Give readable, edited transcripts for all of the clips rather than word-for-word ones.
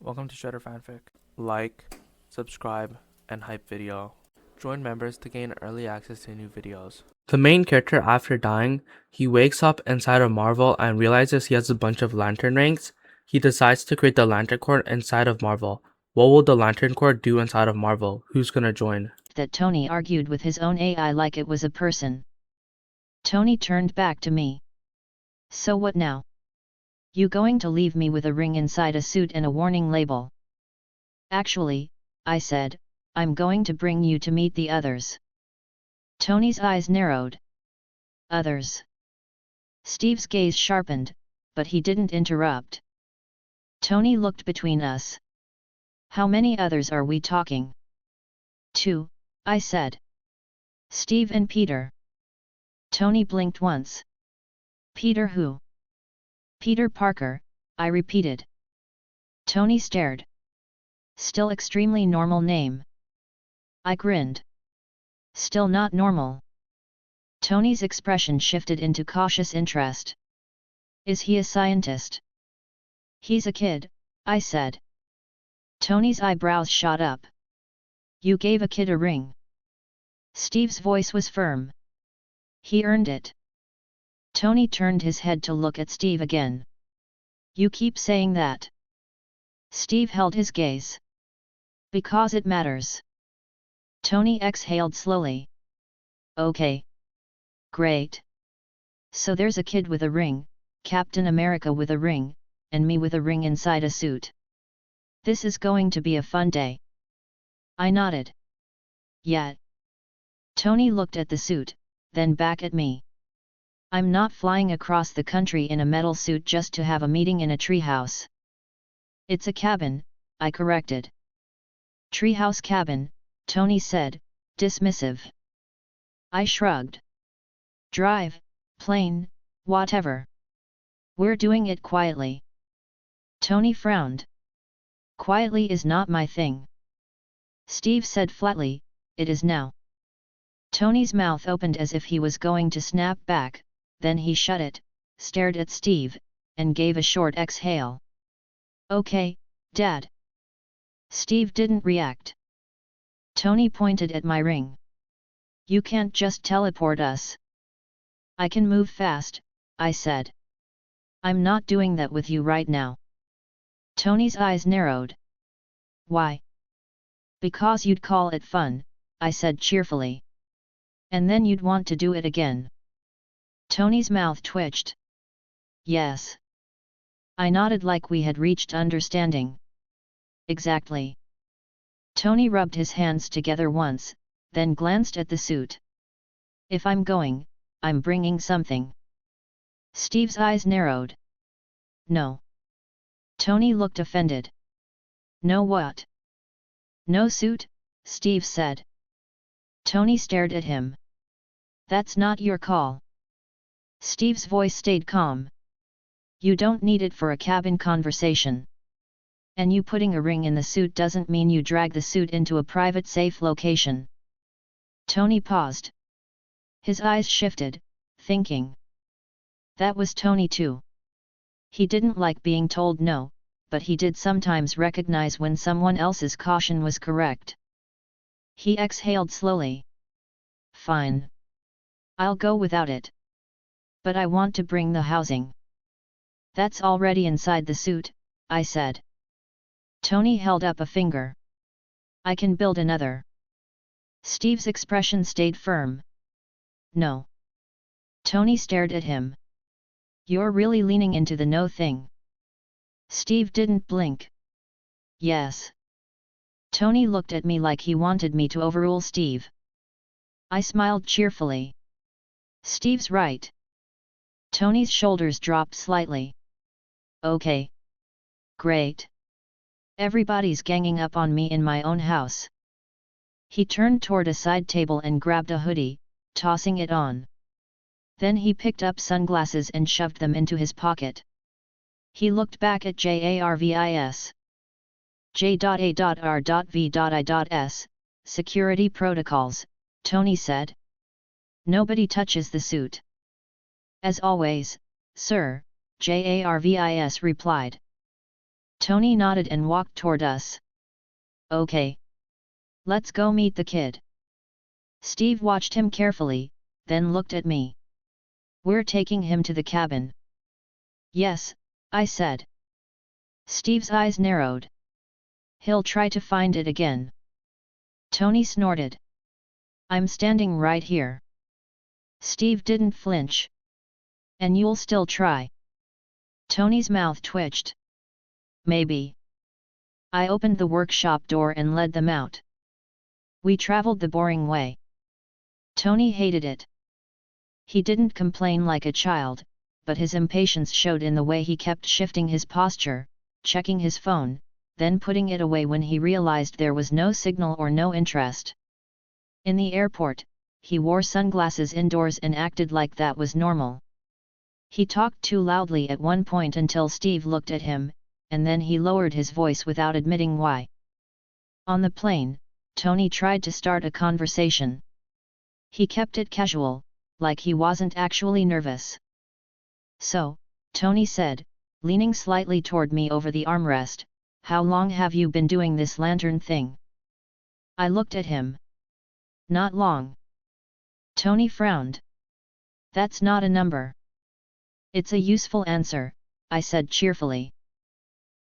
Welcome to Shredder Fanfic. Like, subscribe, and hype video. Join members to gain early access to new videos. The main character, after dying, he wakes up inside of Marvel and realizes he has a bunch of Latern rings. He decides to create the Latern Corp inside of Marvel. What will the Latern Corp do inside of Marvel? Who's gonna join? That Tony argued with his own AI like it was a person. Tony turned back to me. So what now? You going to leave me with a ring inside a suit and a warning label? Actually, I said, I'm going to bring you to meet the others. Tony's eyes narrowed. Others. Steve's gaze sharpened, but he didn't interrupt. Tony looked between us. How many others are we talking? 2, I said. Steve and Peter. Tony blinked once. Peter who? Peter Parker, I repeated. Tony stared. Still extremely normal name. I grinned. Still not normal. Tony's expression shifted into cautious interest. Is he a scientist? He's a kid, I said. Tony's eyebrows shot up. You gave a kid a ring. Steve's voice was firm. He earned it. Tony turned his head to look at Steve again. You keep saying that. Steve held his gaze. Because it matters. Tony exhaled slowly. Okay. Great. So there's a kid with a ring, Captain America with a ring, and me with a ring inside a suit. This is going to be a fun day. I nodded. Yeah. Tony looked at the suit, then back at me. I'm not flying across the country in a metal suit just to have a meeting in a treehouse. It's a cabin, I corrected. Treehouse cabin, Tony said, dismissive. I shrugged. Drive, plane, whatever. We're doing it quietly. Tony frowned. Quietly is not my thing. Steve said flatly, it is now. Tony's mouth opened as if he was going to snap back, then he shut it, stared at Steve, and gave a short exhale. Okay, Dad. Steve didn't react. Tony pointed at my ring. You can't just teleport us. I can move fast, I said. I'm not doing that with you right now. Tony's eyes narrowed. Why? Because you'd call it fun, I said cheerfully. And then you'd want to do it again. Tony's mouth twitched. Yes. I nodded like we had reached understanding. Exactly. Tony rubbed his hands together once, then glanced at the suit. If I'm going, I'm bringing something. Steve's eyes narrowed. No. Tony looked offended. No what? No suit, Steve said. Tony stared at him. That's not your call. Steve's voice stayed calm. You don't need it for a cabin conversation. And you putting a ring in the suit doesn't mean you drag the suit into a private safe location. Tony paused. His eyes shifted, thinking. That was Tony too. He didn't like being told no, but he did sometimes recognize when someone else's caution was correct. He exhaled slowly. Fine. I'll go without it. But I want to bring the housing. That's already inside the suit, I said. Tony held up a finger. I can build another. Steve's expression stayed firm. No. Tony stared at him. You're really leaning into the no thing. Steve didn't blink. Yes. Tony looked at me like he wanted me to overrule Steve. I smiled cheerfully. Steve's right. Tony's shoulders dropped slightly. Okay. Great. Everybody's ganging up on me in my own house. He turned toward a side table and grabbed a hoodie, tossing it on. Then he picked up sunglasses and shoved them into his pocket. He looked back at Jarvis. J.A.R.V.I.S. Security protocols, Tony said. Nobody touches the suit. As always, sir, Jarvis replied. Tony nodded and walked toward us. Okay. Let's go meet the kid. Steve watched him carefully, then looked at me. We're taking him to the cabin. Yes, I said. Steve's eyes narrowed. He'll try to find it again. Tony snorted. I'm standing right here. Steve didn't flinch. And you'll still try? Tony's mouth twitched. Maybe. I opened the workshop door and led them out. We traveled the boring way. Tony hated it. He didn't complain like a child, but his impatience showed in the way he kept shifting his posture, checking his phone, then putting it away when he realized there was no signal or no interest. In the airport, he wore sunglasses indoors and acted like that was normal. He talked too loudly at one point until Steve looked at him, and then he lowered his voice without admitting why. On the plane, Tony tried to start a conversation. He kept it casual, like he wasn't actually nervous. So, Tony said, leaning slightly toward me over the armrest, how long have you been doing this Latern thing? I looked at him. Not long. Tony frowned. That's not a number. It's a useful answer, I said cheerfully.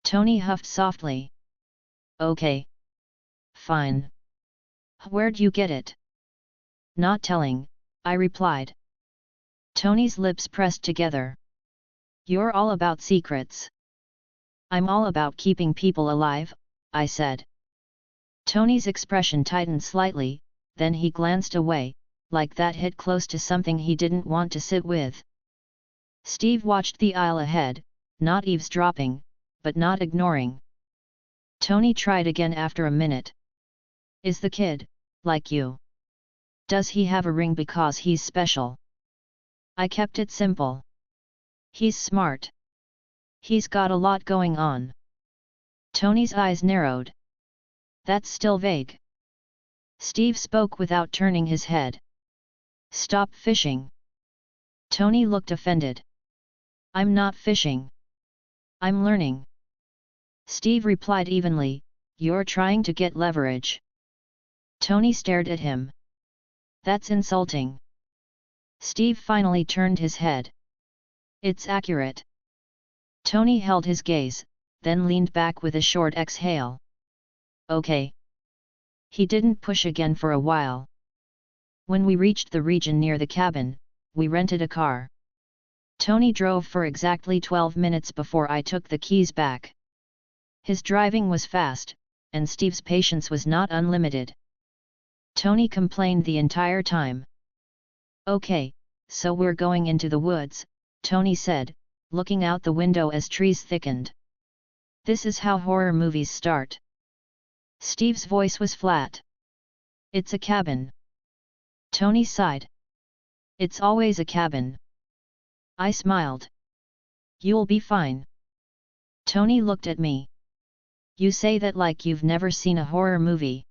Tony huffed softly. Okay. Fine. Where'd you get it? Not telling, I replied. Tony's lips pressed together. You're all about secrets. I'm all about keeping people alive, I said. Tony's expression tightened slightly, then he glanced away, like that hit close to something he didn't want to sit with. Steve watched the aisle ahead, not eavesdropping, but not ignoring. Tony tried again after a minute. Is the kid, like you? Does he have a ring because he's special? I kept it simple. He's smart. He's got a lot going on. Tony's eyes narrowed. That's still vague. Steve spoke without turning his head. Stop fishing. Tony looked offended. I'm not fishing. I'm learning. Steve replied evenly, you're trying to get leverage. Tony stared at him. That's insulting. Steve finally turned his head. It's accurate. Tony held his gaze, then leaned back with a short exhale. Okay. He didn't push again for a while. When we reached the region near the cabin, we rented a car. Tony drove for exactly 12 minutes before I took the keys back. His driving was fast, and Steve's patience was not unlimited. Tony complained the entire time. Okay, so we're going into the woods, Tony said, looking out the window as trees thickened. This is how horror movies start. Steve's voice was flat. It's a cabin. Tony sighed. It's always a cabin. I smiled. You'll be fine. Tony looked at me. You say that like you've never seen a horror movie.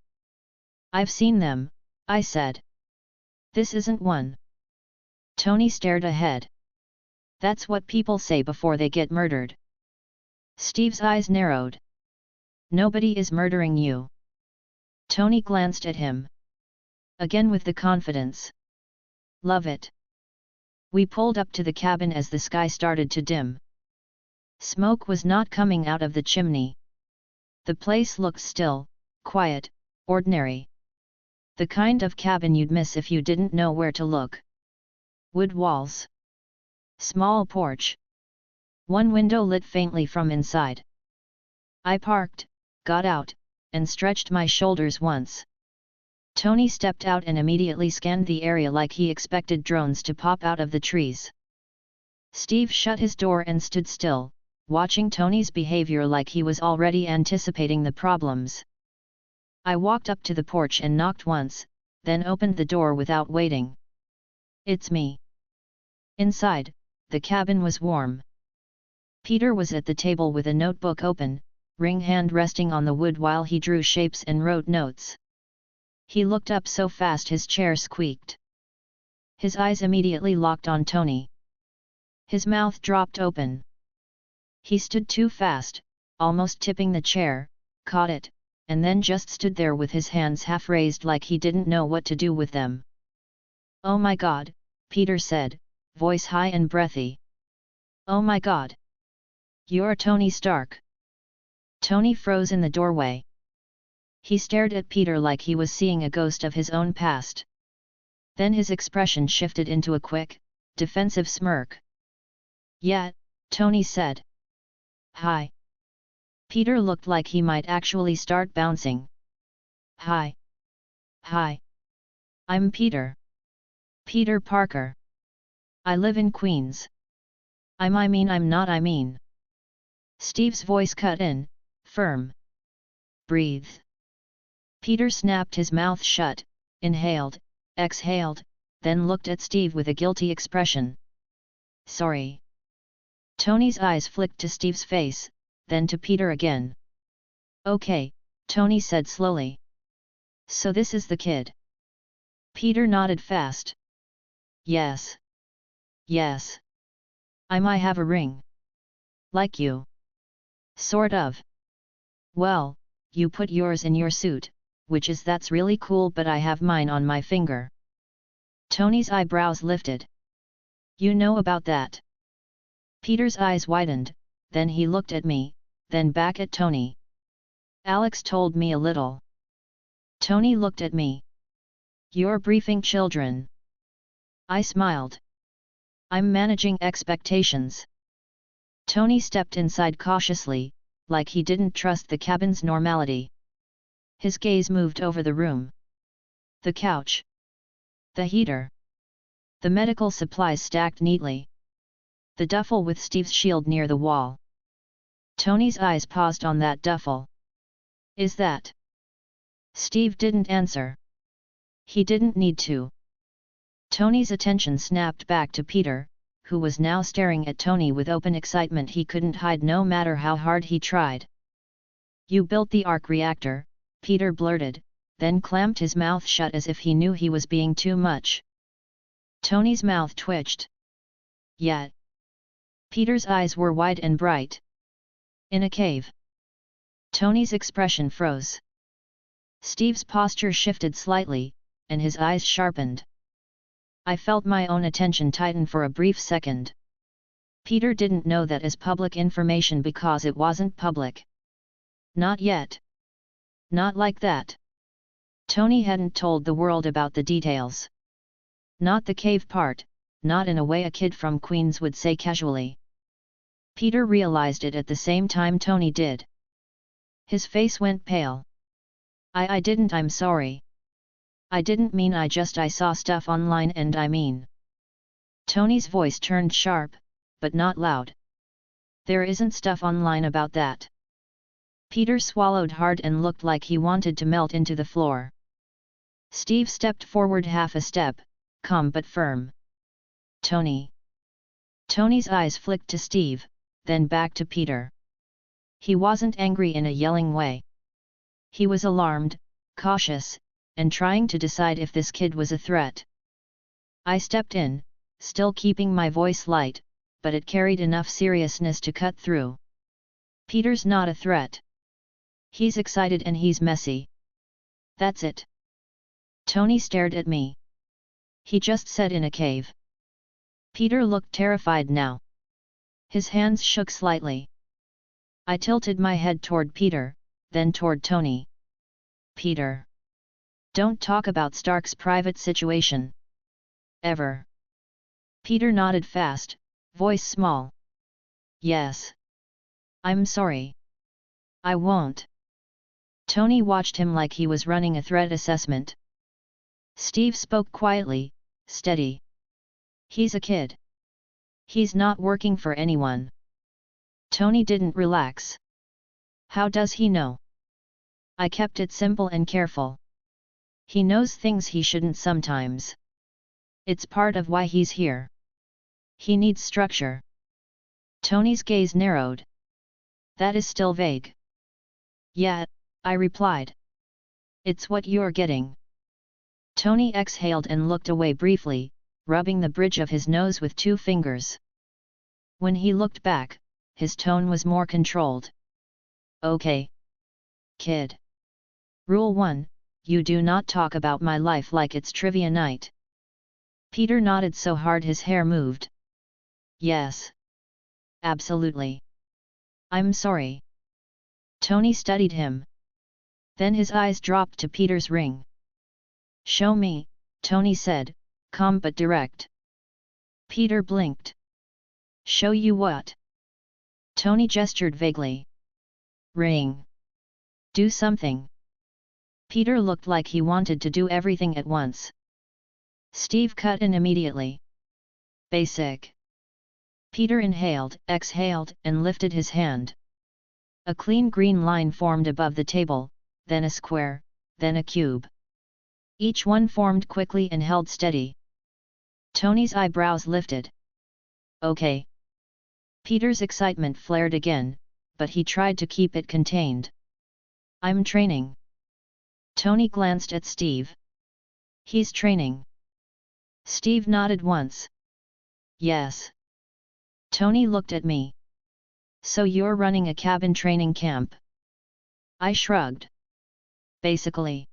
I've seen them, I said. This isn't one. Tony stared ahead. That's what people say before they get murdered. Steve's eyes narrowed. Nobody is murdering you. Tony glanced at him. Again with the confidence. Love it. We pulled up to the cabin as the sky started to dim. Smoke was not coming out of the chimney. The place looked still, quiet, ordinary. The kind of cabin you'd miss if you didn't know where to look. Wood walls. Small porch. One window lit faintly from inside. I parked, got out, and stretched my shoulders once. Tony stepped out and immediately scanned the area like he expected drones to pop out of the trees. Steve shut his door and stood still, watching Tony's behavior like he was already anticipating the problems. I walked up to the porch and knocked once, then opened the door without waiting. It's me. Inside, the cabin was warm. Peter was at the table with a notebook open, ring hand resting on the wood while he drew shapes and wrote notes. He looked up so fast his chair squeaked. His eyes immediately locked on Tony. His mouth dropped open. He stood too fast, almost tipping the chair, caught it, and then just stood there with his hands half raised like he didn't know what to do with them. "Oh my God," Peter said, voice high and breathy. "Oh my God! You're Tony Stark!" Tony froze in the doorway. He stared at Peter like he was seeing a ghost of his own past. Then his expression shifted into a quick, defensive smirk. "Yeah," Tony said. "Hi." Peter looked like he might actually start bouncing. "Hi. Hi. I'm Peter. Peter Parker. I live in Queens. I'm not. Steve's voice cut in, firm. "Breathe." Peter snapped his mouth shut, inhaled, exhaled, then looked at Steve with a guilty expression. "Sorry." Tony's eyes flicked to Steve's face, then to Peter again. "Okay," Tony said slowly. "So this is the kid." Peter nodded fast. "Yes. Yes. I might have a ring. Like you. Sort of. Well, you put yours in your suit, that's really cool, but I have mine on my finger." Tony's eyebrows lifted. "You know about that?" Peter's eyes widened, then he looked at me, then back at Tony. "Alex told me a little." Tony looked at me. "You're briefing children." I smiled. "I'm managing expectations." Tony stepped inside cautiously, like he didn't trust the cabin's normality. His gaze moved over the room. The couch. The heater. The medical supplies stacked neatly. The duffel with Steve's shield near the wall. Tony's eyes paused on that duffel. "Is that?" Steve didn't answer. He didn't need to. Tony's attention snapped back to Peter, who was now staring at Tony with open excitement he couldn't hide no matter how hard he tried. "You built the arc reactor," Peter blurted, then clamped his mouth shut as if he knew he was being too much. Tony's mouth twitched. "Yeah." Peter's eyes were wide and bright. "In a cave." Tony's expression froze. Steve's posture shifted slightly, and his eyes sharpened. I felt my own attention tighten for a brief second. Peter didn't know that as public information because it wasn't public. Not yet. Not like that. Tony hadn't told the world about the details. Not the cave part, not in a way a kid from Queens would say casually. Peter realized it at the same time Tony did. His face went pale. I didn't. I'm sorry. I didn't mean. I saw stuff online and I mean." Tony's voice turned sharp, but not loud. "There isn't stuff online about that." Peter swallowed hard and looked like he wanted to melt into the floor. Steve stepped forward half a step, calm but firm. "Tony." Tony's eyes flicked to Steve, then back to Peter. He wasn't angry in a yelling way. He was alarmed, cautious, and trying to decide if this kid was a threat. I stepped in, still keeping my voice light, but it carried enough seriousness to cut through. "Peter's not a threat. He's excited and he's messy. That's it." Tony stared at me. "He just said in a cave." Peter looked terrified now. His hands shook slightly. I tilted my head toward Peter, then toward Tony. "Peter. Don't talk about Stark's private situation. Ever." Peter nodded fast, voice small. "Yes. I'm sorry. I won't." Tony watched him like he was running a threat assessment. Steve spoke quietly, steady. "He's a kid. He's not working for anyone." Tony didn't relax. "How does he know?" I kept it simple and careful. "He knows things he shouldn't sometimes. It's part of why he's here. He needs structure." Tony's gaze narrowed. "That is still vague." "Yeah," I replied. "It's what you're getting." Tony exhaled and looked away briefly, rubbing the bridge of his nose with 2 fingers. When he looked back, his tone was more controlled. Okay. Kid. Rule 1, you do not talk about my life like it's trivia night. Peter nodded so hard his hair moved. Yes. Absolutely. I'm sorry. Tony studied him. Then his eyes dropped to Peter's ring. Show me, Tony said, calm but direct. Peter blinked. Show you what? Tony gestured vaguely. Ring. Do something. Peter looked like he wanted to do everything at once. Steve cut in immediately. Basic. Peter inhaled, exhaled, and lifted his hand. A clean green line formed above the table, then a square, then a cube. Each one formed quickly and held steady. Tony's eyebrows lifted. Okay. Peter's excitement flared again, but he tried to keep it contained. I'm training. Tony glanced at Steve. He's training. Steve nodded once. Yes. Tony looked at me. So you're running a cabin training camp? I shrugged. Basically.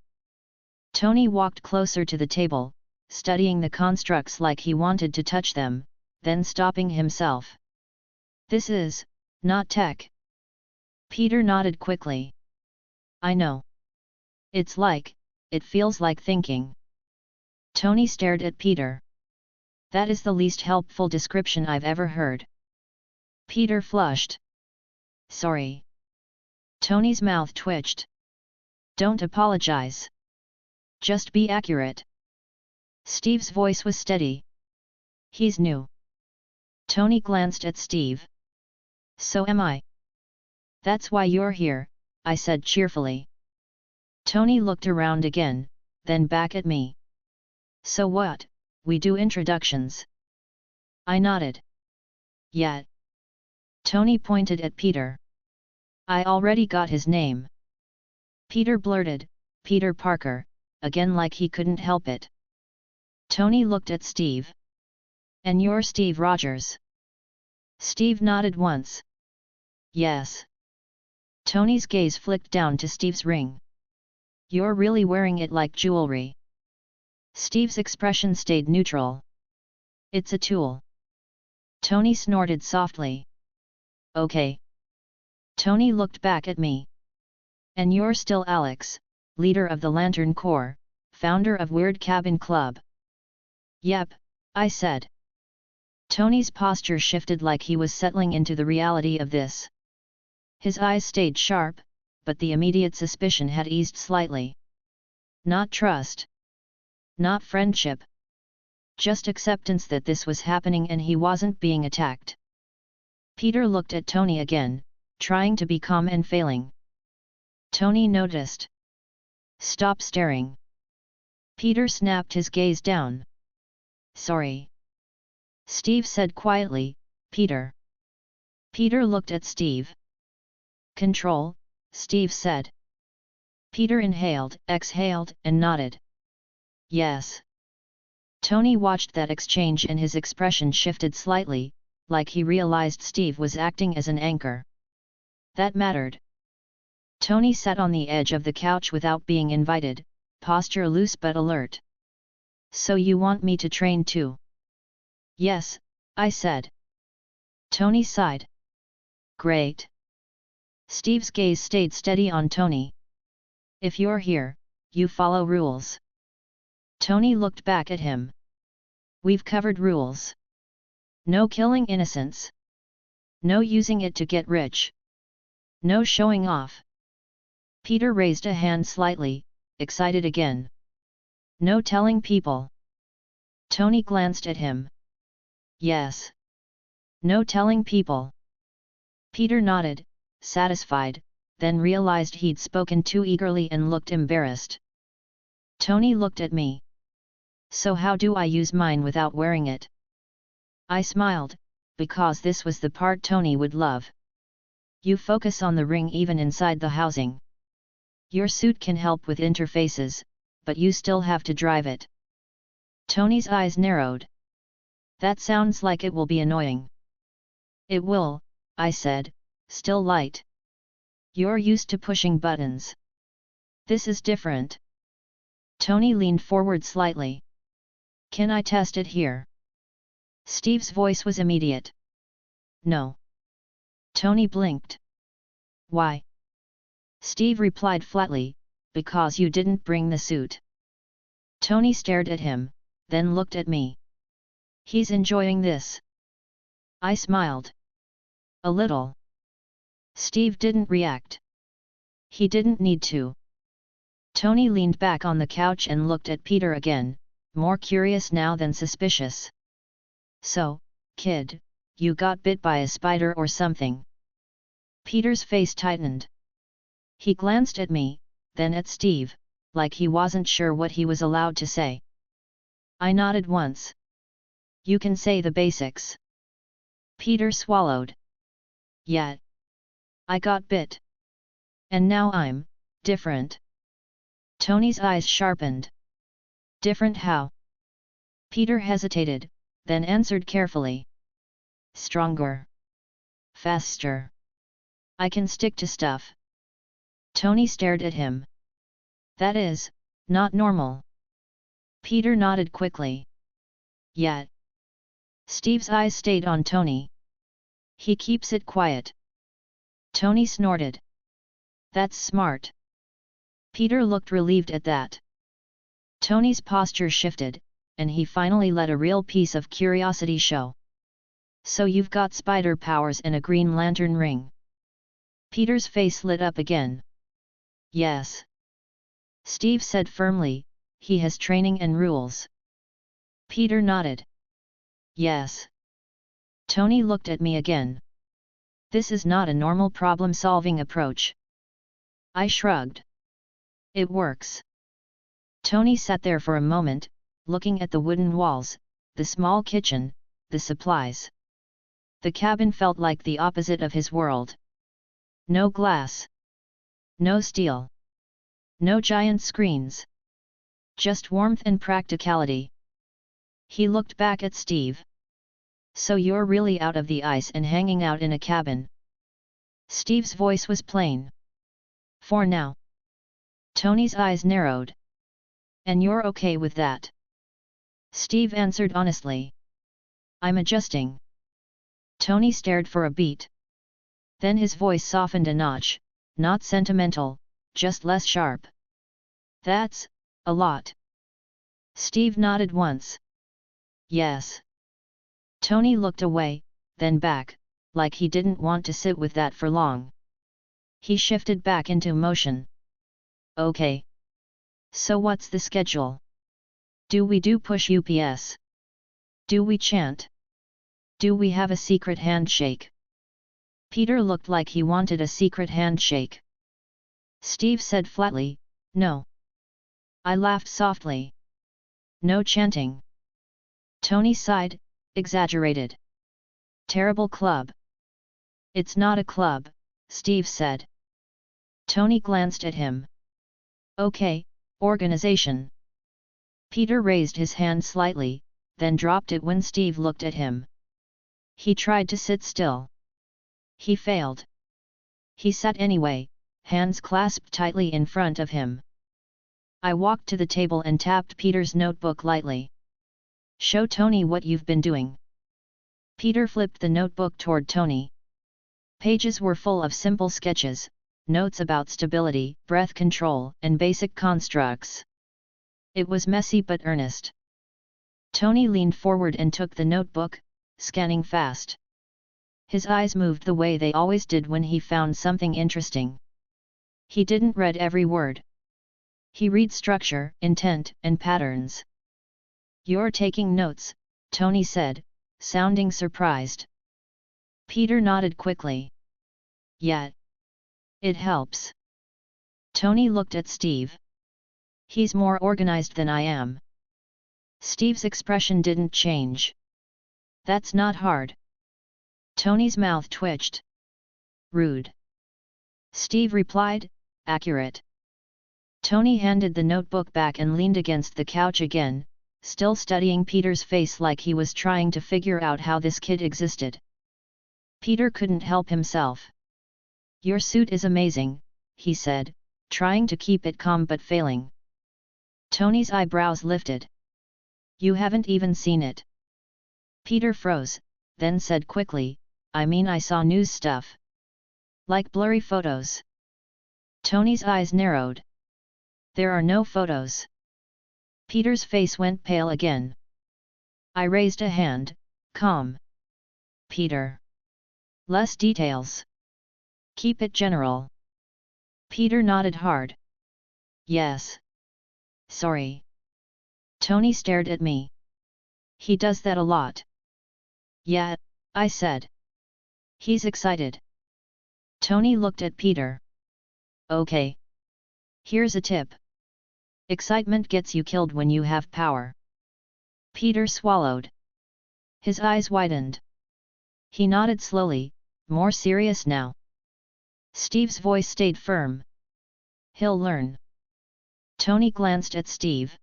Tony walked closer to the table, studying the constructs like he wanted to touch them, then stopping himself. This is, not tech. Peter nodded quickly. I know. It feels like thinking. Tony stared at Peter. That is the least helpful description I've ever heard. Peter flushed. Sorry. Tony's mouth twitched. Don't apologize. Just be accurate. Steve's voice was steady. He's new. Tony glanced at Steve. So am I. That's why you're here, I said cheerfully. Tony looked around again, then back at me. So what, we do introductions? I nodded. Yeah. Tony pointed at Peter. I already got his name. Peter blurted, Peter Parker, again like he couldn't help it. Tony looked at Steve. And you're Steve Rogers. Steve nodded once. Yes. Tony's gaze flicked down to Steve's ring. You're really wearing it like jewelry. Steve's expression stayed neutral. It's a tool. Tony snorted softly. Okay. Tony looked back at me. And you're still Alex, leader of the Latern Corps, founder of Weird Cabin Club. Yep, I said. Tony's posture shifted like he was settling into the reality of this. His eyes stayed sharp, but the immediate suspicion had eased slightly. Not trust. Not friendship. Just acceptance that this was happening and he wasn't being attacked. Peter looked at Tony again, trying to be calm and failing. Tony noticed. Stop staring. Peter snapped his gaze down. Sorry. Steve said quietly, Peter. Peter looked at Steve. Control, Steve said. Peter inhaled, exhaled, and nodded. Yes. Tony watched that exchange and his expression shifted slightly, like he realized Steve was acting as an anchor. That mattered. Tony sat on the edge of the couch without being invited, posture loose but alert. So you want me to train too? Yes, I said. Tony sighed. Great. Steve's gaze stayed steady on Tony. If you're here, you follow rules. Tony looked back at him. We've covered rules. No killing innocents. No using it to get rich. No showing off. Peter raised a hand slightly, excited again. No telling people. Tony glanced at him. Yes. No telling people. Peter nodded, satisfied, then realized he'd spoken too eagerly and looked embarrassed. Tony looked at me. So how do I use mine without wearing it? I smiled, because this was the part Tony would love. You focus on the ring even inside the housing. Your suit can help with interfaces, but you still have to drive it. Tony's eyes narrowed. That sounds like it will be annoying. It will, I said, still light. You're used to pushing buttons. This is different. Tony leaned forward slightly. Can I test it here? Steve's voice was immediate. No. Tony blinked. Why? Steve replied flatly, because you didn't bring the suit. Tony stared at him, then looked at me. He's enjoying this. I smiled. A little. Steve didn't react. He didn't need to. Tony leaned back on the couch and looked at Peter again, more curious now than suspicious. So, kid, you got bit by a spider or something? Peter's face tightened. He glanced at me, then at Steve, like he wasn't sure what he was allowed to say. I nodded once. You can say the basics. Peter swallowed. Yeah. I got bit. And now I'm different. Tony's eyes sharpened. Different how? Peter hesitated, then answered carefully. Stronger. Faster. I can stick to stuff. Tony stared at him. That is, not normal. Peter nodded quickly. Yeah. Steve's eyes stayed on Tony. He keeps it quiet. Tony snorted. That's smart. Peter looked relieved at that. Tony's posture shifted, and he finally let a real piece of curiosity show. So you've got spider powers and a Green Lantern ring. Peter's face lit up again. Yes. Steve said firmly, he has training and rules. Peter nodded. Yes. Tony looked at me again. This is not a normal problem-solving approach. I shrugged. It works. Tony sat there for a moment, looking at the wooden walls, the small kitchen, the supplies. The cabin felt like the opposite of his world. No glass. No steel. No giant screens. Just warmth and practicality. He looked back at Steve. So you're really out of the ice and hanging out in a cabin? Steve's voice was plain. For now. Tony's eyes narrowed. And you're okay with that? Steve answered honestly. I'm adjusting. Tony stared for a beat. Then his voice softened a notch, not sentimental, just less sharp. That's a lot. Steve nodded once. Yes. Tony looked away, then back, like he didn't want to sit with that for long. He shifted back into motion. Okay. So what's the schedule? Do we do push UPS? Do we chant? Do we have a secret handshake? Peter looked like he wanted a secret handshake. Steve said flatly, no. I laughed softly. No chanting. Tony sighed, exaggerated. Terrible club. It's not a club, Steve said. Tony glanced at him. Okay, organization. Peter raised his hand slightly, then dropped it when Steve looked at him. He tried to sit still. He failed. He sat anyway, hands clasped tightly in front of him. I walked to the table and tapped Peter's notebook lightly. Show Tony what you've been doing. Peter flipped the notebook toward Tony. Pages were full of simple sketches, notes about stability, breath control, and basic constructs. It was messy but earnest. Tony leaned forward and took the notebook, scanning fast. His eyes moved the way they always did when he found something interesting. He didn't read every word. He read structure, intent, and patterns. You're taking notes, Tony said, sounding surprised. Peter nodded quickly. Yeah. It helps. Tony looked at Steve. He's more organized than I am. Steve's expression didn't change. That's not hard. Tony's mouth twitched. Rude. Steve replied, accurate. Tony handed the notebook back and leaned against the couch again, still studying Peter's face like he was trying to figure out how this kid existed. Peter couldn't help himself. Your suit is amazing, he said, trying to keep it calm but failing. Tony's eyebrows lifted. You haven't even seen it. Peter froze, then said quickly, I mean I saw news stuff. Like blurry photos. Tony's eyes narrowed. There are no photos. Peter's face went pale again. I raised a hand, calm. Peter. Less details. Keep it general. Peter nodded hard. Yes. Sorry. Tony stared at me. He does that a lot. Yeah, I said. He's excited. Tony looked at Peter. Okay. Here's a tip. Excitement gets you killed when you have power. Peter swallowed. His eyes widened. He nodded slowly, more serious now. Steve's voice stayed firm. He'll learn. Tony glanced at Steve.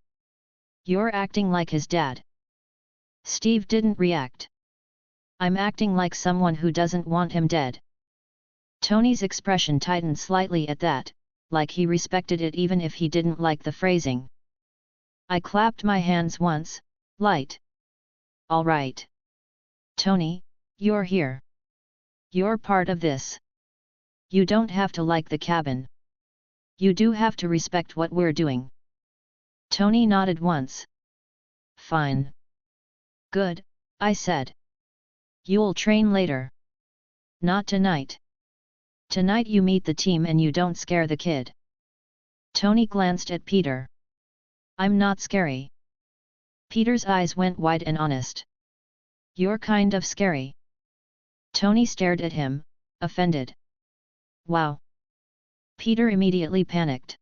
You're acting like his dad. Steve didn't react. I'm acting like someone who doesn't want him dead. Tony's expression tightened slightly at that, like he respected it even if he didn't like the phrasing. I clapped my hands once, light. All right. Tony, you're here. You're part of this. You don't have to like the cabin. You do have to respect what we're doing. Tony nodded once. Fine. Good, I said. You'll train later. Not tonight. Tonight you meet the team and you don't scare the kid. Tony glanced at Peter. I'm not scary. Peter's eyes went wide and honest. You're kind of scary. Tony stared at him, offended. Wow. Peter immediately panicked.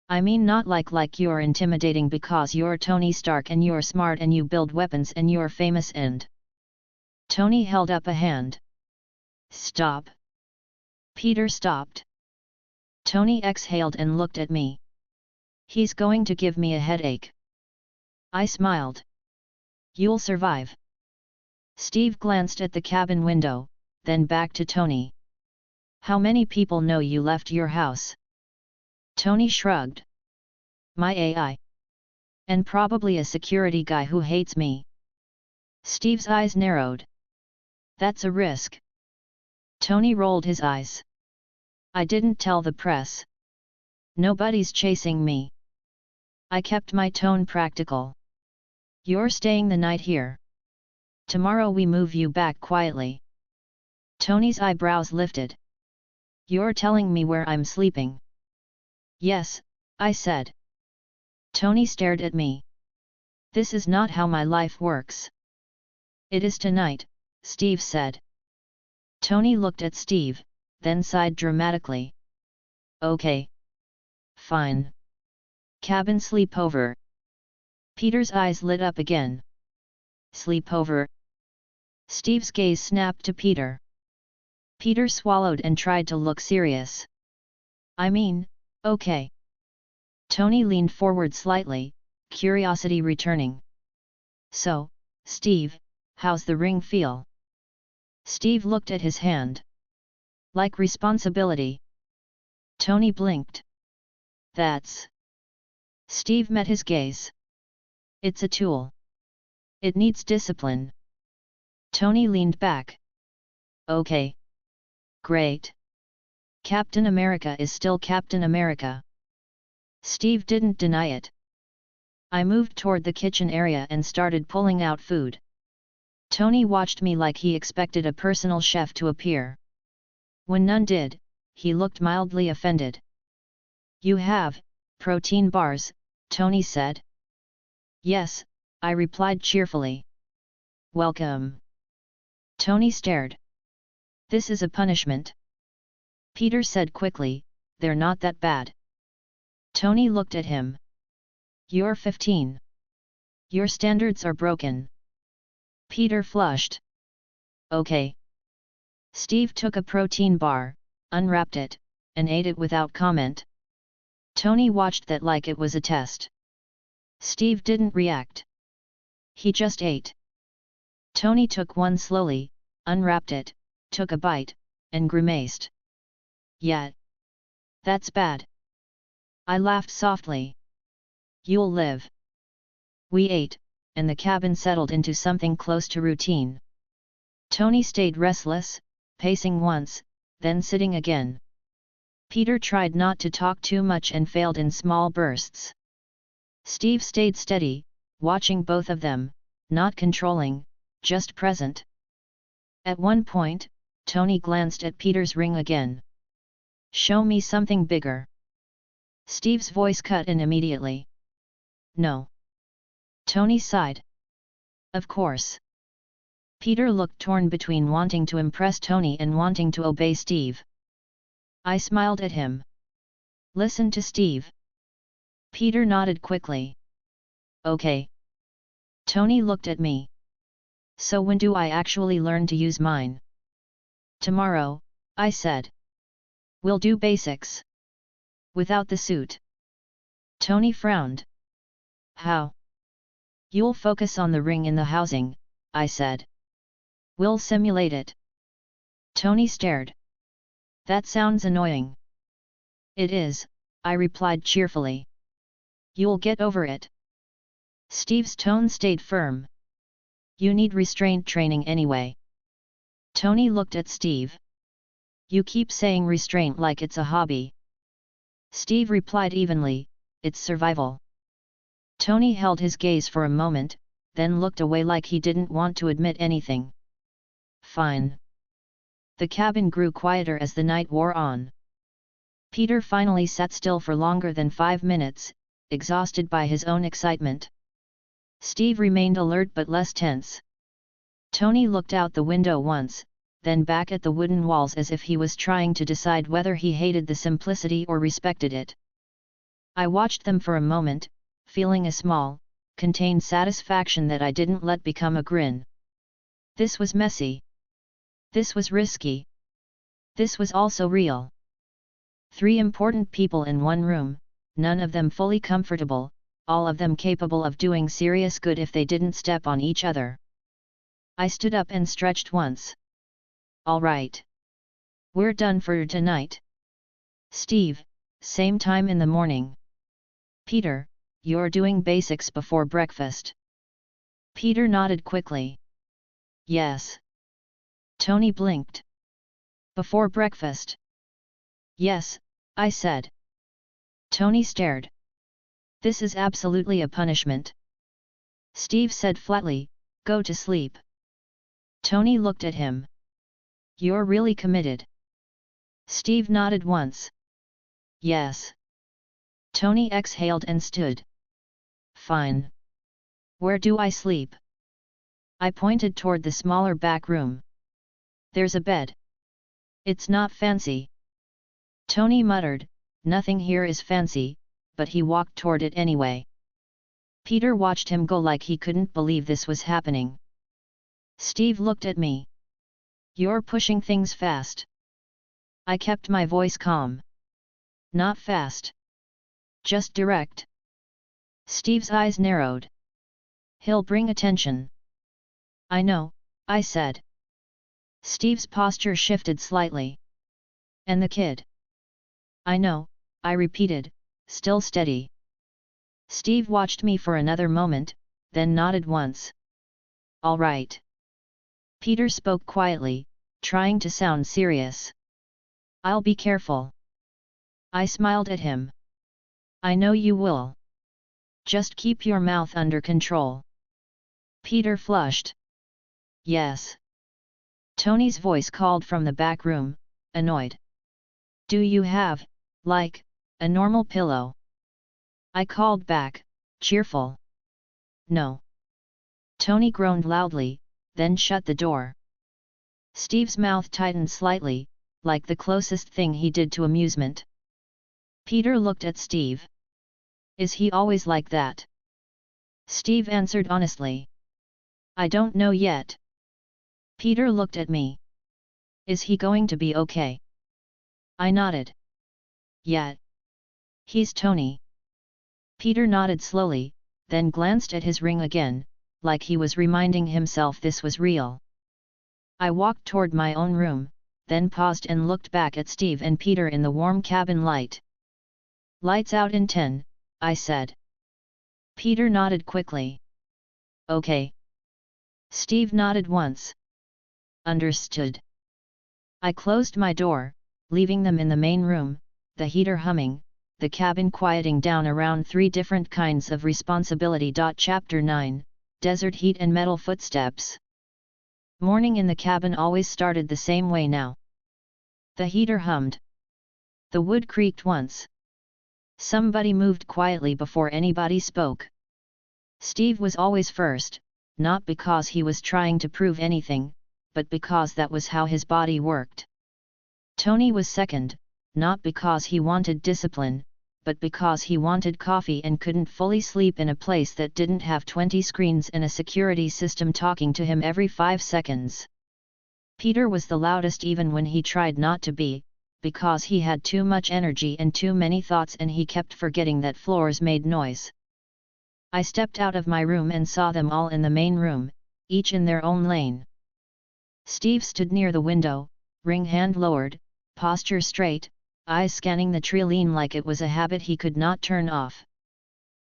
I mean not like you're intimidating because you're Tony Stark and you're smart and you build weapons and you're famous and... Tony held up a hand. Stop. Peter stopped. Tony exhaled and looked at me. He's going to give me a headache. I smiled. You'll survive. Steve glanced at the cabin window, then back to Tony. How many people know you left your house? Tony shrugged. My AI. And probably a security guy who hates me. Steve's eyes narrowed. That's a risk. Tony rolled his eyes. I didn't tell the press. Nobody's chasing me. I kept my tone practical. You're staying the night here. Tomorrow we move you back quietly. Tony's eyebrows lifted. You're telling me where I'm sleeping? Yes, I said. Tony stared at me. This is not how my life works. It is tonight, Steve said. Tony looked at Steve, then sighed dramatically. Okay. Fine. Cabin sleepover. Peter's eyes lit up again. Sleepover. Steve's gaze snapped to Peter. Peter swallowed and tried to look serious. I mean, okay. Tony leaned forward slightly, curiosity returning. So, Steve, how's the ring feel? Steve looked at his hand. Like responsibility. Tony blinked. That's... Steve met his gaze. It's a tool. It needs discipline. Tony leaned back. Okay. Great. Captain America is still Captain America. Steve didn't deny it. I moved toward the kitchen area and started pulling out food. Tony watched me like he expected a personal chef to appear. When none did, he looked mildly offended. You have protein bars, Tony said. Yes, I replied cheerfully. Welcome. Tony stared. This is a punishment. Peter said quickly, they're not that bad. Tony looked at him. You're 15. Your standards are broken. Peter flushed. Okay. Steve took a protein bar, unwrapped it, and ate it without comment. Tony watched that like it was a test. Steve didn't react. He just ate. Tony took one slowly, unwrapped it, took a bite, and grimaced. Yet. That's bad. I laughed softly. You'll live. We ate, and the cabin settled into something close to routine. Tony stayed restless, pacing once, then sitting again. Peter tried not to talk too much and failed in small bursts. Steve stayed steady, watching both of them, not controlling, just present. At one point, Tony glanced at Peter's ring again. Show me something bigger. Steve's voice cut in immediately. No. Tony sighed. Of course. Peter looked torn between wanting to impress Tony and wanting to obey Steve. I smiled at him. Listen to Steve. Peter nodded quickly. Okay. Tony looked at me. So when do I actually learn to use mine? Tomorrow, I said. We'll do basics. Without the suit. Tony frowned. How? You'll focus on the ring in the housing, I said. We'll simulate it. Tony stared. That sounds annoying. It is, I replied cheerfully. You'll get over it. Steve's tone stayed firm. You need restraint training anyway. Tony looked at Steve. You keep saying restraint like it's a hobby. Steve replied evenly, it's survival. Tony held his gaze for a moment, then looked away like he didn't want to admit anything. Fine. The cabin grew quieter as the night wore on. Peter finally sat still for longer than 5 minutes, exhausted by his own excitement. Steve remained alert but less tense. Tony looked out the window once, then back at the wooden walls as if he was trying to decide whether he hated the simplicity or respected it. I watched them for a moment, feeling a small, contained satisfaction that I didn't let become a grin. This was messy. This was risky. This was also real. 3 important people in one room, none of them fully comfortable, all of them capable of doing serious good if they didn't step on each other. I stood up and stretched once. All right. We're done for tonight. Steve, same time in the morning. Peter, you're doing basics before breakfast. Peter nodded quickly. Yes. Tony blinked. Before breakfast. Yes, I said. Tony stared. This is absolutely a punishment. Steve said flatly, go to sleep. Tony looked at him. You're really committed. Steve nodded once. Yes. Tony exhaled and stood. Fine. Where do I sleep? I pointed toward the smaller back room. There's a bed. It's not fancy. Tony muttered, nothing here is fancy, but he walked toward it anyway. Peter watched him go like he couldn't believe this was happening. Steve looked at me. You're pushing things fast. I kept my voice calm. Not fast. Just direct. Steve's eyes narrowed. He'll bring attention. I know, I said. Steve's posture shifted slightly. And the kid? I know, I repeated, still steady. Steve watched me for another moment, then nodded once. All right. Peter spoke quietly, trying to sound serious. I'll be careful. I smiled at him. I know you will. Just keep your mouth under control. Peter flushed. Yes. Tony's voice called from the back room, annoyed. Do you have, like, a normal pillow? I called back, cheerful. No. Tony groaned loudly, then shut the door. Steve's mouth tightened slightly, like the closest thing he did to amusement. Peter looked at Steve. Is he always like that? Steve answered honestly. I don't know yet. Peter looked at me. Is he going to be okay? I nodded. Yeah. He's Tony. Peter nodded slowly, then glanced at his ring again, like he was reminding himself this was real. I walked toward my own room, then paused and looked back at Steve and Peter in the warm cabin light. "Lights out in 10, I said. Peter nodded quickly. "Okay." Steve nodded once. "Understood." I closed my door, leaving them in the main room, the heater humming, the cabin quieting down around 3 different kinds of responsibility. Chapter 9, Desert Heat and Metal Footsteps. Morning in the cabin always started the same way now. The heater hummed. The wood creaked once. Somebody moved quietly before anybody spoke. Steve was always first, not because he was trying to prove anything, but because that was how his body worked. Tony was second, not because he wanted discipline, but because he wanted coffee and couldn't fully sleep in a place that didn't have 20 screens and a security system talking to him every 5 seconds. Peter was the loudest even when he tried not to be, because he had too much energy and too many thoughts and he kept forgetting that floors made noise. I stepped out of my room and saw them all in the main room, each in their own lane. Steve stood near the window, ring hand lowered, posture straight, eyes scanning the trilene like it was a habit he could not turn off.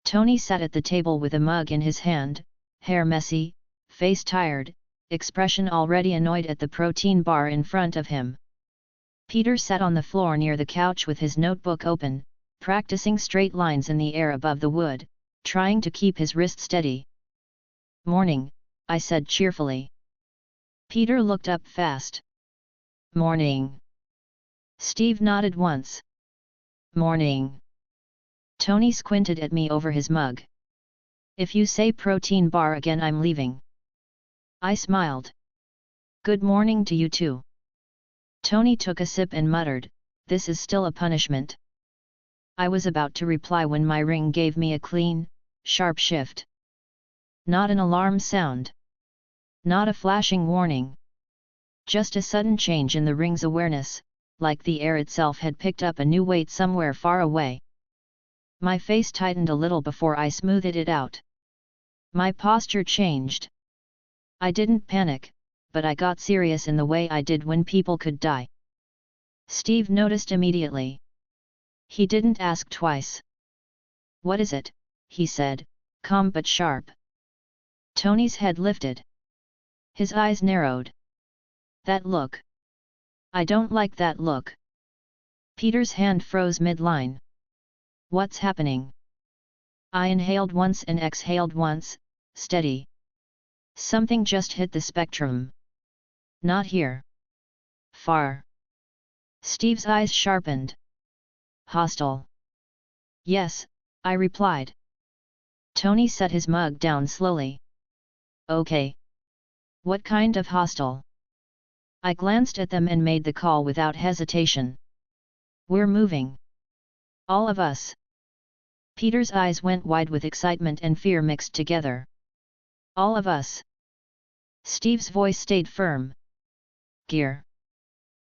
Tony sat at the table with a mug in his hand, hair messy, face tired, expression already annoyed at the protein bar in front of him. Peter sat on the floor near the couch with his notebook open, practicing straight lines in the air above the wood, trying to keep his wrist steady. "Morning," I said cheerfully. Peter looked up fast. "Morning." Steve nodded once. "Morning." Tony squinted at me over his mug. "If you say protein bar again, I'm leaving." I smiled. "Good morning to you too." Tony took a sip and muttered, "This is still a punishment." I was about to reply when my ring gave me a clean, sharp shift. Not an alarm sound. Not a flashing warning. Just a sudden change in the ring's awareness, like the air itself had picked up a new weight somewhere far away. My face tightened a little before I smoothed it out. My posture changed. I didn't panic, but I got serious in the way I did when people could die. Steve noticed immediately. He didn't ask twice. "What is it?" he said, calm but sharp. Tony's head lifted. His eyes narrowed. "That look. I don't like that look." Peter's hand froze mid-line. "What's happening?" I inhaled once and exhaled once, steady. Something just hit the spectrum. "Not here. Far." Steve's eyes sharpened. "Hostile." "Yes," I replied. Tony set his mug down slowly. "Okay. What kind of hostile?" I glanced at them and made the call without hesitation. "We're moving. All of us." Peter's eyes went wide with excitement and fear mixed together. "All of us." Steve's voice stayed firm. "Gear."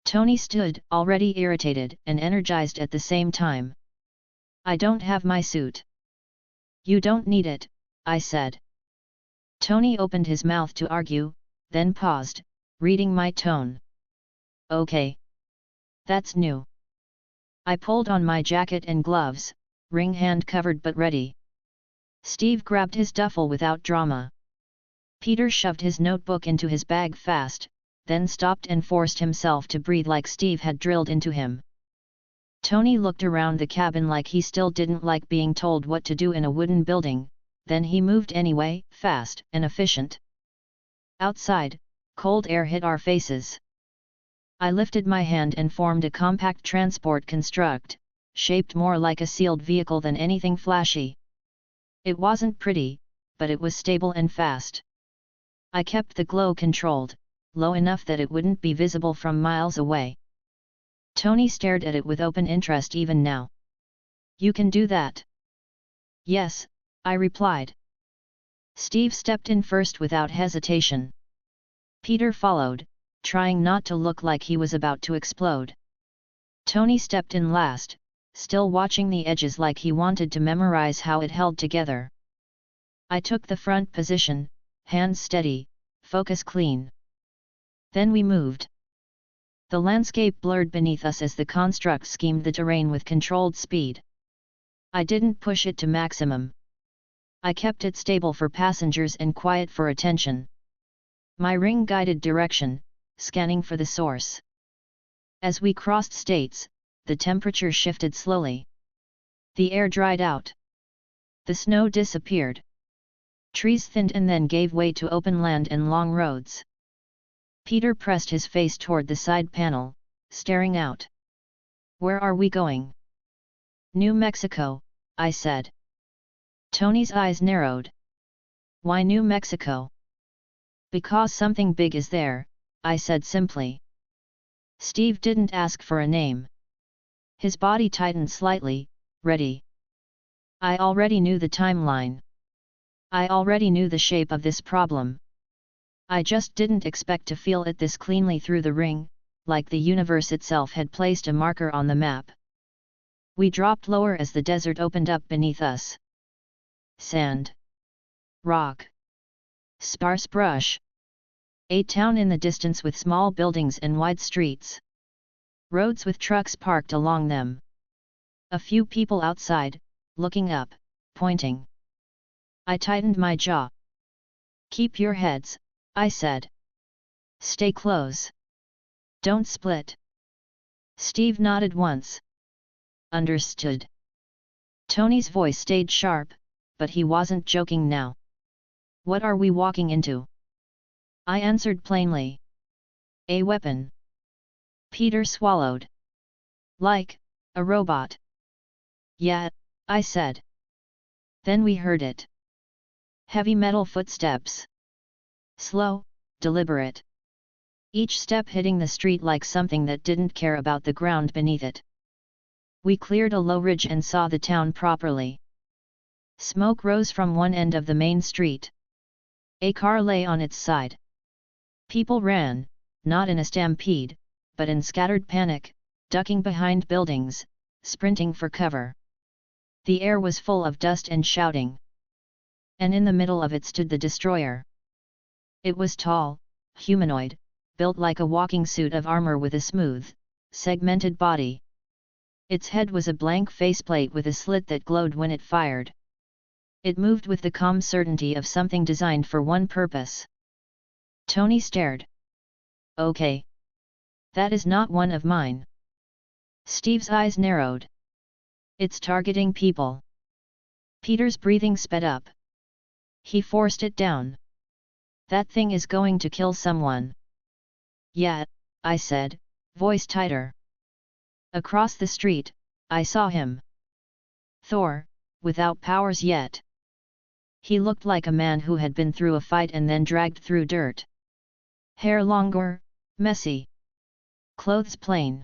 Tony stood, already irritated and energized at the same time. "I don't have my suit." "You don't need it," I said. Tony opened his mouth to argue, then paused, reading my tone. "Okay. That's new." I pulled on my jacket and gloves, ring hand covered but ready. Steve grabbed his duffel without drama. Peter shoved his notebook into his bag fast, then stopped and forced himself to breathe like Steve had drilled into him. Tony looked around the cabin like he still didn't like being told what to do in a wooden building, then he moved anyway, fast and efficient. Outside, cold air hit our faces. I lifted my hand and formed a compact transport construct, shaped more like a sealed vehicle than anything flashy. It wasn't pretty, but it was stable and fast. I kept the glow controlled, low enough that it wouldn't be visible from miles away. Tony stared at it with open interest even now. "You can do that?" "Yes," I replied. Steve stepped in first without hesitation. Peter followed, trying not to look like he was about to explode. Tony stepped in last, still watching the edges like he wanted to memorize how it held together. I took the front position, hands steady, focus clean. Then we moved. The landscape blurred beneath us as the construct schemed the terrain with controlled speed. I didn't push it to maximum. I kept it stable for passengers and quiet for attention. My ring guided direction, scanning for the source. As we crossed states, the temperature shifted slowly. The air dried out. The snow disappeared. Trees thinned and then gave way to open land and long roads. Peter pressed his face toward the side panel, staring out. "Where are we going?" "New Mexico," I said. Tony's eyes narrowed. "Why New Mexico?" "Because something big is there," I said simply. Steve didn't ask for a name. His body tightened slightly, ready. I already knew the timeline. I already knew the shape of this problem. I just didn't expect to feel it this cleanly through the ring, like the universe itself had placed a marker on the map. We dropped lower as the desert opened up beneath us. Sand. Rock. Sparse brush. A town in the distance with small buildings and wide streets. Roads with trucks parked along them. A few people outside, looking up, pointing. I tightened my jaw. "Keep your heads," I said. "Stay close. Don't split." Steve nodded once. "Understood." Tony's voice stayed sharp, but he wasn't joking now. "What are we walking into?" I answered plainly. "A weapon." Peter swallowed. "Like a robot?" "Yeah," I said. Then we heard it. Heavy metal footsteps. Slow, deliberate. Each step hitting the street like something that didn't care about the ground beneath it. We cleared a low ridge and saw the town properly. Smoke rose from one end of the main street. A car lay on its side. People ran, not in a stampede, but in scattered panic, ducking behind buildings, sprinting for cover. The air was full of dust and shouting. And in the middle of it stood the destroyer. It was tall, humanoid, built like a walking suit of armor with a smooth, segmented body. Its head was a blank faceplate with a slit that glowed when it fired. It moved with the calm certainty of something designed for one purpose. Tony stared. "Okay. That is not one of mine." Steve's eyes narrowed. "It's targeting people." Peter's breathing sped up. He forced it down. "That thing is going to kill someone." "Yeah," I said, voice tighter. Across the street, I saw him. Thor, without powers yet. He looked like a man who had been through a fight and then dragged through dirt. Hair longer, messy. Clothes plain.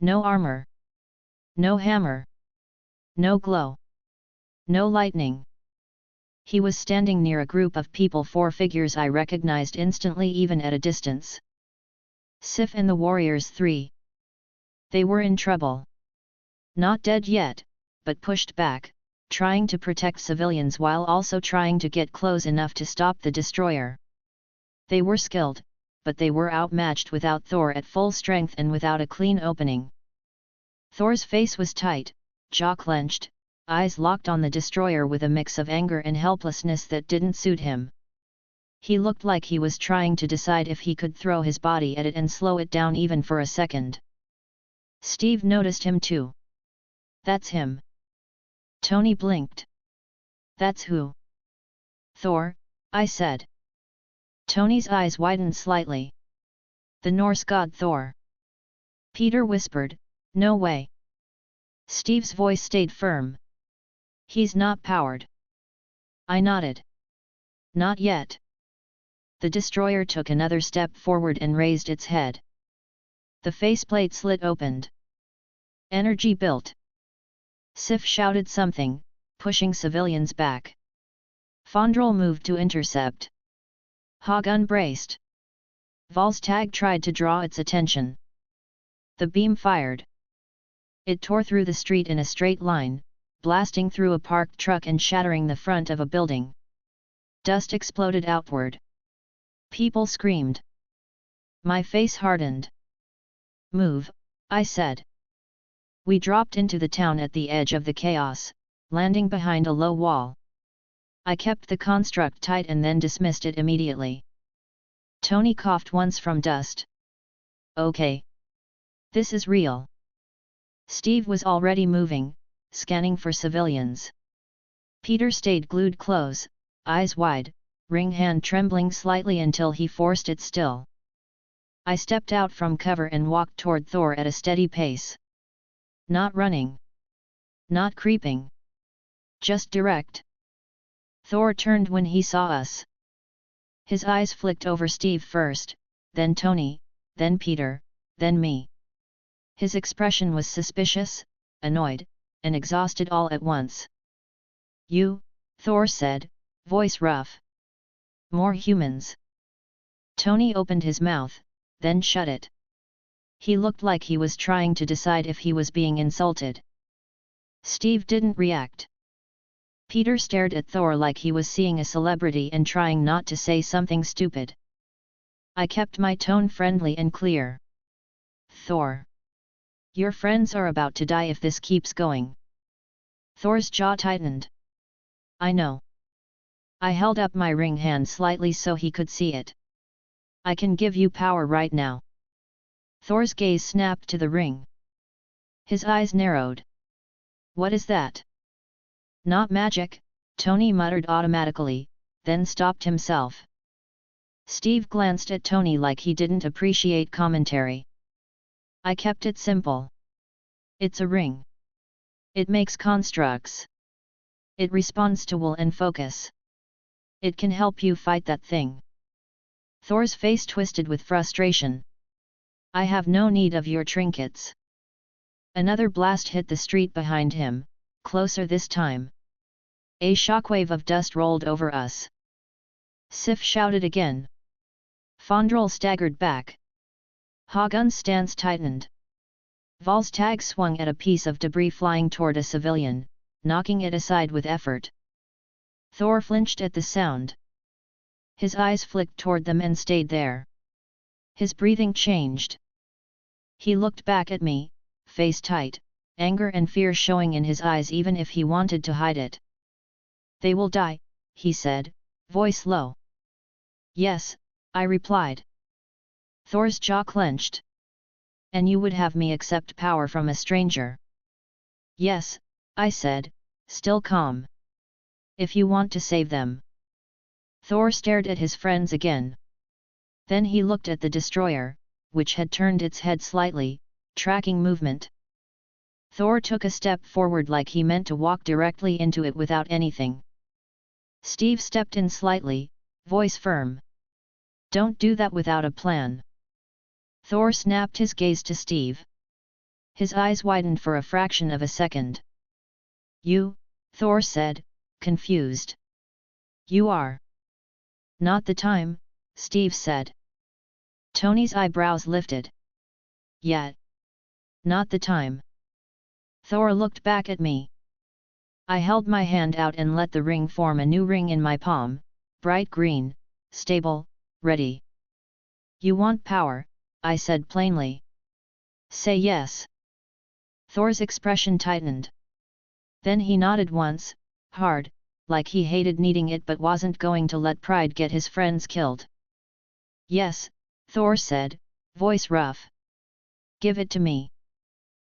No armor. No hammer. No glow. No lightning. He was standing near a group of people, four figures I recognized instantly even at a distance. Sif and the Warriors 3. They were in trouble. Not dead yet, but pushed back, trying to protect civilians while also trying to get close enough to stop the destroyer. They were skilled, but they were outmatched without Thor at full strength and without a clean opening. Thor's face was tight, jaw clenched, eyes locked on the destroyer with a mix of anger and helplessness that didn't suit him. He looked like he was trying to decide if he could throw his body at it and slow it down even for a second. Steve noticed him too. "That's him." Tony blinked. "That's who?" "Thor," I said. Tony's eyes widened slightly. "The Norse god Thor." Peter whispered, "No way." Steve's voice stayed firm. "He's not powered." I nodded. "Not yet." The destroyer took another step forward and raised its head. The faceplate slit opened. Energy built. Sif shouted something, pushing civilians back. Fondrel moved to intercept. Hagun braced. Volstagg tried to draw its attention. The beam fired. It tore through the street in a straight line, blasting through a parked truck and shattering the front of a building. Dust exploded outward. People screamed. My face hardened. Move, I said. We dropped into the town at the edge of the chaos, landing behind a low wall. I kept the construct tight and then dismissed it immediately. Tony coughed once from dust. Okay. This is real. Steve was already moving, scanning for civilians. Peter stayed glued close, eyes wide, ring hand trembling slightly until he forced it still. I stepped out from cover and walked toward Thor at a steady pace. Not running. Not creeping. Just direct. Thor turned when he saw us. His eyes flicked over Steve first, then Tony, then Peter, then me. His expression was suspicious, annoyed, and exhausted all at once. You, Thor said, voice rough. More humans. Tony opened his mouth, then shut it. He looked like he was trying to decide if he was being insulted. Steve didn't react. Peter stared at Thor like he was seeing a celebrity and trying not to say something stupid. I kept my tone friendly and clear. Thor. Your friends are about to die if this keeps going. Thor's jaw tightened. I know. I held up my ring hand slightly so he could see it. I can give you power right now. Thor's gaze snapped to the ring. His eyes narrowed. What is that? Not magic, Tony muttered automatically, then stopped himself. Steve glanced at Tony like he didn't appreciate commentary. I kept it simple. It's a ring. It makes constructs. It responds to will and focus. It can help you fight that thing. Thor's face twisted with frustration. I have no need of your trinkets. Another blast hit the street behind him, closer this time. A shockwave of dust rolled over us. Sif shouted again. Fondrel staggered back. Hagun's stance tightened. Val's tag swung at a piece of debris flying toward a civilian, knocking it aside with effort. Thor flinched at the sound. His eyes flicked toward them and stayed there. His breathing changed. He looked back at me, face tight, anger and fear showing in his eyes even if he wanted to hide it. They will die, he said, voice low. Yes, I replied. Thor's jaw clenched. And you would have me accept power from a stranger? Yes, I said, still calm. If you want to save them. Thor stared at his friends again. Then he looked at the destroyer, which had turned its head slightly, tracking movement. Thor took a step forward like he meant to walk directly into it without anything. Steve stepped in slightly, voice firm. Don't do that without a plan. Thor snapped his gaze to Steve. His eyes widened for a fraction of a second. You, Thor said, confused. You are. Not the time, Steve said. Tony's eyebrows lifted. Yet. Not the time. Thor looked back at me. I held my hand out and let the ring form a new ring in my palm, bright green, stable, ready. You want power, I said plainly. Say yes. Thor's expression tightened. Then he nodded once, hard, like he hated needing it but wasn't going to let pride get his friends killed. Yes, Thor said, voice rough. Give it to me.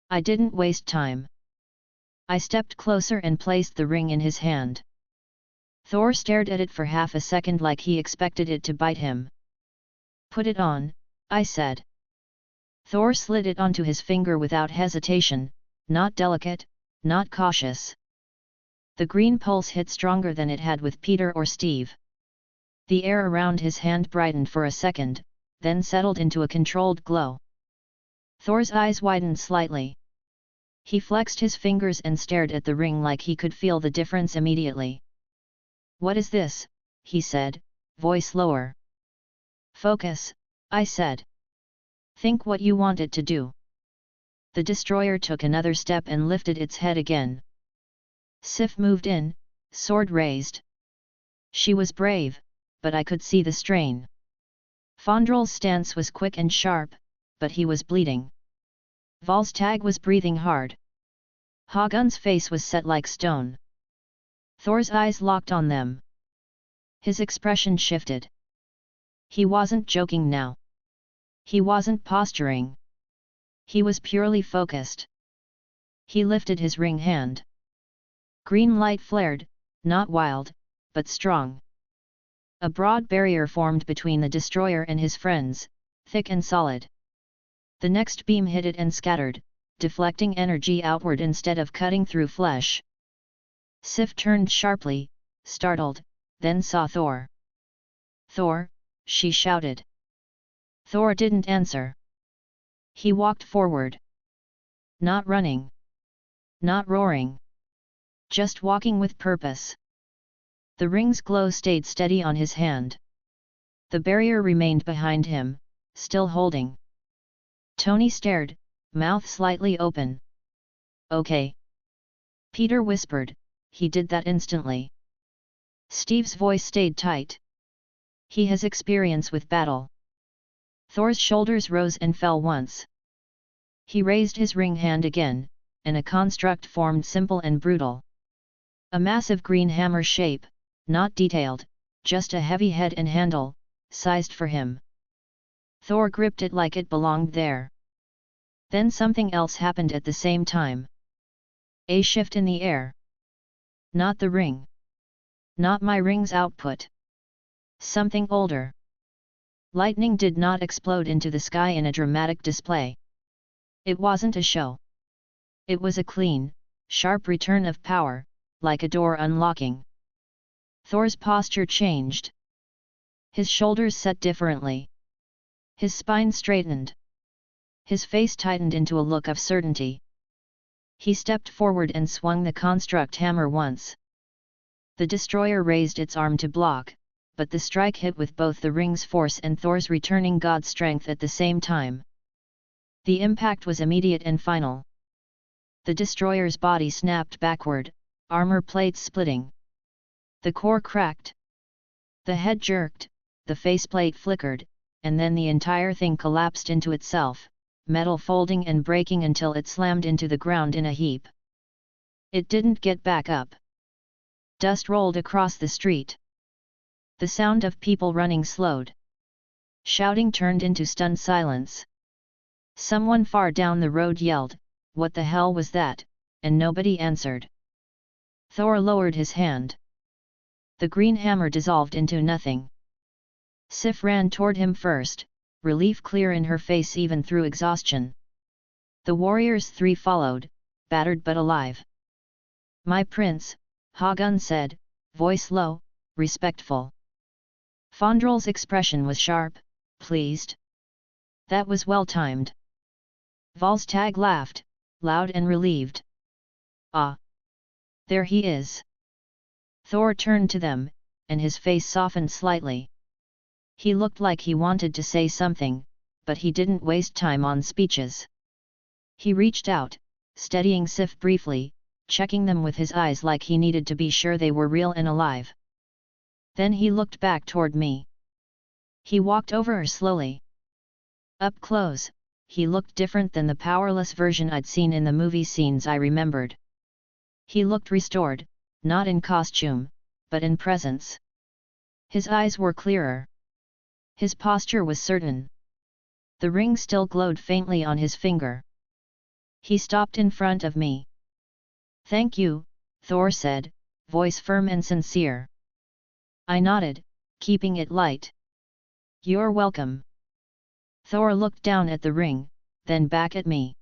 I didn't waste time. I stepped closer and placed the ring in his hand. Thor stared at it for half a second like he expected it to bite him. Put it on, I said. Thor slid it onto his finger without hesitation, not delicate, not cautious. The green pulse hit stronger than it had with Peter or Steve. The air around his hand brightened for a second, then settled into a controlled glow. Thor's eyes widened slightly. He flexed his fingers and stared at the ring like he could feel the difference immediately. What is this? He said, voice lower. Focus, I said. Think what you want it to do. The destroyer took another step and lifted its head again. Sif moved in, sword raised. She was brave, but I could see the strain. Fondrel's stance was quick and sharp, but he was bleeding. Volstagg was breathing hard. Hagun's face was set like stone. Thor's eyes locked on them. His expression shifted. He wasn't joking now. He wasn't posturing. He was purely focused. He lifted his ring hand. Green light flared, not wild, but strong. A broad barrier formed between the destroyer and his friends, thick and solid. The next beam hit it and scattered, deflecting energy outward instead of cutting through flesh. Sif turned sharply, startled, then saw Thor. "Thor," she shouted. Thor didn't answer. He walked forward. Not running. Not roaring. Just walking with purpose. The ring's glow stayed steady on his hand. The barrier remained behind him, still holding. Tony stared, mouth slightly open. "Okay." Peter whispered, "He did that instantly." Steve's voice stayed tight. "He has experience with battle." Thor's shoulders rose and fell once. He raised his ring hand again, and a construct formed, simple and brutal. A massive green hammer shape, not detailed, just a heavy head and handle, sized for him. Thor gripped it like it belonged there. Then something else happened at the same time. A shift in the air. Not the ring. Not my ring's output. Something older. Lightning did not explode into the sky in a dramatic display. It wasn't a show. It was a clean, sharp return of power, like a door unlocking. Thor's posture changed. His shoulders set differently. His spine straightened. His face tightened into a look of certainty. He stepped forward and swung the construct hammer once. The destroyer raised its arm to block, but the strike hit with both the ring's force and Thor's returning god strength at the same time. The impact was immediate and final. The destroyer's body snapped backward, armor plates splitting. The core cracked. The head jerked, the faceplate flickered, and then the entire thing collapsed into itself, metal folding and breaking until it slammed into the ground in a heap. It didn't get back up. Dust rolled across the street. The sound of people running slowed. Shouting turned into stunned silence. Someone far down the road yelled, "What the hell was that?" and nobody answered. Thor lowered his hand. The green hammer dissolved into nothing. Sif ran toward him first, relief clear in her face even through exhaustion. The warriors three followed, battered but alive. "My prince," Hagun said, voice low, respectful. Fondrel's expression was sharp, pleased. That was well timed. Volstagg laughed, loud and relieved. "Ah! There he is." Thor turned to them, and his face softened slightly. He looked like he wanted to say something, but he didn't waste time on speeches. He reached out, steadying Sif briefly, checking them with his eyes like he needed to be sure they were real and alive. Then he looked back toward me. He walked over her slowly. Up close, he looked different than the powerless version I'd seen in the movie scenes I remembered. He looked restored, not in costume, but in presence. His eyes were clearer. His posture was certain. The ring still glowed faintly on his finger. He stopped in front of me. "Thank you," Thor said, voice firm and sincere. I nodded, keeping it light. "You're welcome." Thor looked down at the ring, then back at me.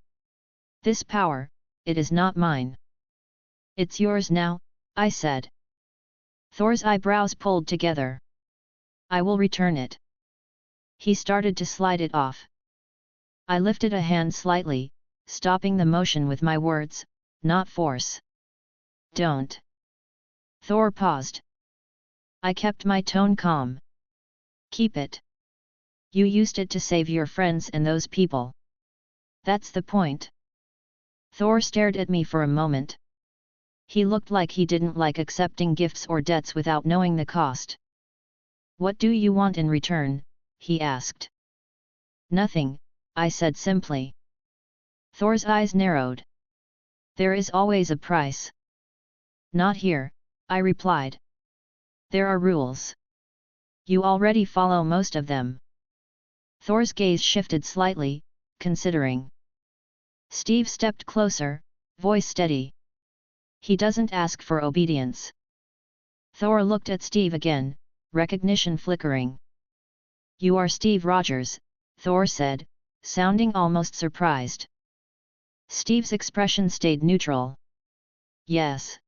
"This power, it is not mine." "It's yours now," I said. Thor's eyebrows pulled together. "I will return it." He started to slide it off. I lifted a hand slightly, stopping the motion with my words, "Not force." "Don't." Thor paused. I kept my tone calm. "Keep it. You used it to save your friends and those people. That's the point." Thor stared at me for a moment. He looked like he didn't like accepting gifts or debts without knowing the cost. "What do you want in return?" he asked. "Nothing," I said simply. Thor's eyes narrowed. There is always a price. Not here, I replied. There are rules. You already follow most of them. Thor's gaze shifted slightly, considering. Steve stepped closer, voice steady. He doesn't ask for obedience. Thor looked at Steve again, recognition flickering. You are Steve Rogers, Thor said, sounding almost surprised. Steve's expression stayed neutral. Yes.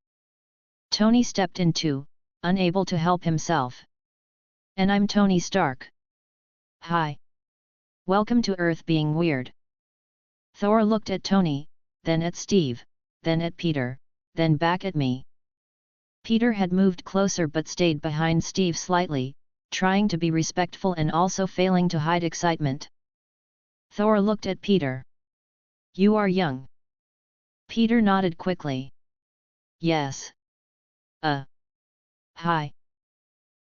Tony stepped in too, unable to help himself. And I'm Tony Stark. Hi. Welcome to Earth being weird. Thor looked at Tony, then at Steve, then at Peter, then back at me. Peter had moved closer but stayed behind Steve slightly, trying to be respectful and also failing to hide excitement. Thor looked at Peter. You are young. Peter nodded quickly. Yes. Hi.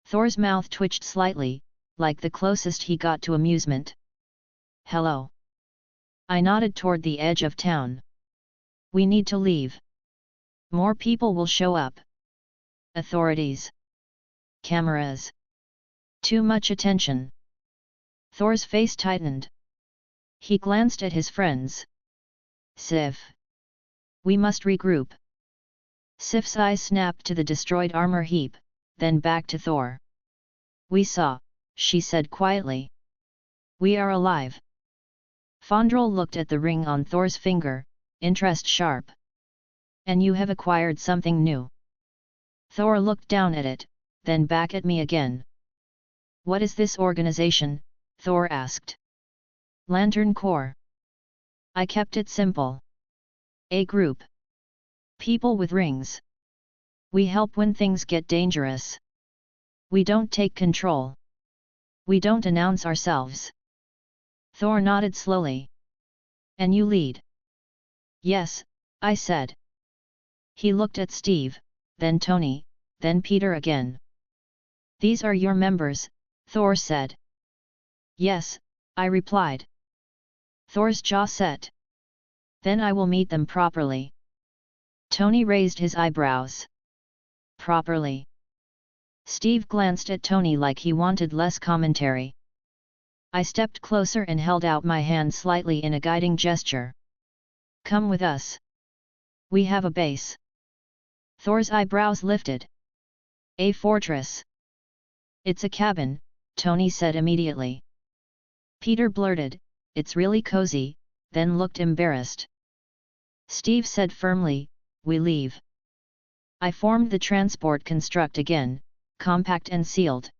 Thor's mouth twitched slightly, like the closest he got to amusement. Hello. I nodded toward the edge of town. We need to leave. More people will show up. Authorities. Cameras. Too much attention. Thor's face tightened. He glanced at his friends. Sif. We must regroup. Sif's eyes snapped to the destroyed armor heap, then back to Thor. We saw, she said quietly. We are alive. Fondrel looked at the ring on Thor's finger, interest sharp. And you have acquired something new. Thor looked down at it, then back at me again. What is this organization? Thor asked. Latern Corp. I kept it simple. A group. People with rings. We help when things get dangerous. We don't take control. We don't announce ourselves. Thor nodded slowly. And you lead? Yes, I said. He looked at Steve, then Tony, then Peter again. These are your members, Thor said. Yes, I replied. Thor's jaw set. Then I will meet them properly. Tony raised his eyebrows. Properly. Steve glanced at Tony like he wanted less commentary. I stepped closer and held out my hand slightly in a guiding gesture. Come with us. We have a base. Thor's eyebrows lifted. A fortress. It's a cabin, Tony said immediately. Peter blurted, it's really cozy, then looked embarrassed. Steve said firmly, we leave. I formed the transport construct again, compact and sealed.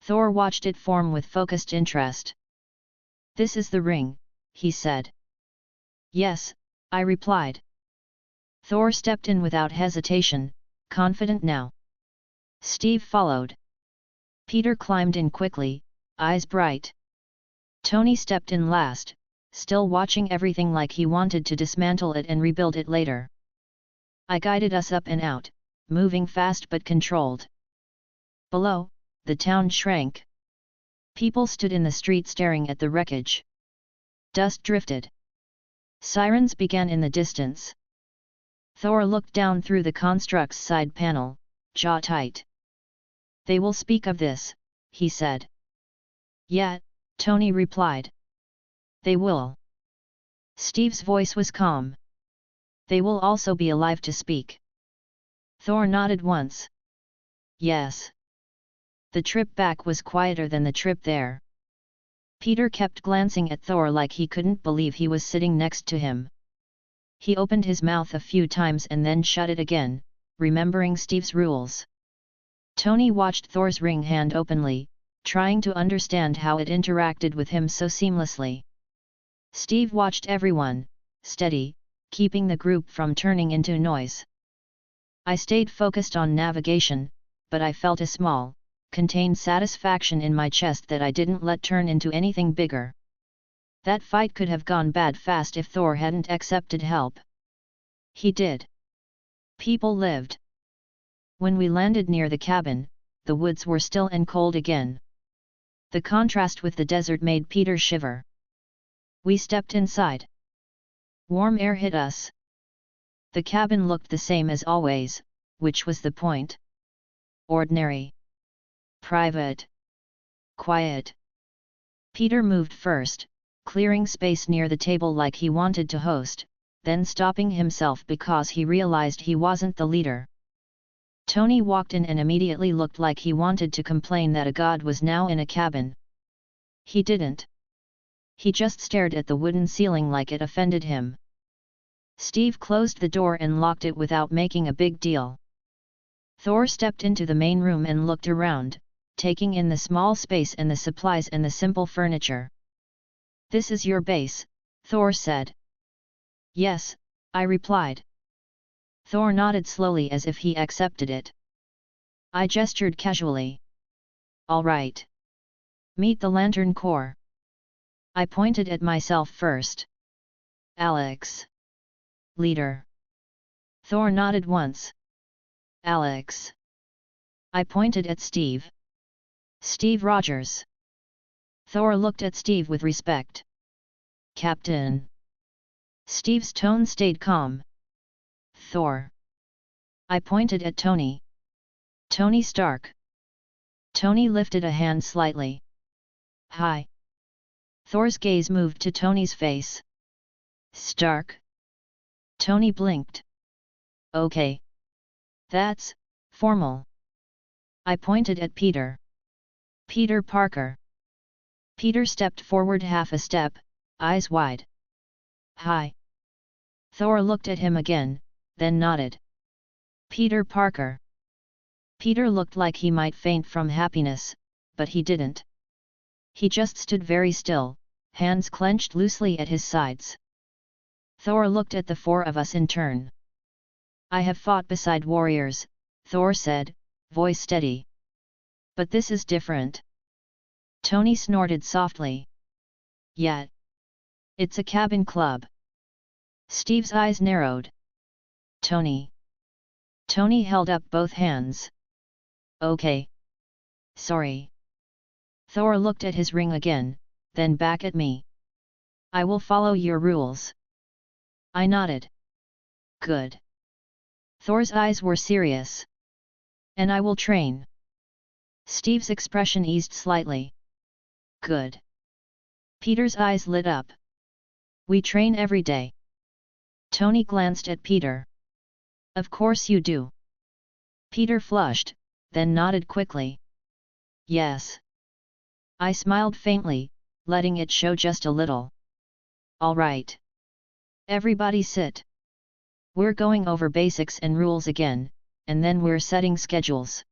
Thor watched it form with focused interest. This is the ring, he said. Yes, I replied. Thor stepped in without hesitation, confident now. Steve followed. Peter climbed in quickly, eyes bright. Tony stepped in last, still watching everything like he wanted to dismantle it and rebuild it later. I guided us up and out, moving fast but controlled. Below, the town shrank. People stood in the street staring at the wreckage. Dust drifted. Sirens began in the distance. Thor looked down through the construct's side panel, jaw tight. They will speak of this, he said. Yeah, Tony replied. They will. Steve's voice was calm. They will also be alive to speak. Thor nodded once. Yes. The trip back was quieter than the trip there. Peter kept glancing at Thor like he couldn't believe he was sitting next to him. He opened his mouth a few times and then shut it again, remembering Steve's rules. Tony watched Thor's ring hand openly, trying to understand how it interacted with him so seamlessly. Steve watched everyone, steady, keeping the group from turning into noise. I stayed focused on navigation, but I felt a small, contained satisfaction in my chest that I didn't let turn into anything bigger. That fight could have gone bad fast if Thor hadn't accepted help. He did. People lived. When we landed near the cabin, the woods were still and cold again. The contrast with the desert made Peter shiver. We stepped inside. Warm air hit us. The cabin looked the same as always, which was the point. Ordinary. Private. Quiet. Peter moved first, clearing space near the table like he wanted to host, then stopping himself because he realized he wasn't the leader. Tony walked in and immediately looked like he wanted to complain that a god was now in a cabin. He didn't. He just stared at the wooden ceiling like it offended him. Steve closed the door and locked it without making a big deal. Thor stepped into the main room and looked around, taking in the small space and the supplies and the simple furniture. "This is your base," Thor said. "Yes," I replied. Thor nodded slowly as if he accepted it. I gestured casually. "All right. Meet the Latern Corps." I pointed at myself first. "Alex. Leader." Thor nodded once. "Alex." I pointed at Steve. "Steve Rogers." Thor looked at Steve with respect. "Captain." Steve's tone stayed calm. "Thor." I pointed at Tony. "Tony Stark." Tony lifted a hand slightly. "Hi." Thor's gaze moved to Tony's face. "Stark?" Tony blinked. "Okay. That's formal." I pointed at Peter. "Peter Parker." Peter stepped forward half a step, eyes wide. "Hi." Thor looked at him again, then nodded. "Peter Parker." Peter looked like he might faint from happiness, but he didn't. He just stood very still, hands clenched loosely at his sides. Thor looked at the four of us in turn. "I have fought beside warriors," Thor said, voice steady. "But this is different." Tony snorted softly. "Yeah. It's a cabin club." Steve's eyes narrowed. "Tony." Tony held up both hands. "Okay. Sorry." Thor looked at his ring again, then back at me. "I will follow your rules." I nodded. "Good." Thor's eyes were serious. "And I will train." Steve's expression eased slightly. "Good." Peter's eyes lit up. "We train every day." Tony glanced at Peter. "Of course you do." Peter flushed, then nodded quickly. "Yes." I smiled faintly, letting it show just a little. "All right. Everybody sit. We're going over basics and rules again, and then we're setting schedules."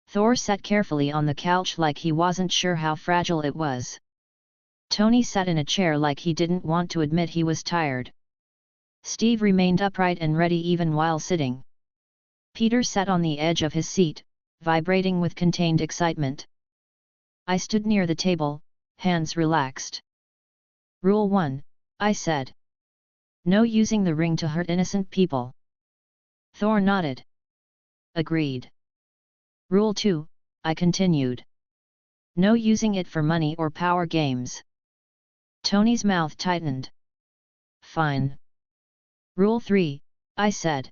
Thor sat carefully on the couch like he wasn't sure how fragile it was. Tony sat in a chair like he didn't want to admit he was tired. Steve remained upright and ready even while sitting. Peter sat on the edge of his seat, vibrating with contained excitement. I stood near the table, hands relaxed. "Rule 1, I said. No using the ring to hurt innocent people." Thor nodded. "Agreed." "Rule 2, I continued. No using it for money or power games." Tony's mouth tightened. "Fine." "Rule 3, I said.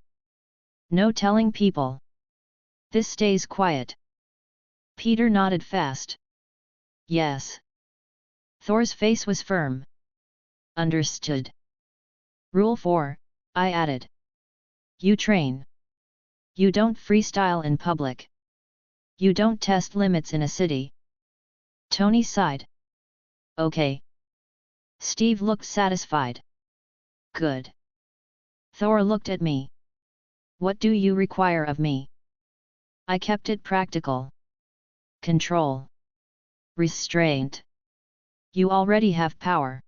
No telling people. This stays quiet." Peter nodded fast. "Yes." Thor's face was firm. "Understood." "Rule 4, I added. You train. You don't freestyle in public. You don't test limits in a city." Tony sighed. "Okay." Steve looked satisfied. "Good." Thor looked at me. "What do you require of me?" I kept it practical. "Control. Restraint. You already have power.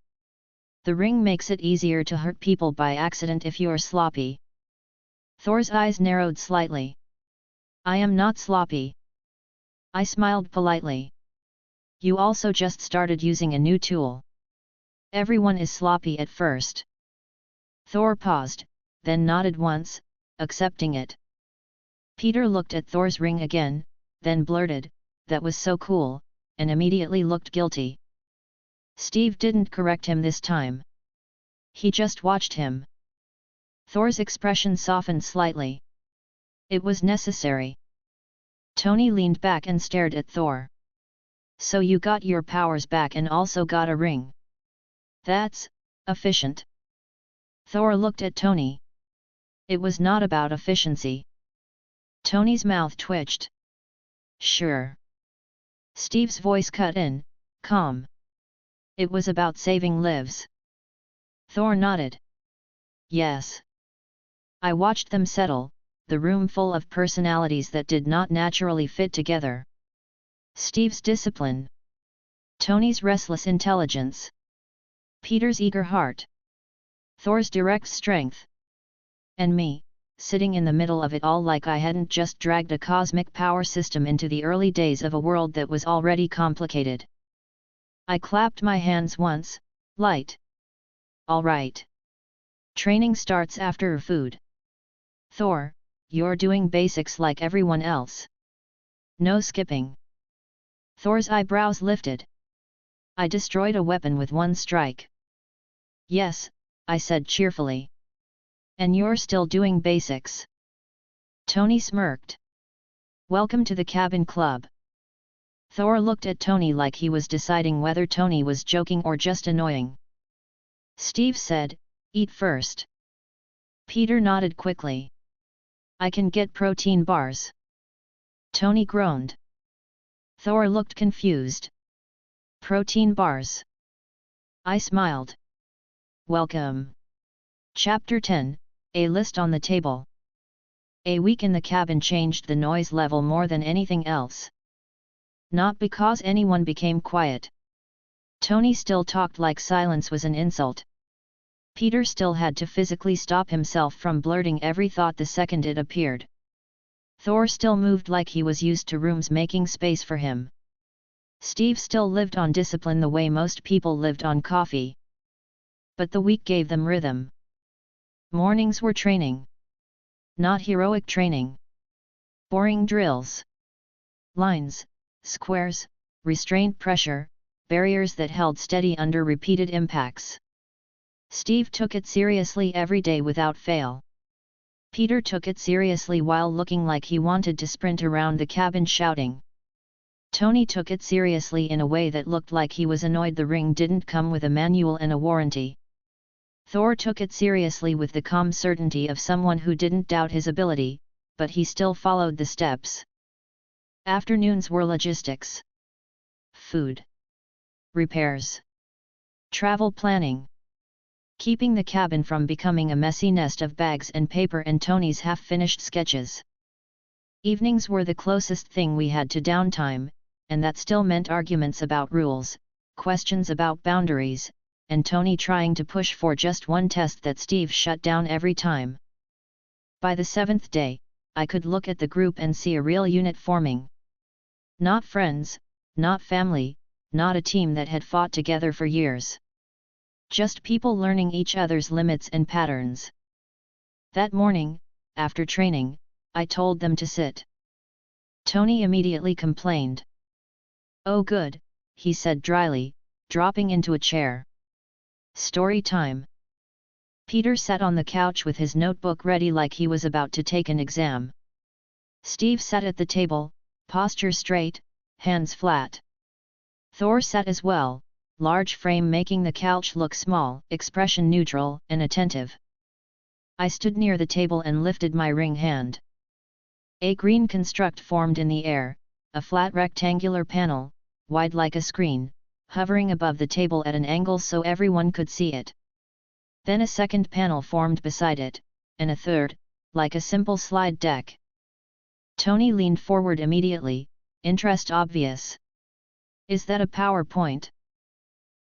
The ring makes it easier to hurt people by accident if you're sloppy." Thor's eyes narrowed slightly. "I am not sloppy." I smiled politely. "You also just started using a new tool. Everyone is sloppy at first." Thor paused, then nodded once, accepting it. Peter looked at Thor's ring again, then blurted, "That was so cool," and immediately looked guilty. Steve didn't correct him this time. He just watched him. Thor's expression softened slightly. It was necessary. Tony leaned back and stared at Thor. So you got your powers back and also got a ring. That's efficient. Thor looked at Tony. It was not about efficiency. Tony's mouth twitched. Sure. Steve's voice cut in, calm. It was about saving lives. Thor nodded. Yes. I watched them settle, the room full of personalities that did not naturally fit together. Steve's discipline. Tony's restless intelligence. Peter's eager heart. Thor's direct strength. And me, sitting in the middle of it all like I hadn't just dragged a cosmic power system into the early days of a world that was already complicated. I clapped my hands once, light. All right. Training starts after food. Thor, you're doing basics like everyone else. No skipping. Thor's eyebrows lifted. I destroyed a weapon with one strike. Yes, I said cheerfully. And you're still doing basics. Tony smirked. Welcome to the cabin club. Thor looked at Tony like he was deciding whether Tony was joking or just annoying. Steve said, eat first. Peter nodded quickly. I can get protein bars. Tony groaned. Thor looked confused. Protein bars. I smiled. Welcome. Chapter 10, A list on the table. A week in the cabin changed the noise level more than anything else. Not because anyone became quiet. Tony still talked like silence was an insult. Peter still had to physically stop himself from blurting every thought the second it appeared. Thor still moved like he was used to rooms making space for him. Steve still lived on discipline the way most people lived on coffee. But the week gave them rhythm. Mornings were training. Not heroic training. Boring drills. Lines, squares, restraint pressure, barriers that held steady under repeated impacts. Steve took it seriously every day without fail. Peter took it seriously while looking like he wanted to sprint around the cabin shouting. Tony took it seriously in a way that looked like he was annoyed the ring didn't come with a manual and a warranty. Thor took it seriously with the calm certainty of someone who didn't doubt his ability, but he still followed the steps. Afternoons were logistics. Food. Repairs. Travel planning. Keeping the cabin from becoming a messy nest of bags and paper and Tony's half-finished sketches. Evenings were the closest thing we had to downtime, and that still meant arguments about rules, questions about boundaries, and Tony trying to push for just one test that Steve shut down every time. By the seventh day, I could look at the group and see a real unit forming. Not friends, not family, not a team that had fought together for years. Just people learning each other's limits and patterns. That morning, after training, I told them to sit. Tony immediately complained. Oh good, he said dryly, dropping into a chair. Story time. Peter sat on the couch with his notebook ready like he was about to take an exam. Steve sat at the table, posture straight, hands flat. Thor sat as well, large frame making the couch look small, expression neutral and attentive. I stood near the table and lifted my ring hand. A green construct formed in the air, a flat rectangular panel, wide like a screen, hovering above the table at an angle so everyone could see it. Then a second panel formed beside it, and a third, like a simple slide deck. Tony leaned forward immediately, interest obvious. Is that a PowerPoint?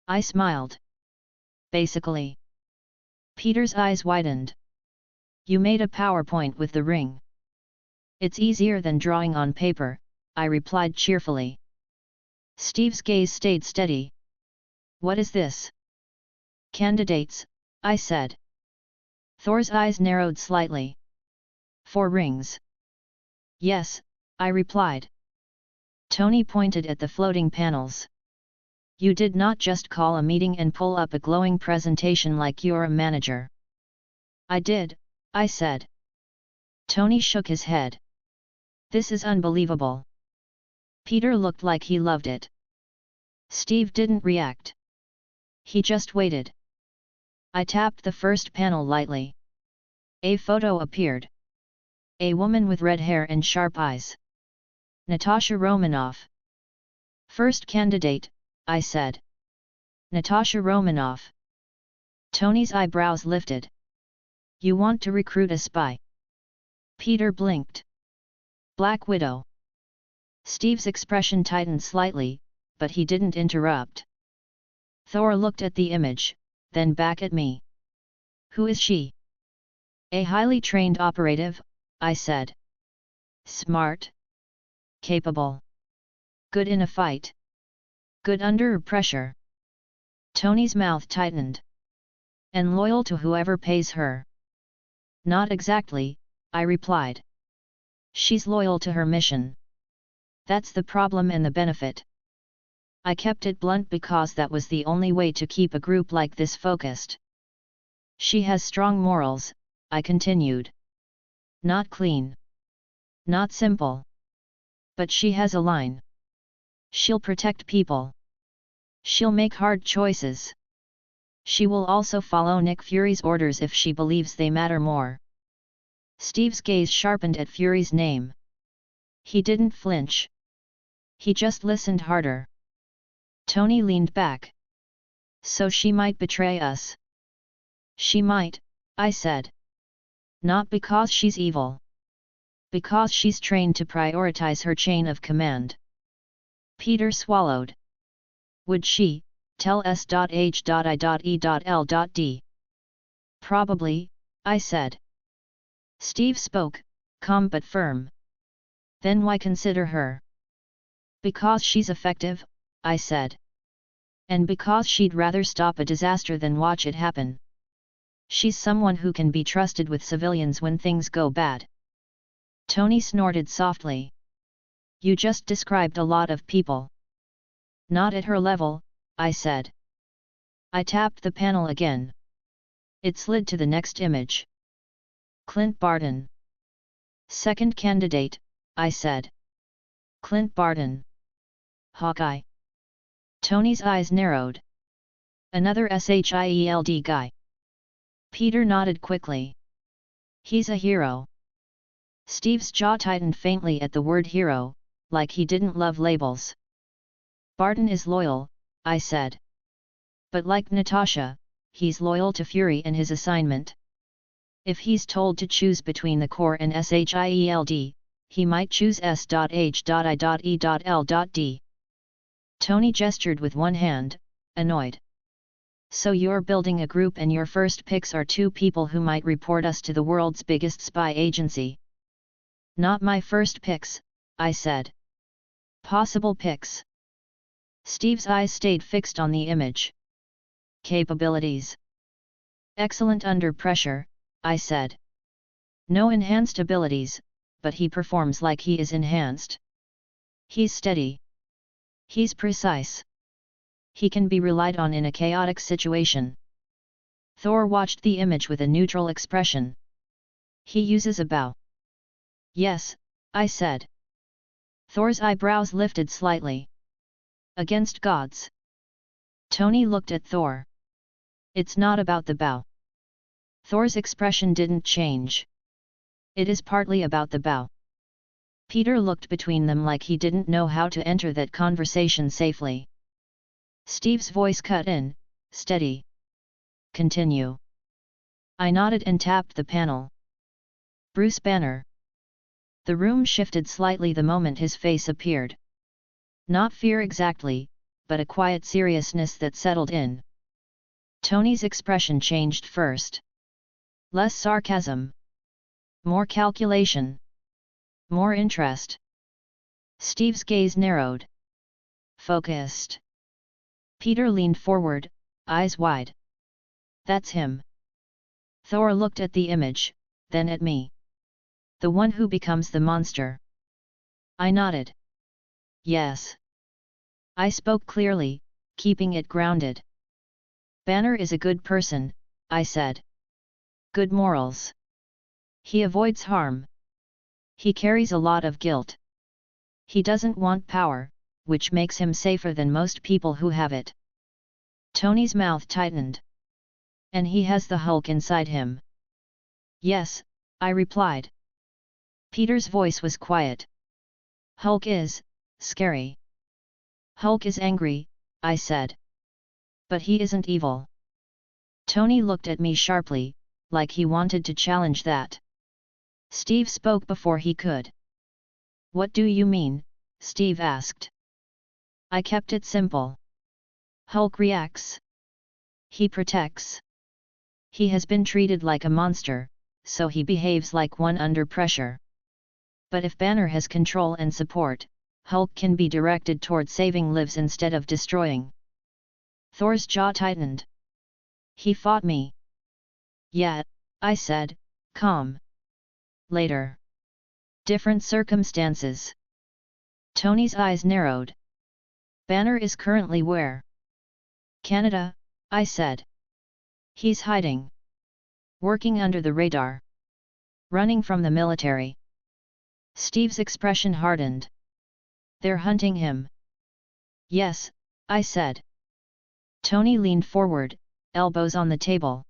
I smiled. Basically. Peter's eyes widened. You made a PowerPoint with the ring. It's easier than drawing on paper, I replied cheerfully. Steve's gaze stayed steady. What is this? Candidates, I said. Thor's eyes narrowed slightly. 4 rings. Yes, I replied. Tony pointed at the floating panels. You did not just call a meeting and pull up a glowing presentation like you're a manager. I did, I said. Tony shook his head. This is unbelievable. Peter looked like he loved it. Steve didn't react. He just waited. I tapped the first panel lightly. A photo appeared. A woman with red hair and sharp eyes. Natasha Romanoff. First candidate, I said. Natasha Romanoff. Tony's eyebrows lifted. You want to recruit a spy? Peter blinked. Black Widow. Steve's expression tightened slightly, but he didn't interrupt. Thor looked at the image, then back at me. Who is she? A highly trained operative, I said. Smart. Capable. Good in a fight. Good under pressure. Tony's mouth tightened. And loyal to whoever pays her. Not exactly, I replied. She's loyal to her mission. That's the problem and the benefit. I kept it blunt because that was the only way to keep a group like this focused. She has strong morals, I continued. Not clean. Not simple. But she has a line. She'll protect people. She'll make hard choices. She will also follow Nick Fury's orders if she believes they matter more. Steve's gaze sharpened at Fury's name. He didn't flinch. He just listened harder. Tony leaned back. So she might betray us. She might, I said. Not because she's evil. Because she's trained to prioritize her chain of command. Peter swallowed. Would she, tell S.H.I.E.L.D? Probably, I said. Steve spoke, calm but firm. Then why consider her? Because she's effective, I said. And because she'd rather stop a disaster than watch it happen. She's someone who can be trusted with civilians when things go bad. Tony snorted softly. You just described a lot of people. Not at her level, I said. I tapped the panel again. It slid to the next image. Clint Barton. Second candidate, I said. Clint Barton. Hawkeye. Tony's eyes narrowed. Another SHIELD guy. Peter nodded quickly. He's a hero. Steve's jaw tightened faintly at the word hero, like he didn't love labels. Barton is loyal, I said. But like Natasha, he's loyal to Fury and his assignment. If he's told to choose between the Corps and SHIELD, he might choose S.H.I.E.L.D. Tony gestured with one hand, annoyed. So you're building a group and your first picks are two people who might report us to the world's biggest spy agency. Not my first picks, I said. Possible picks. Steve's eyes stayed fixed on the image. Capabilities. Excellent under pressure, I said. No enhanced abilities, but he performs like he is enhanced. He's steady. He's precise. He can be relied on in a chaotic situation. Thor watched the image with a neutral expression. He uses a bow. Yes, I said. Thor's eyebrows lifted slightly. Against gods. Tony looked at Thor. It's not about the bow. Thor's expression didn't change. It is partly about the bow. Peter looked between them like he didn't know how to enter that conversation safely. Steve's voice cut in, steady. Continue. I nodded and tapped the panel. Bruce Banner. The room shifted slightly the moment his face appeared. Not fear exactly, but a quiet seriousness that settled in. Tony's expression changed first. Less sarcasm. More calculation. More interest. Steve's gaze narrowed. Focused. Peter leaned forward, eyes wide. That's him. Thor looked at the image, then at me. The one who becomes the monster. I nodded. Yes. I spoke clearly, keeping it grounded. Banner is a good person, I said. Good morals. He avoids harm. He carries a lot of guilt. He doesn't want power, which makes him safer than most people who have it. Tony's mouth tightened. And he has the Hulk inside him. Yes, I replied. Peter's voice was quiet. Hulk is scary. Hulk is angry, I said. But he isn't evil. Tony looked at me sharply, like he wanted to challenge that. Steve spoke before he could. What do you mean? Steve asked. I kept it simple. Hulk reacts. He protects. He has been treated like a monster, so he behaves like one under pressure. But if Banner has control and support, Hulk can be directed toward saving lives instead of destroying. Thor's jaw tightened. He fought me. Yeah, I said, calm. Later. Different circumstances. Tony's eyes narrowed. Banner is currently where? Canada, I said. He's hiding. Working under the radar. Running from the military. Steve's expression hardened. They're hunting him. Yes, I said. Tony leaned forward, elbows on the table.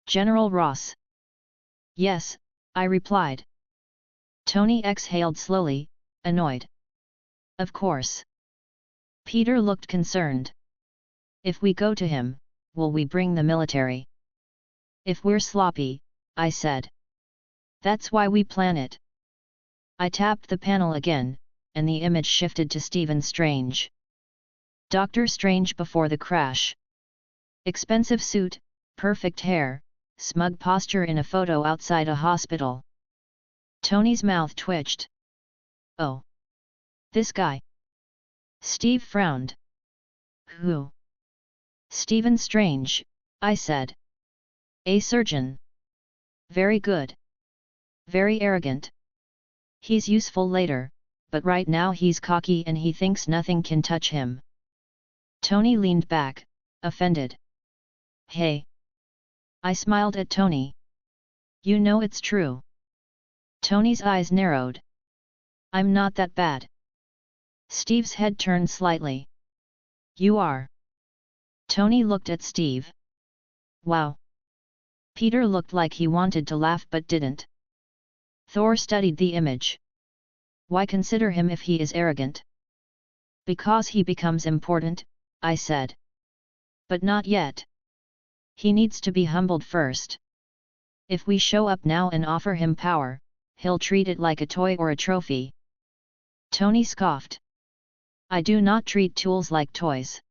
General Ross. Yes, I replied. Tony exhaled slowly, annoyed. Of course. Peter looked concerned. If we go to him, will we bring the military? If we're sloppy, I said. That's why we plan it. I tapped the panel again, and the image shifted to Stephen Strange. Dr. Strange before the crash. Expensive suit, perfect hair, smug posture in a photo outside a hospital. Tony's mouth twitched. Oh. This guy. Steve frowned. Who? Stephen Strange, I said. A surgeon. Very good. Very arrogant. He's useful later, but right now he's cocky and he thinks nothing can touch him. Tony leaned back, offended. Hey. I smiled at Tony. You know it's true. Tony's eyes narrowed. I'm not that bad. Steve's head turned slightly. You are. Tony looked at Steve. Wow. Peter looked like he wanted to laugh but didn't. Thor studied the image. Why consider him if he is arrogant? Because he becomes important, I said. But not yet. He needs to be humbled first. If we show up now and offer him power, he'll treat it like a toy or a trophy. Tony scoffed. I do not treat tools like toys.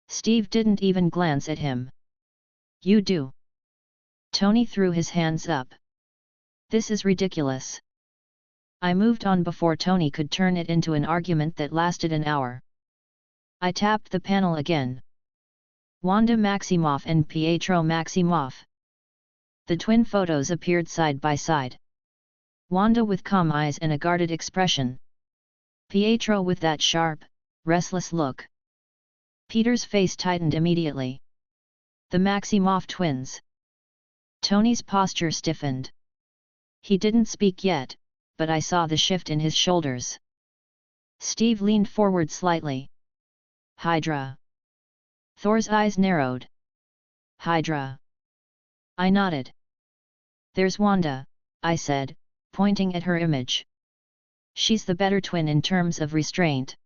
Steve didn't even glance at him. You do. Tony threw his hands up. This is ridiculous. I moved on before Tony could turn it into an argument that lasted an hour. I tapped the panel again. Wanda Maximoff and Pietro Maximoff. The twin photos appeared side by side. Wanda with calm eyes and a guarded expression. Pietro with that sharp, restless look. Peter's face tightened immediately. The Maximoff twins. Tony's posture stiffened. He didn't speak yet, but I saw the shift in his shoulders. Steve leaned forward slightly. Hydra. Thor's eyes narrowed. Hydra. I nodded. There's Wanda, I said, pointing at her image. She's the better twin in terms of restraint.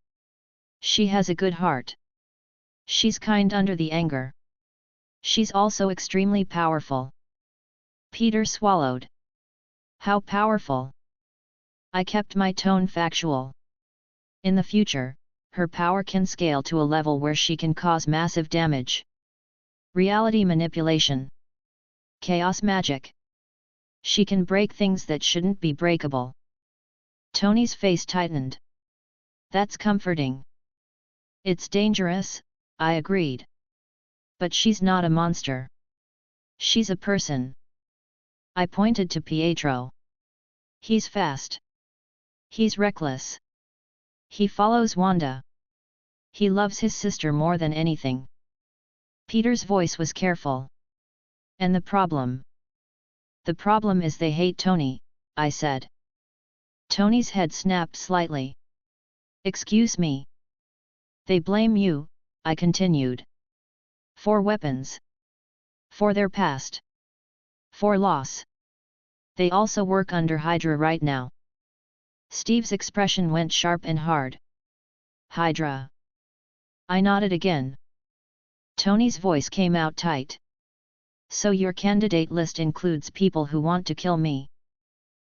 She has a good heart. She's kind under the anger. She's also extremely powerful. Peter swallowed. How powerful? I kept my tone factual. In the future, her power can scale to a level where she can cause massive damage. Reality manipulation. Chaos magic. She can break things that shouldn't be breakable. Tony's face tightened. That's comforting. It's dangerous, I agreed. But she's not a monster. She's a person. I pointed to Pietro. He's fast. He's reckless. He follows Wanda. He loves his sister more than anything. Peter's voice was careful. And the problem? The problem is they hate Tony, I said. Tony's head snapped slightly. Excuse me. They blame you, I continued. For weapons. For their past. For loss. They also work under Hydra right now. Steve's expression went sharp and hard. Hydra. I nodded again. Tony's voice came out tight. So your candidate list includes people who want to kill me?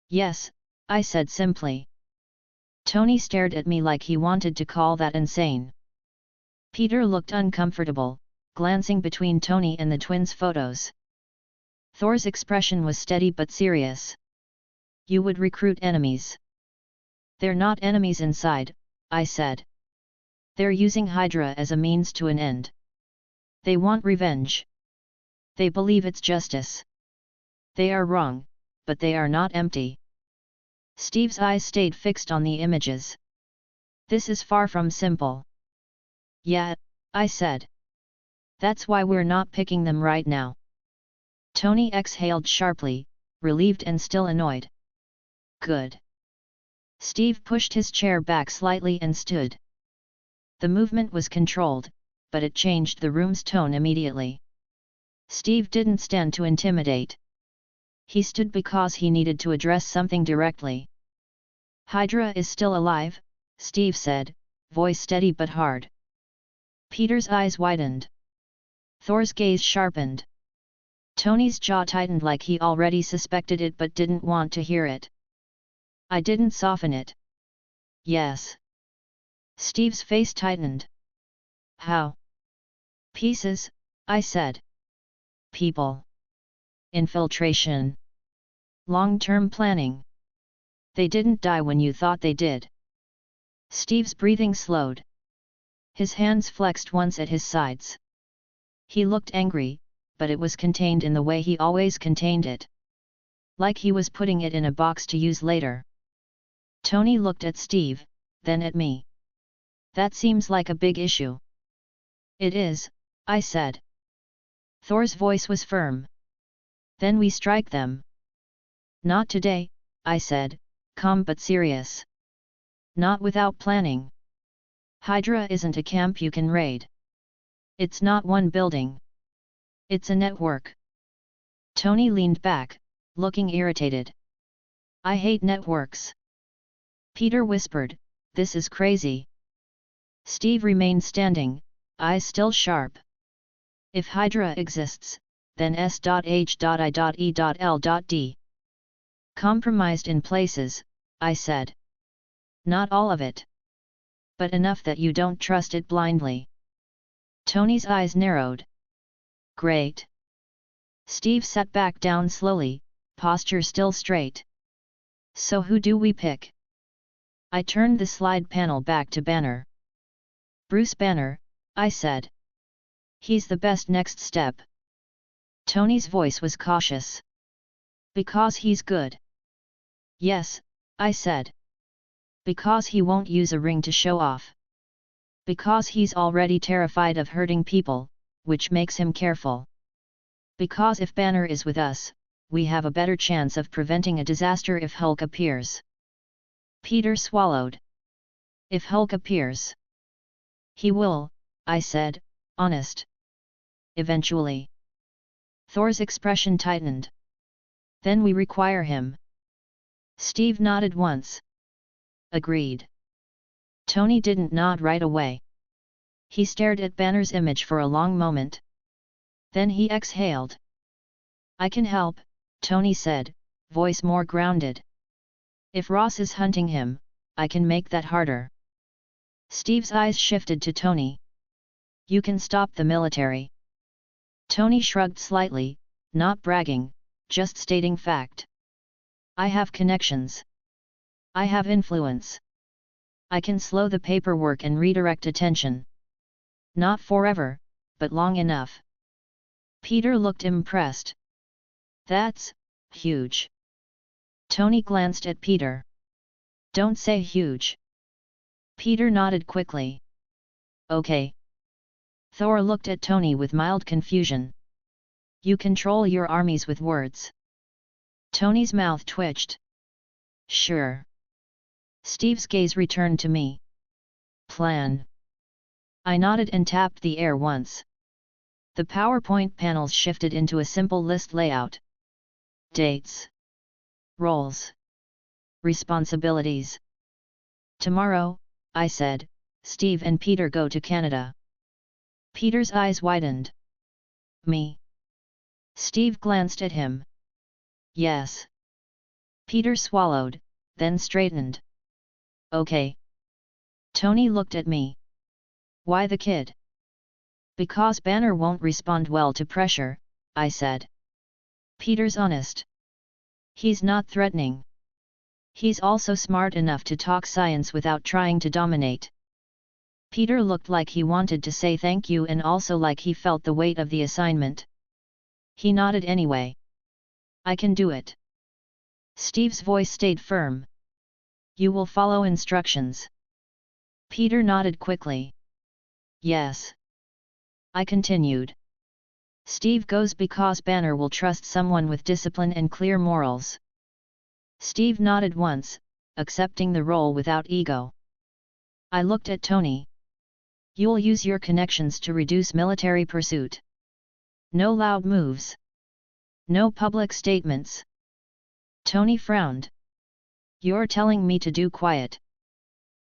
Yes, I said simply. Tony stared at me like he wanted to call that insane. Peter looked uncomfortable, glancing between Tony and the twins' photos. Thor's expression was steady but serious. You would recruit enemies. They're not enemies inside, I said. They're using Hydra as a means to an end. They want revenge. They believe it's justice. They are wrong, but they are not empty. Steve's eyes stayed fixed on the images. This is far from simple. Yeah, I said. That's why we're not picking them right now. Tony exhaled sharply, relieved and still annoyed. Good. Steve pushed his chair back slightly and stood. The movement was controlled, but it changed the room's tone immediately. Steve didn't stand to intimidate. He stood because he needed to address something directly. Hydra is still alive, Steve said, voice steady but hard. Peter's eyes widened. Thor's gaze sharpened. Tony's jaw tightened like he already suspected it but didn't want to hear it. I didn't soften it. Yes. Steve's face tightened. How? Pieces, I said. People. Infiltration. Long-term planning. They didn't die when you thought they did. Steve's breathing slowed. His hands flexed once at his sides. He looked angry, but it was contained in the way he always contained it. Like he was putting it in a box to use later. Tony looked at Steve, then at me. That seems like a big issue. It is, I said. Thor's voice was firm. Then we strike them. Not today, I said, calm but serious. Not without planning. Hydra isn't a camp you can raid. It's not one building. It's a network. Tony leaned back, looking irritated. I hate networks. Peter whispered, this is crazy. Steve remained standing, eyes still sharp. If Hydra exists, then S.H.I.E.L.D. Compromised in places, I said. Not all of it. But enough that you don't trust it blindly. Tony's eyes narrowed. Great. Steve sat back down slowly, posture still straight. So who do we pick? I turned the slide panel back to Banner. Bruce Banner, I said. He's the best next step. Tony's voice was cautious. Because he's good. Yes, I said. Because he won't use a ring to show off. Because he's already terrified of hurting people, which makes him careful. Because if Banner is with us, we have a better chance of preventing a disaster if Hulk appears. Peter swallowed. If Hulk appears. He will, I said, honest. Eventually. Thor's expression tightened. Then we require him. Steve nodded once. Agreed. Tony didn't nod right away. He stared at Banner's image for a long moment. Then he exhaled. I can help, Tony said, voice more grounded. If Ross is hunting him, I can make that harder. Steve's eyes shifted to Tony. You can stop the military. Tony shrugged slightly, not bragging, just stating fact. I have connections. I have influence. I can slow the paperwork and redirect attention. Not forever, but long enough. Peter looked impressed. That's huge. Tony glanced at Peter. Don't say huge. Peter nodded quickly. Okay. Thor looked at Tony with mild confusion. You control your armies with words. Tony's mouth twitched. Sure. Steve's gaze returned to me. Plan. I nodded and tapped the air once. The PowerPoint panels shifted into a simple list layout. Dates. Roles. Responsibilities. Tomorrow, I said, Steve and Peter go to Canada. Peter's eyes widened. Me. Steve glanced at him. Yes. Peter swallowed, then straightened. Okay. Tony looked at me. Why the kid? Because Banner won't respond well to pressure, I said. Peter's honest. He's not threatening. He's also smart enough to talk science without trying to dominate. Peter looked like he wanted to say thank you and also like he felt the weight of the assignment. He nodded anyway. I can do it. Steve's voice stayed firm. You will follow instructions. Peter nodded quickly. Yes. I continued. Steve goes because Banner will trust someone with discipline and clear morals. Steve nodded once, accepting the role without ego. I looked at Tony. You'll use your connections to reduce military pursuit. No loud moves. No public statements. Tony frowned. You're telling me to do quiet?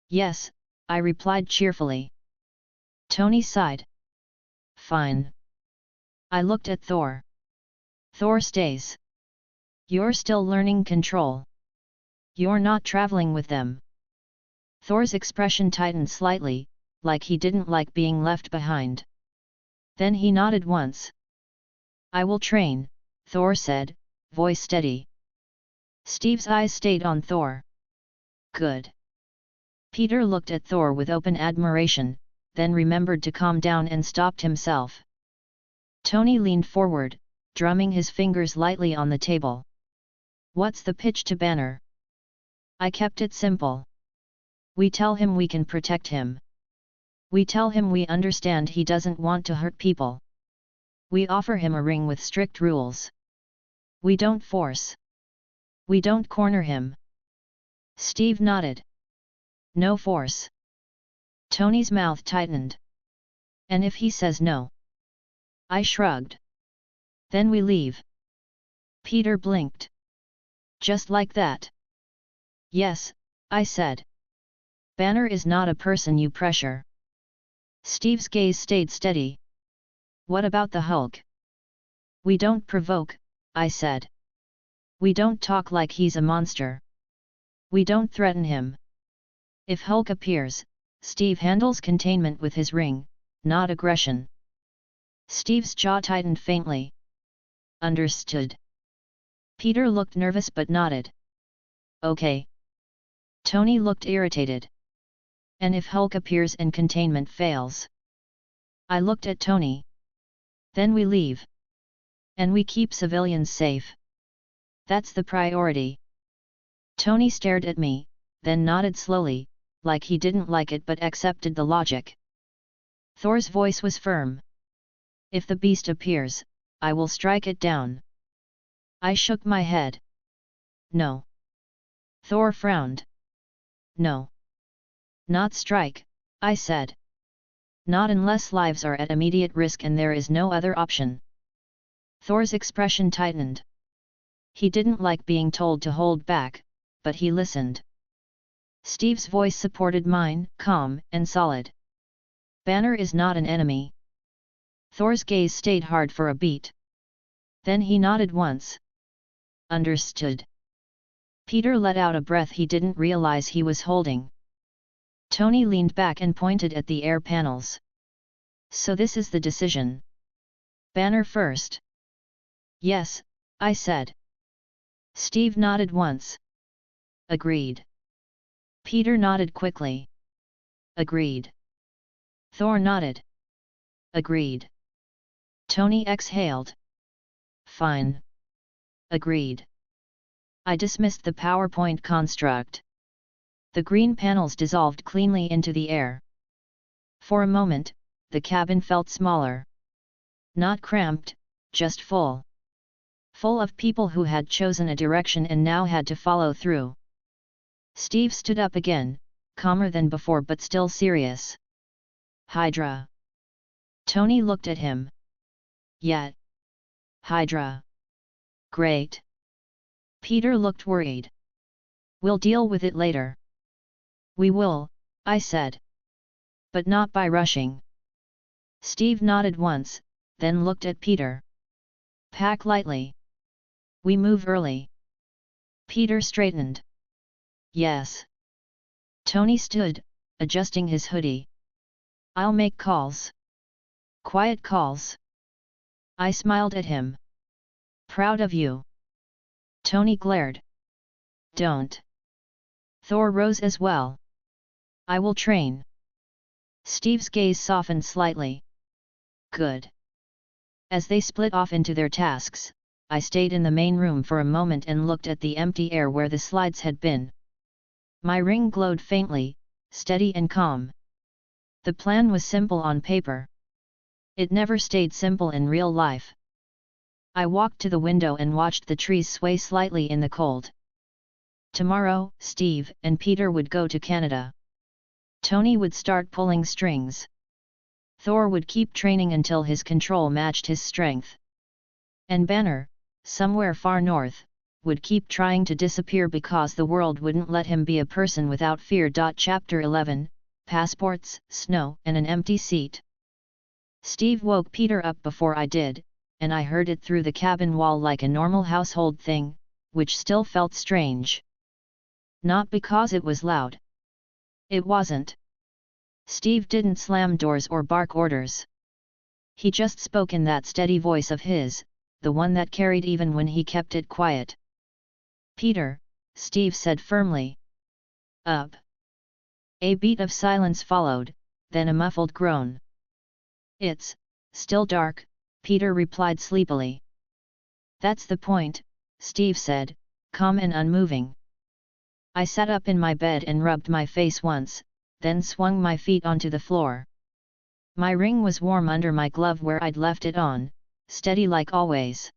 Yes, I replied cheerfully. Tony sighed. Fine. I looked at Thor. Thor stays. You're still learning control. You're not traveling with them. Thor's expression tightened slightly, like he didn't like being left behind. Then he nodded once. I will train, Thor said, voice steady. Steve's eyes stayed on Thor. Good. Peter looked at Thor with open admiration, then remembered to calm down and stopped himself. Tony leaned forward, drumming his fingers lightly on the table. What's the pitch to Banner? I kept it simple. We tell him we can protect him. We tell him we understand he doesn't want to hurt people. We offer him a ring with strict rules. We don't force. We don't corner him. Steve nodded. No force. Tony's mouth tightened. And if he says no? I shrugged. Then we leave. Peter blinked. Just like that? Yes, I said. Banner is not a person you pressure. Steve's gaze stayed steady. What about the Hulk? We don't provoke, I said. We don't talk like he's a monster. We don't threaten him. If Hulk appears, Steve handles containment with his ring, not aggression. Steve's jaw tightened faintly. Understood. Peter looked nervous but nodded. Okay. Tony looked irritated. And if Hulk appears and containment fails? I looked at Tony. Then we leave. And we keep civilians safe. That's the priority. Tony stared at me, then nodded slowly, like he didn't like it but accepted the logic. Thor's voice was firm. If the beast appears, I will strike it down. I shook my head. No. Thor frowned. No. Not strike, I said. Not unless lives are at immediate risk and there is no other option. Thor's expression tightened. He didn't like being told to hold back, but he listened. Steve's voice supported mine, calm and solid. Banner is not an enemy. Thor's gaze stayed hard for a beat. Then he nodded once. Understood. Peter let out a breath he didn't realize he was holding. Tony leaned back and pointed at the air panels. So this is the decision. Banner first. Yes, I said. Steve nodded once. Agreed. Peter nodded quickly. Agreed. Thor nodded. Agreed. Tony exhaled. Fine. Agreed. I dismissed the PowerPoint construct. The green panels dissolved cleanly into the air. For a moment, the cabin felt smaller. Not cramped, just full. Full of people who had chosen a direction and now had to follow through. Steve stood up again, calmer than before but still serious. Hydra. Tony looked at him. Yet. Hydra. Great. Peter looked worried. We'll deal with it later. We will, I said. But not by rushing. Steve nodded once, then looked at Peter. Pack lightly. We move early. Peter straightened. Yes. Tony stood, adjusting his hoodie. I'll make calls. Quiet calls. I smiled at him. Proud of you. Tony glared. Don't. Thor rose as well. I will train. Steve's gaze softened slightly. Good. As they split off into their tasks, I stayed in the main room for a moment and looked at the empty air where the slides had been. My ring glowed faintly, steady and calm. The plan was simple on paper. It never stayed simple in real life. I walked to the window and watched the trees sway slightly in the cold. Tomorrow, Steve and Peter would go to Canada. Tony would start pulling strings. Thor would keep training until his control matched his strength. And Banner, somewhere far north, would keep trying to disappear because the world wouldn't let him be a person without fear. Chapter 11, Passports, Snow and an Empty Seat. Steve woke Peter up before I did, and I heard it through the cabin wall like a normal household thing, which still felt strange. Not because it was loud. It wasn't. Steve didn't slam doors or bark orders. He just spoke in that steady voice of his, the one that carried even when he kept it quiet. Peter, Steve said firmly. Up. A beat of silence followed, then a muffled groan. It's still dark, Peter replied sleepily. That's the point, Steve said, calm and unmoving. I sat up in my bed and rubbed my face once, then swung my feet onto the floor. My ring was warm under my glove where I'd left it on, steady like always.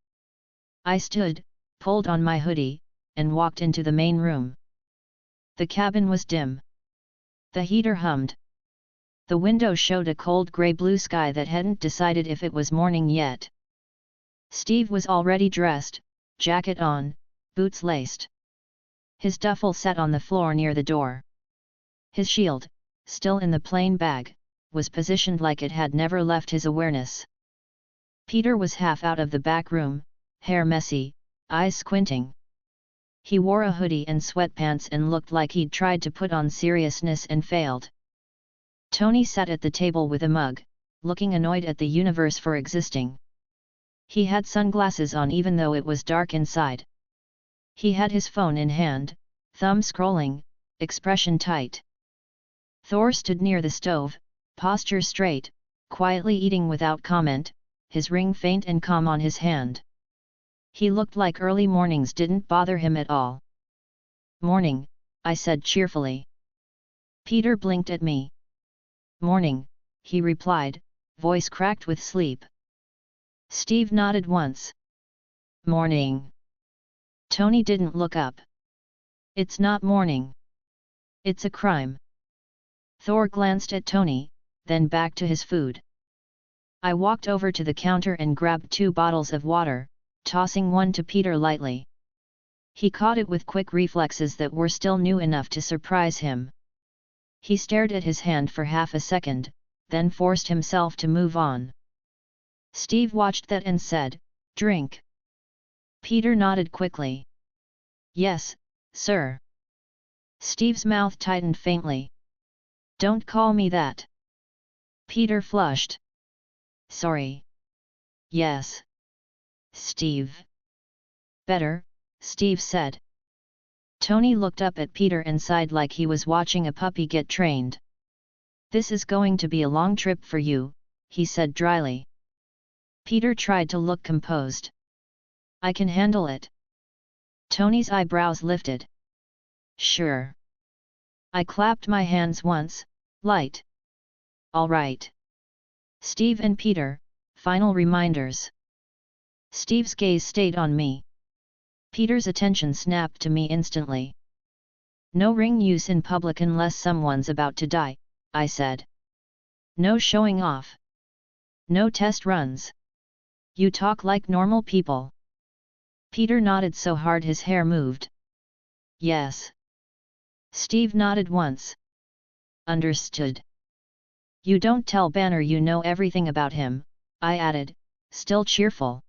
I stood, pulled on my hoodie, and walked into the main room. The cabin was dim. The heater hummed. The window showed a cold grey blue sky that hadn't decided if it was morning yet. Steve was already dressed, jacket on, boots laced. His duffel sat on the floor near the door. His shield, still in the plain bag, was positioned like it had never left his awareness. Peter was half out of the back room, hair messy, eyes squinting. He wore a hoodie and sweatpants and looked like he'd tried to put on seriousness and failed. Tony sat at the table with a mug, looking annoyed at the universe for existing. He had sunglasses on even though it was dark inside. He had his phone in hand, thumb scrolling, expression tight. Thor stood near the stove, posture straight, quietly eating without comment, his ring faint and calm on his hand. He looked like early mornings didn't bother him at all. Morning, I said cheerfully. Peter blinked at me. Morning, he replied, voice cracked with sleep. Steve nodded once. Morning. Tony didn't look up. It's not morning. It's a crime. Thor glanced at Tony, then back to his food. I walked over to the counter and grabbed 2 bottles of water, tossing one to Peter lightly. He caught it with quick reflexes that were still new enough to surprise him. He stared at his hand for half a second, then forced himself to move on. Steve watched that and said, "Drink." Peter nodded quickly. "Yes, sir." Steve's mouth tightened faintly. "Don't call me that." Peter flushed. "Sorry." "Yes. Steve." "Better," Steve said. Tony looked up at Peter and sighed like he was watching a puppy get trained. "This is going to be a long trip for you," he said dryly. Peter tried to look composed. "I can handle it." Tony's eyebrows lifted. "Sure." I clapped my hands once, light. All right. Steve and Peter, final reminders. Steve's gaze stayed on me. Peter's attention snapped to me instantly. No ring use in public unless someone's about to die, I said. No showing off. No test runs. You talk like normal people. Peter nodded so hard his hair moved. Yes. Steve nodded once. Understood. You don't tell Banner you know everything about him, I added, still cheerful.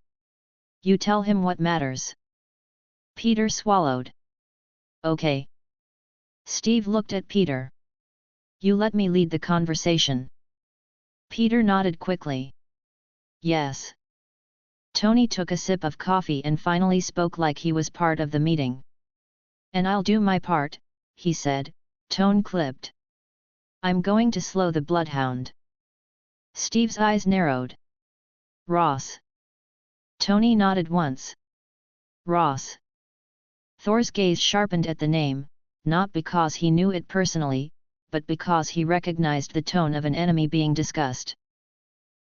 You tell him what matters. Peter swallowed. Okay. Steve looked at Peter. You let me lead the conversation. Peter nodded quickly. Yes. Tony took a sip of coffee and finally spoke like he was part of the meeting. And I'll do my part, he said, tone clipped. I'm going to slow the bloodhound. Steve's eyes narrowed. Ross. Tony nodded once. Ross. Thor's gaze sharpened at the name, not because he knew it personally, but because he recognized the tone of an enemy being discussed.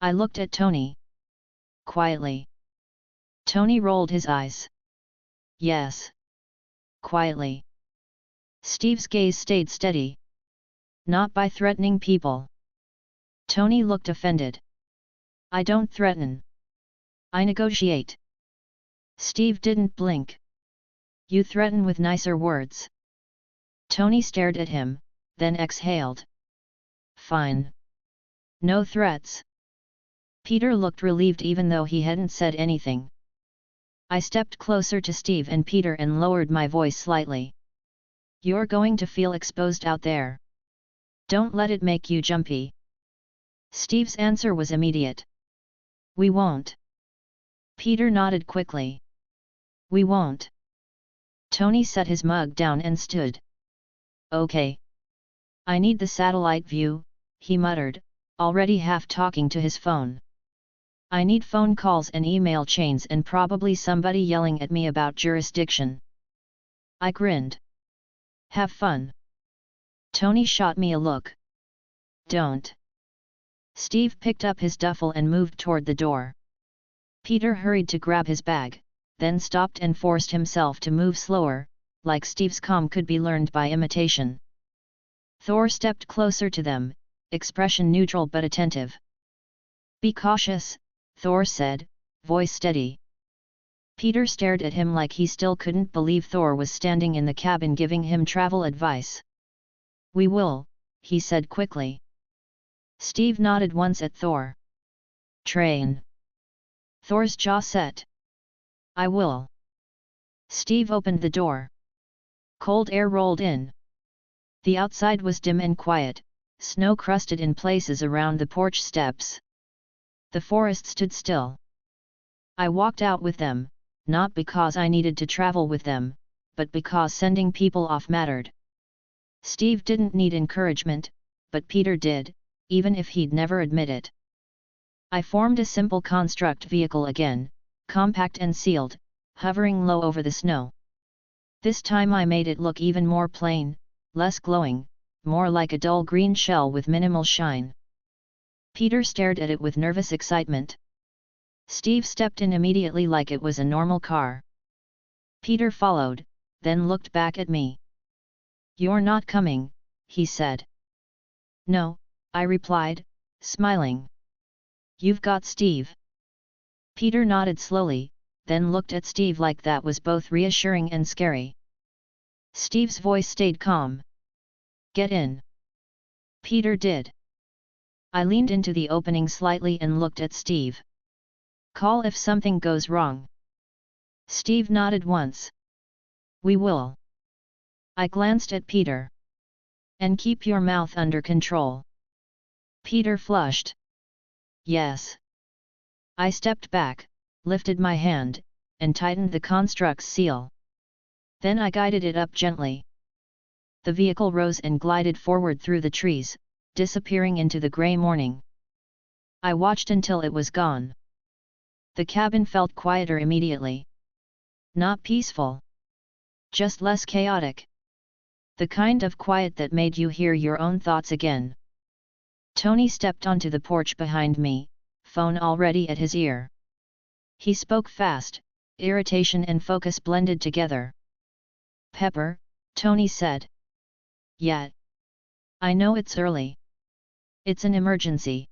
I looked at Tony. Quietly. Tony rolled his eyes. Yes. Quietly. Steve's gaze stayed steady. Not by threatening people. Tony looked offended. I don't threaten. I negotiate. Steve didn't blink. You threaten with nicer words. Tony stared at him, then exhaled. Fine. No threats. Peter looked relieved even though he hadn't said anything. I stepped closer to Steve and Peter and lowered my voice slightly. You're going to feel exposed out there. Don't let it make you jumpy. Steve's answer was immediate. We won't. Peter nodded quickly. We won't. Tony set his mug down and stood. Okay. I need the satellite view, he muttered, already half talking to his phone. I need phone calls and email chains and probably somebody yelling at me about jurisdiction. I grinned. Have fun. Tony shot me a look. Don't. Steve picked up his duffel and moved toward the door. Peter hurried to grab his bag, then stopped and forced himself to move slower, like Steve's calm could be learned by imitation. Thor stepped closer to them, expression neutral but attentive. Be cautious, Thor said, voice steady. Peter stared at him like he still couldn't believe Thor was standing in the cabin giving him travel advice. We will, he said quickly. Steve nodded once at Thor. Train. Thor's jaw set. I will. Steve opened the door. Cold air rolled in. The outside was dim and quiet, snow crusted in places around the porch steps. The forest stood still. I walked out with them, not because I needed to travel with them, but because sending people off mattered. Steve didn't need encouragement, but Peter did, even if he'd never admit it. I formed a simple construct vehicle again, compact and sealed, hovering low over the snow. This time I made it look even more plain, less glowing, more like a dull green shell with minimal shine. Peter stared at it with nervous excitement. Steve stepped in immediately like it was a normal car. Peter followed, then looked back at me. You're not coming, he said. No, I replied, smiling. You've got Steve. Peter nodded slowly, then looked at Steve like that was both reassuring and scary. Steve's voice stayed calm. Get in. Peter did. I leaned into the opening slightly and looked at Steve. Call if something goes wrong. Steve nodded once. We will. I glanced at Peter. And keep your mouth under control. Peter flushed. Yes. I stepped back, lifted my hand, and tightened the construct's seal. Then I guided it up gently. The vehicle rose and glided forward through the trees, disappearing into the grey morning. I watched until it was gone. The cabin felt quieter immediately. Not peaceful. Just less chaotic. The kind of quiet that made you hear your own thoughts again. Tony stepped onto the porch behind me, phone already at his ear. He spoke fast, irritation and focus blended together. Pepper, Tony said. Yeah. I know it's early. It's an emergency.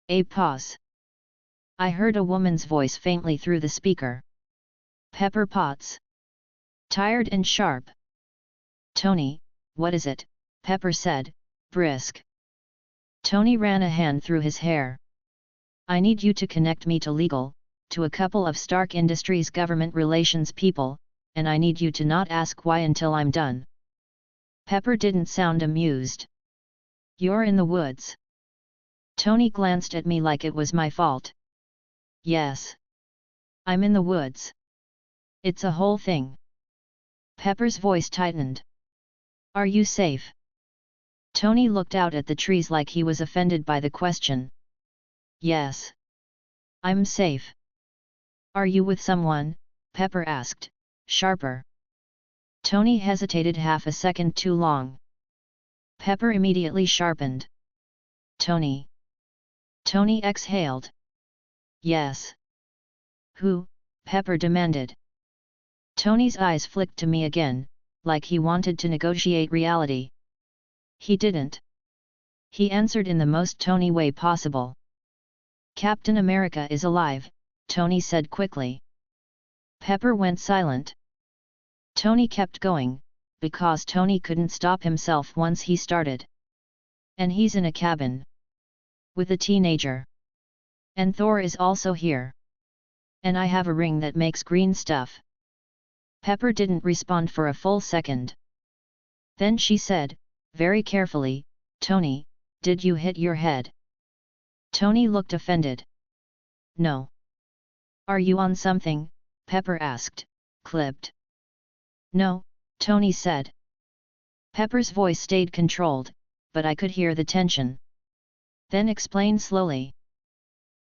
A pause. I heard a woman's voice faintly through the speaker. Pepper Potts. Tired and sharp. Tony, what is it? Pepper said, brisk. Tony ran a hand through his hair. I need you to connect me to legal, to a couple of Stark Industries government relations people, and I need you to not ask why until I'm done. Pepper didn't sound amused. You're in the woods. Tony glanced at me like it was my fault. Yes. I'm in the woods. It's a whole thing. Pepper's voice tightened. Are you safe? Tony looked out at the trees like he was offended by the question. Yes. I'm safe. Are you with someone? Pepper asked, sharper. Tony hesitated half a second too long. Pepper immediately sharpened. Tony. Tony exhaled. Yes. Who? Pepper demanded. Tony's eyes flicked to me again, like he wanted to negotiate reality. He didn't. He answered in the most Tony way possible. Captain America is alive, Tony said quickly. Pepper went silent. Tony kept going, because Tony couldn't stop himself once he started. And he's in a cabin. With a teenager. And Thor is also here. And I have a ring that makes green stuff. Pepper didn't respond for a full second. Then she said, very carefully, Tony, did you hit your head? Tony looked offended. No. Are you on something? Pepper asked, clipped. No, Tony said. Pepper's voice stayed controlled, but I could hear the tension. Then explain slowly.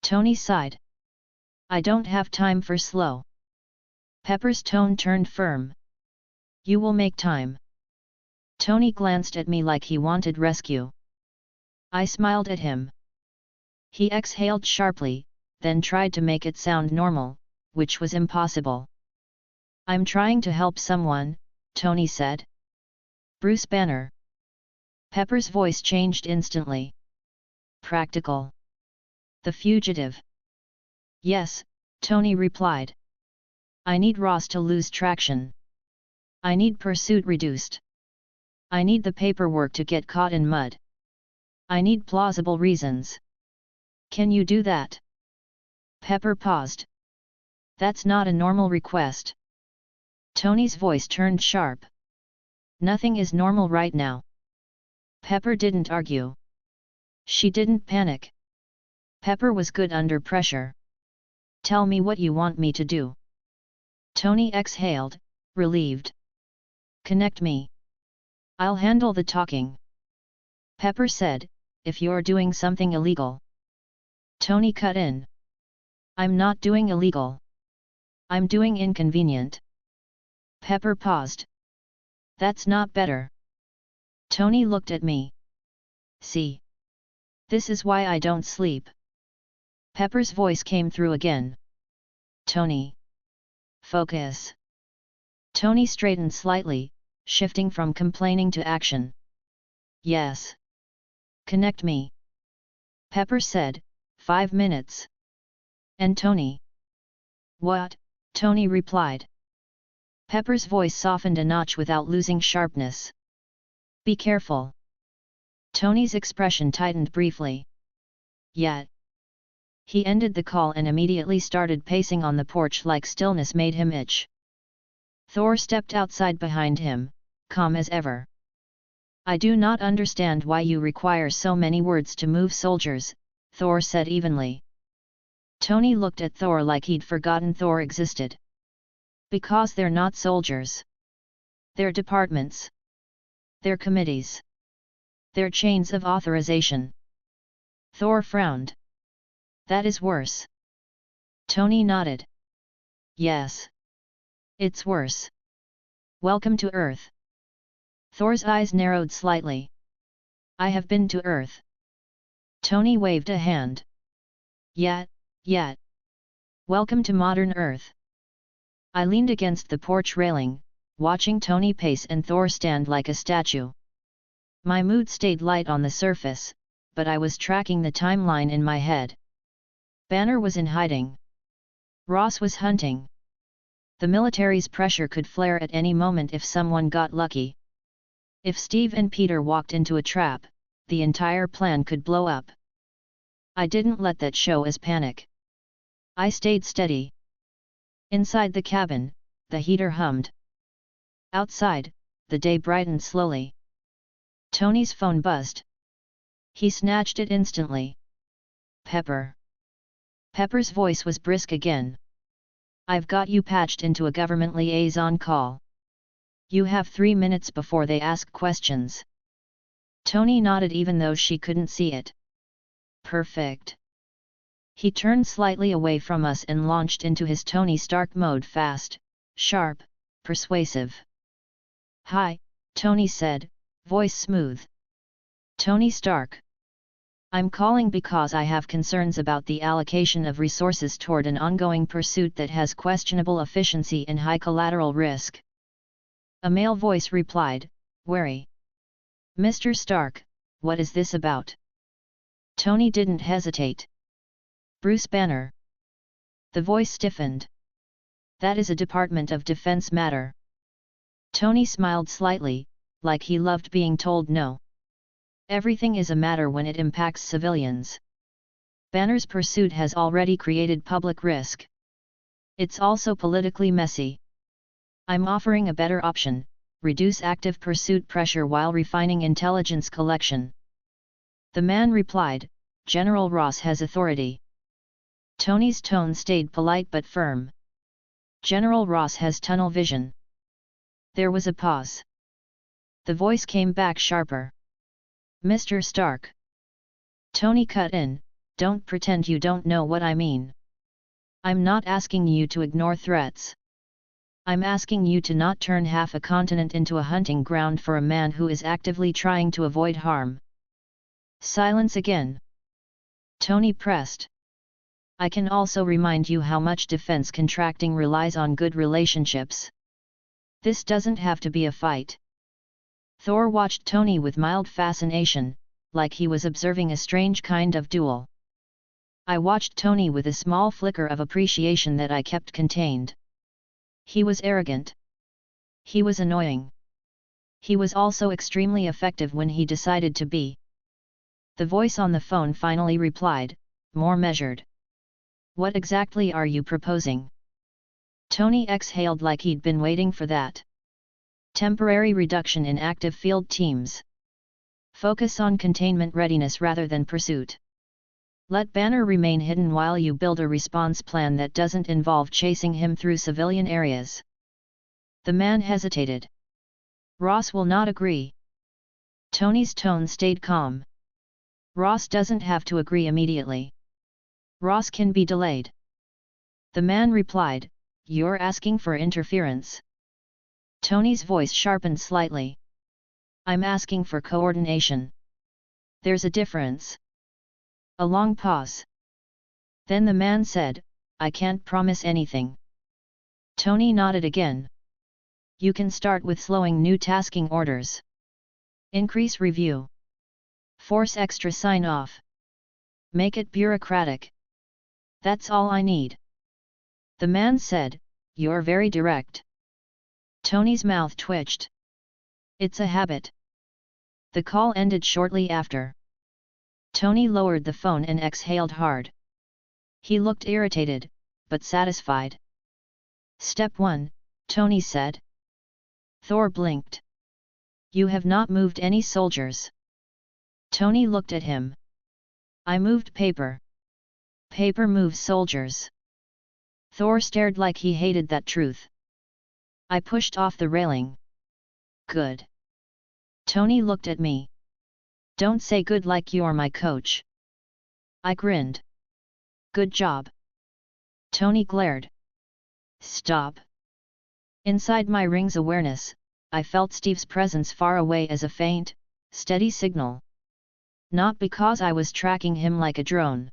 Tony sighed. I don't have time for slow. Pepper's tone turned firm. You will make time. Tony glanced at me like he wanted rescue. I smiled at him. He exhaled sharply, then tried to make it sound normal, which was impossible. I'm trying to help someone, Tony said. Bruce Banner. Pepper's voice changed instantly. Practical. The fugitive. Yes, Tony replied. I need Ross to lose traction. I need pursuit reduced. I need the paperwork to get caught in mud. I need plausible reasons. Can you do that? Pepper paused. That's not a normal request. Tony's voice turned sharp. Nothing is normal right now. Pepper didn't argue. She didn't panic. Pepper was good under pressure. Tell me what you want me to do. Tony exhaled, relieved. Connect me. I'll handle the talking. Pepper said, if you're doing something illegal. Tony cut in. I'm not doing illegal. I'm doing inconvenient. Pepper paused. That's not better. Tony looked at me. See. This is why I don't sleep. Pepper's voice came through again. Tony. Focus. Tony straightened slightly, shifting from complaining to action. Yes. Connect me. Pepper said, 5 minutes. And Tony? What? Tony replied. Pepper's voice softened a notch without losing sharpness. Be careful. Tony's expression tightened briefly. Yet. He ended the call and immediately started pacing on the porch like stillness made him itch. Thor stepped outside behind him, calm as ever. I do not understand why you require so many words to move soldiers, Thor said evenly. Tony looked at Thor like he'd forgotten Thor existed. Because they're not soldiers. They're departments. They're committees. They're chains of authorization. Thor frowned. That is worse. Tony nodded. Yes. It's worse. Welcome to Earth. Thor's eyes narrowed slightly. I have been to Earth. Tony waved a hand. Yet. Welcome to modern Earth. I leaned against the porch railing, watching Tony pace and Thor stand like a statue. My mood stayed light on the surface, but I was tracking the timeline in my head. Banner was in hiding. Ross was hunting. The military's pressure could flare at any moment if someone got lucky. If Steve and Peter walked into a trap, the entire plan could blow up. I didn't let that show as panic. I stayed steady. Inside the cabin, the heater hummed. Outside, the day brightened slowly. Tony's phone buzzed. He snatched it instantly. Pepper. Pepper's voice was brisk again. I've got you patched into a government liaison call. You have 3 minutes before they ask questions. Tony nodded even though she couldn't see it. Perfect. He turned slightly away from us and launched into his Tony Stark mode, fast, sharp, persuasive. Hi, Tony said, voice smooth. Tony Stark. I'm calling because I have concerns about the allocation of resources toward an ongoing pursuit that has questionable efficiency and high collateral risk. A male voice replied, wary. Mr. Stark, what is this about? Tony didn't hesitate. Bruce Banner. The voice stiffened. That is a Department of Defense matter. Tony smiled slightly, like he loved being told no. Everything is a matter when it impacts civilians. Banner's pursuit has already created public risk. It's also politically messy. I'm offering a better option: reduce active pursuit pressure while refining intelligence collection. The man replied, General Ross has authority. Tony's tone stayed polite but firm. General Ross has tunnel vision. There was a pause. The voice came back sharper. Mr. Stark. Tony cut in, don't pretend you don't know what I mean. I'm not asking you to ignore threats. I'm asking you to not turn half a continent into a hunting ground for a man who is actively trying to avoid harm. Silence again. Tony pressed. I can also remind you how much defense contracting relies on good relationships. This doesn't have to be a fight. Thor watched Tony with mild fascination, like he was observing a strange kind of duel. I watched Tony with a small flicker of appreciation that I kept contained. He was arrogant. He was annoying. He was also extremely effective when he decided to be. The voice on the phone finally replied, more measured. What exactly are you proposing? Tony exhaled like he'd been waiting for that. Temporary reduction in active field teams. Focus on containment readiness rather than pursuit. Let Banner remain hidden while you build a response plan that doesn't involve chasing him through civilian areas. The man hesitated. Ross will not agree. Tony's tone stayed calm. Ross doesn't have to agree immediately. Ross can be delayed. The man replied, you're asking for interference. Tony's voice sharpened slightly. I'm asking for coordination. There's a difference. A long pause. Then the man said, I can't promise anything. Tony nodded again. You can start with slowing new tasking orders. Increase review. Force extra sign-off. Make it bureaucratic. That's all I need. The man said, you're very direct. Tony's mouth twitched. It's a habit. The call ended shortly after. Tony lowered the phone and exhaled hard. He looked irritated, but satisfied. Step 1, Tony said. Thor blinked. You have not moved any soldiers. Tony looked at him. I moved paper. Paper moves soldiers. Thor stared like he hated that truth. I pushed off the railing. Good. Tony looked at me. Don't say good like you're my coach. I grinned. Good job. Tony glared. Stop. Inside my ring's awareness, I felt Steve's presence far away as a faint, steady signal. Not because I was tracking him like a drone.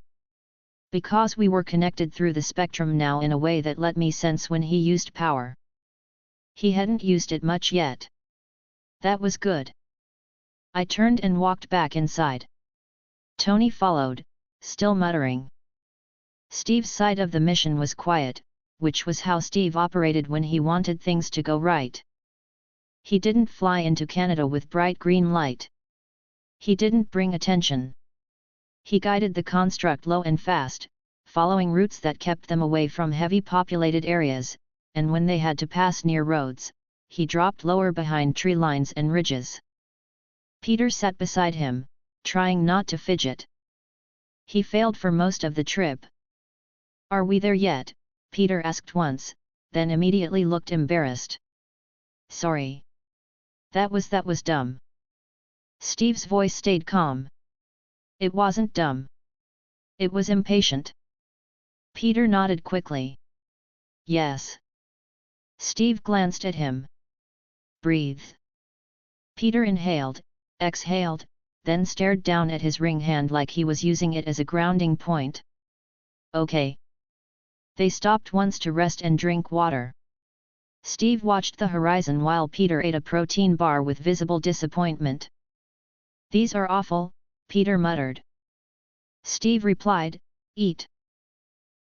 Because we were connected through the spectrum now in a way that let me sense when he used power. He hadn't used it much yet. That was good. I turned and walked back inside. Tony followed, still muttering. Steve's side of the mission was quiet, which was how Steve operated when he wanted things to go right. He didn't fly into Canada with bright green light. He didn't bring attention. He guided the construct low and fast, following routes that kept them away from heavy populated areas, and when they had to pass near roads, he dropped lower behind tree lines and ridges. Peter sat beside him, trying not to fidget. He failed for most of the trip. "Are we there yet?" Peter asked once, then immediately looked embarrassed. "Sorry. That was dumb." Steve's voice stayed calm. "It wasn't dumb. It was impatient." Peter nodded quickly. "Yes." Steve glanced at him. "Breathe." Peter inhaled, exhaled, then stared down at his ring hand like he was using it as a grounding point. "Okay." They stopped once to rest and drink water. Steve watched the horizon while Peter ate a protein bar with visible disappointment. "These are awful," Peter muttered. Steve replied, "Eat."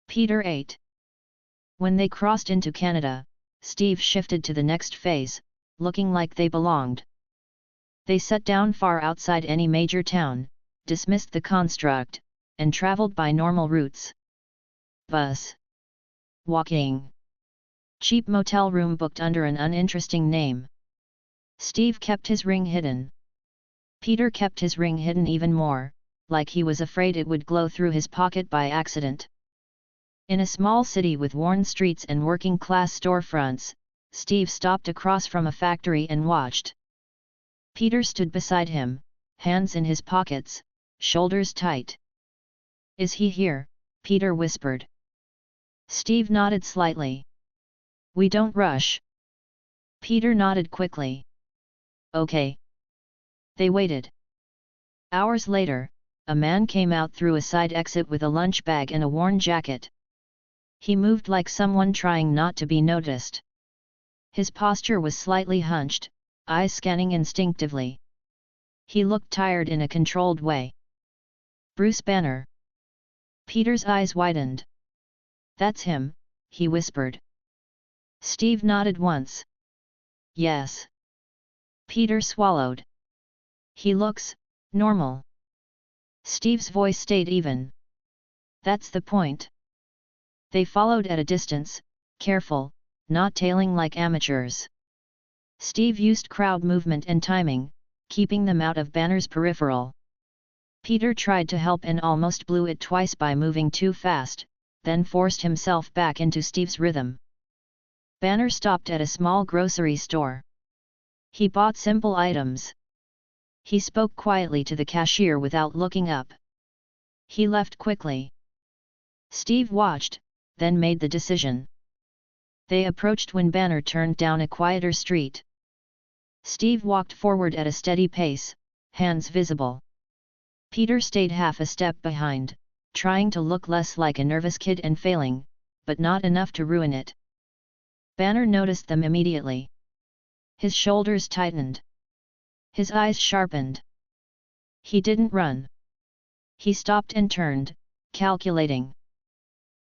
Peter ate. When they crossed into Canada, Steve shifted to the next phase, looking like they belonged. They set down far outside any major town, dismissed the construct, and traveled by normal routes. Bus. Walking. Cheap motel room booked under an uninteresting name. Steve kept his ring hidden. Peter kept his ring hidden even more, like he was afraid it would glow through his pocket by accident. In a small city with worn streets and working-class storefronts, Steve stopped across from a factory and watched. Peter stood beside him, hands in his pockets, shoulders tight. "Is he here?" Peter whispered. Steve nodded slightly. "We don't rush." Peter nodded quickly. "Okay." They waited. Hours later, a man came out through a side exit with a lunch bag and a worn jacket. He moved like someone trying not to be noticed. His posture was slightly hunched, eyes scanning instinctively. He looked tired in a controlled way. "Bruce Banner." Peter's eyes widened. "That's him," he whispered. Steve nodded once. "Yes." Peter swallowed. "He looks normal." Steve's voice stayed even. "That's the point." They followed at a distance, careful, not tailing like amateurs. Steve used crowd movement and timing, keeping them out of Banner's peripheral. Peter tried to help and almost blew it twice by moving too fast, then forced himself back into Steve's rhythm. Banner stopped at a small grocery store. He bought simple items. He spoke quietly to the cashier without looking up. He left quickly. Steve watched, then made the decision. They approached when Banner turned down a quieter street. Steve walked forward at a steady pace, hands visible. Peter stayed half a step behind, trying to look less like a nervous kid and failing, but not enough to ruin it. Banner noticed them immediately. His shoulders tightened. His eyes sharpened. He didn't run. He stopped and turned, calculating.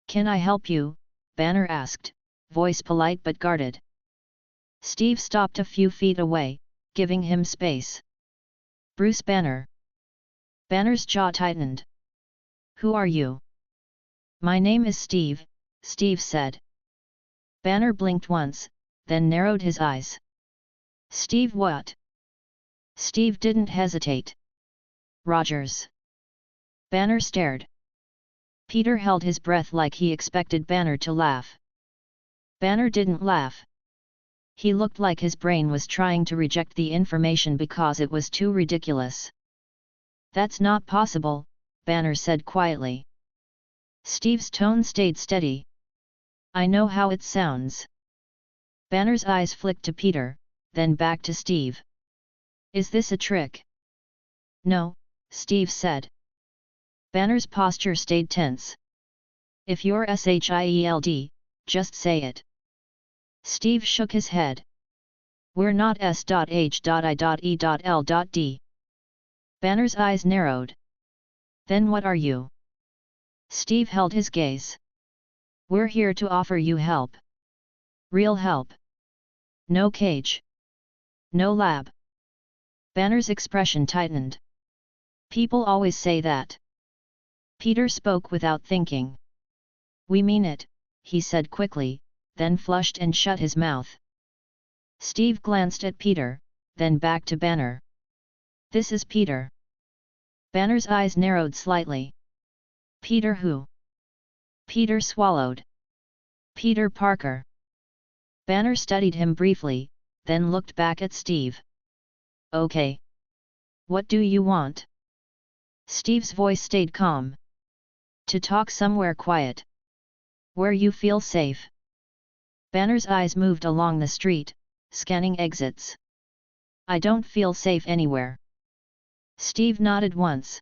"Can I help you?" Banner asked, voice polite but guarded. Steve stopped a few feet away, giving him space. "Bruce Banner." Banner's jaw tightened. "Who are you?" "My name is Steve," Steve said. Banner blinked once, then narrowed his eyes. "Steve what?" Steve didn't hesitate. "Rogers." Banner stared. Peter held his breath like he expected Banner to laugh. Banner didn't laugh. He looked like his brain was trying to reject the information because it was too ridiculous. "That's not possible," Banner said quietly. Steve's tone stayed steady. "I know how it sounds." Banner's eyes flicked to Peter, then back to Steve. "Is this a trick?" "No," Steve said. Banner's posture stayed tense. If you're SHIELD, just say it. Steve shook his head. We're not S.H.I.E.L.D. Banner's eyes narrowed. Then what are you? Steve held his gaze. We're here to offer you help. Real help. No cage. No lab. Banner's expression tightened. People always say that. Peter spoke without thinking. We mean it, he said quickly, then flushed and shut his mouth. Steve glanced at Peter, then back to Banner. This is Peter. Banner's eyes narrowed slightly. Peter who? Peter swallowed. Peter Parker. Banner studied him briefly, then looked back at Steve. Okay. What do you want? Steve's voice stayed calm. To talk somewhere quiet. Where you feel safe. Banner's eyes moved along the street, scanning exits. I don't feel safe anywhere. Steve nodded once.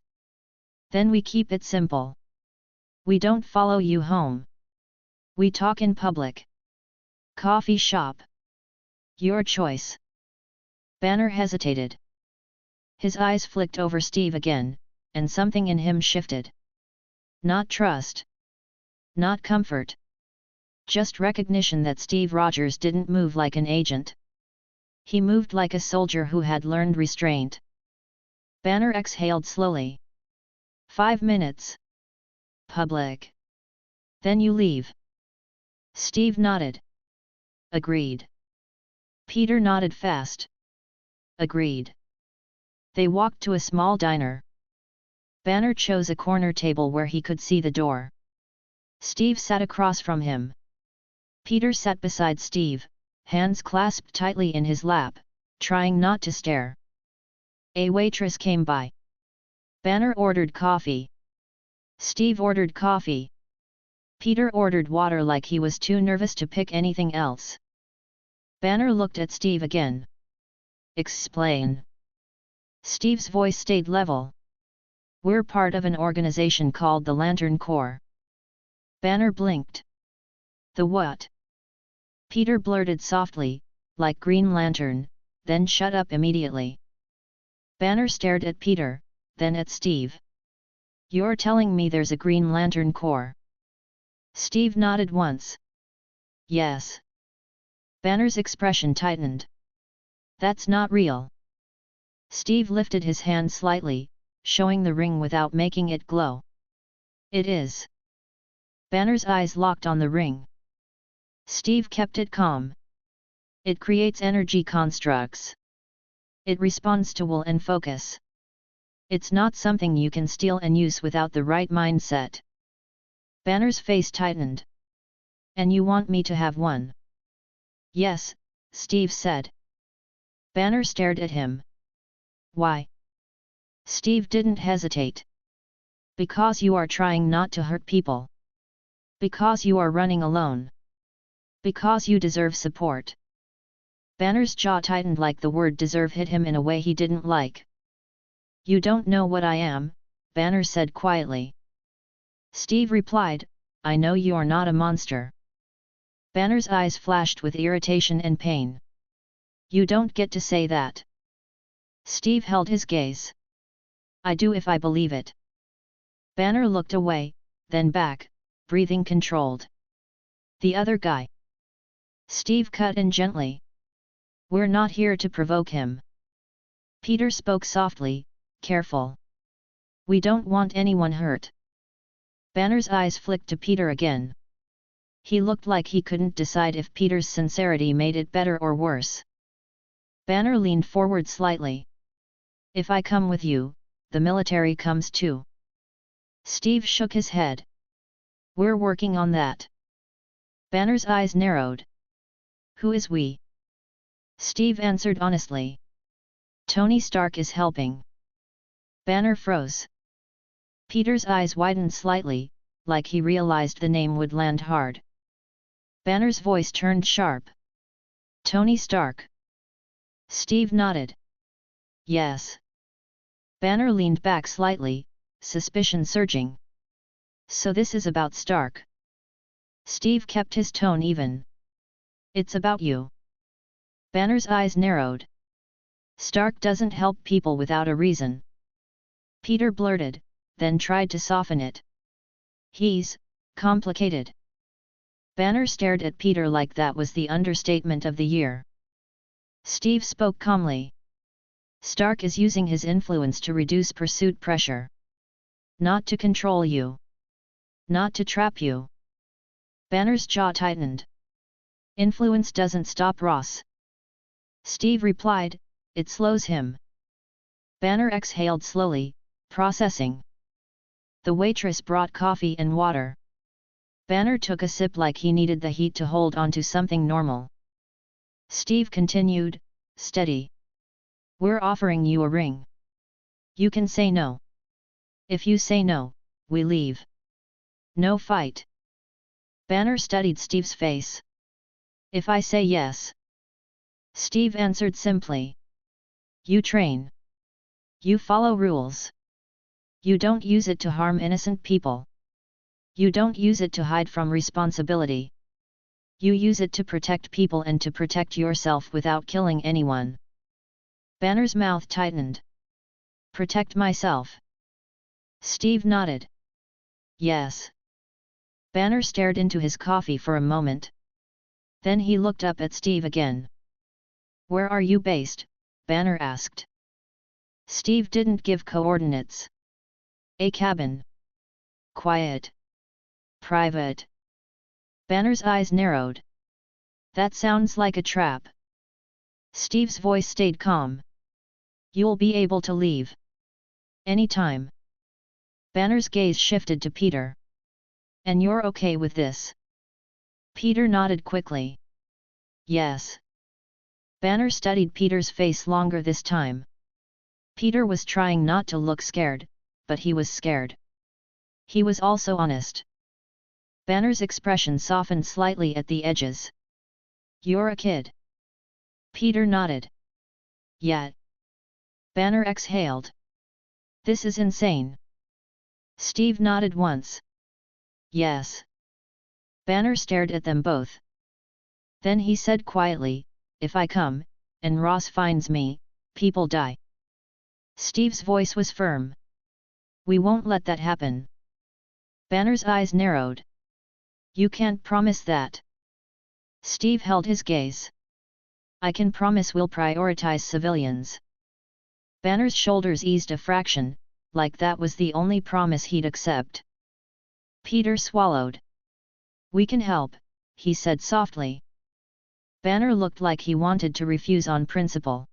Then we keep it simple. We don't follow you home. We talk in public. Coffee shop. Your choice. Banner hesitated. His eyes flicked over Steve again, and something in him shifted. Not trust. Not comfort. Just recognition that Steve Rogers didn't move like an agent. He moved like a soldier who had learned restraint. Banner exhaled slowly. 5 minutes. Public. Then you leave. Steve nodded. Agreed. Peter nodded fast. Agreed. They walked to a small diner. Banner chose a corner table where he could see the door. Steve sat across from him. Peter sat beside Steve, hands clasped tightly in his lap, trying not to stare. A waitress came by. Banner ordered coffee. Steve ordered coffee. Peter ordered water like he was too nervous to pick anything else. Banner looked at Steve again. Explain. Steve's voice stayed level. We're part of an organization called the Latern Corp. Banner blinked. The what? Peter blurted softly, like Green Lantern, then shut up immediately. Banner stared at Peter, then at Steve. You're telling me there's a Green Lantern Corps? Steve nodded once. Yes. Banner's expression tightened. That's not real. Steve lifted his hand slightly, showing the ring without making it glow. It is. Banner's eyes locked on the ring. Steve kept it calm. It creates energy constructs. It responds to will and focus. It's not something you can steal and use without the right mindset. Banner's face tightened. And you want me to have one? Yes, Steve said. Banner stared at him. Why? Steve didn't hesitate. Because you are trying not to hurt people. Because you are running alone. Because you deserve support. Banner's jaw tightened like the word deserve hit him in a way he didn't like. You don't know what I am, Banner said quietly. Steve replied, I know you're not a monster. Banner's eyes flashed with irritation and pain. You don't get to say that. Steve held his gaze. I do if I believe it. Banner looked away, then back, breathing controlled. The other guy. Steve cut in gently. We're not here to provoke him. Peter spoke softly, careful. We don't want anyone hurt. Banner's eyes flicked to Peter again. He looked like he couldn't decide if Peter's sincerity made it better or worse. Banner leaned forward slightly. If I come with you, the military comes too. Steve shook his head. We're working on that. Banner's eyes narrowed. Who is we? Steve answered honestly. Tony Stark is helping. Banner froze. Peter's eyes widened slightly, like he realized the name would land hard. Banner's voice turned sharp. Tony Stark. Steve nodded. Yes. Banner leaned back slightly, suspicion surging. So this is about Stark. Steve kept his tone even. It's about you. Banner's eyes narrowed. Stark doesn't help people without a reason. Peter blurted, then tried to soften it. He's complicated. Banner stared at Peter like that was the understatement of the year. Steve spoke calmly. Stark is using his influence to reduce pursuit pressure. Not to control you. Not to trap you. Banner's jaw tightened. Influence doesn't stop Ross. Steve replied, it slows him. Banner exhaled slowly, processing. The waitress brought coffee and water. Banner took a sip like he needed the heat to hold on to something normal. Steve continued, steady. We're offering you a ring. You can say no. If you say no, we leave. No fight. Banner studied Steve's face. If I say yes. Steve answered simply. You train. You follow rules. You don't use it to harm innocent people. You don't use it to hide from responsibility. You use it to protect people and to protect yourself without killing anyone. Banner's mouth tightened. Protect myself. Steve nodded. Yes. Banner stared into his coffee for a moment. Then he looked up at Steve again. Where are you based? Banner asked. Steve didn't give coordinates. A cabin. Quiet. Private. Banner's eyes narrowed. That sounds like a trap. Steve's voice stayed calm. You'll be able to leave. Anytime. Banner's gaze shifted to Peter. And you're okay with this? Peter nodded quickly. Yes. Banner studied Peter's face longer this time. Peter was trying not to look scared, but he was scared. He was also honest. Banner's expression softened slightly at the edges. You're a kid. Peter nodded. Yeah. Banner exhaled. This is insane. Steve nodded once. Yes. Banner stared at them both. Then he said quietly, if I come, and Ross finds me, people die. Steve's voice was firm. We won't let that happen. Banner's eyes narrowed. You can't promise that. Steve held his gaze. I can promise we'll prioritize civilians. Banner's shoulders eased a fraction, like that was the only promise he'd accept. Peter swallowed. We can help, he said softly. Banner looked like he wanted to refuse on principle.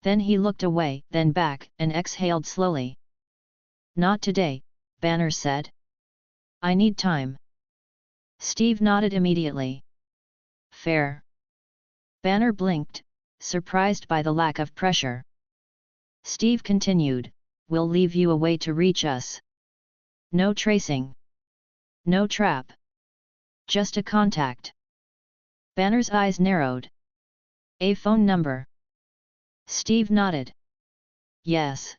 Then he looked away, then back, and exhaled slowly. Not today, Banner said. I need time. Steve nodded immediately. Fair. Banner blinked, surprised by the lack of pressure. Steve continued, we'll leave you a way to reach us. No tracing. No trap. Just a contact. Banner's eyes narrowed. A phone number. Steve nodded. Yes.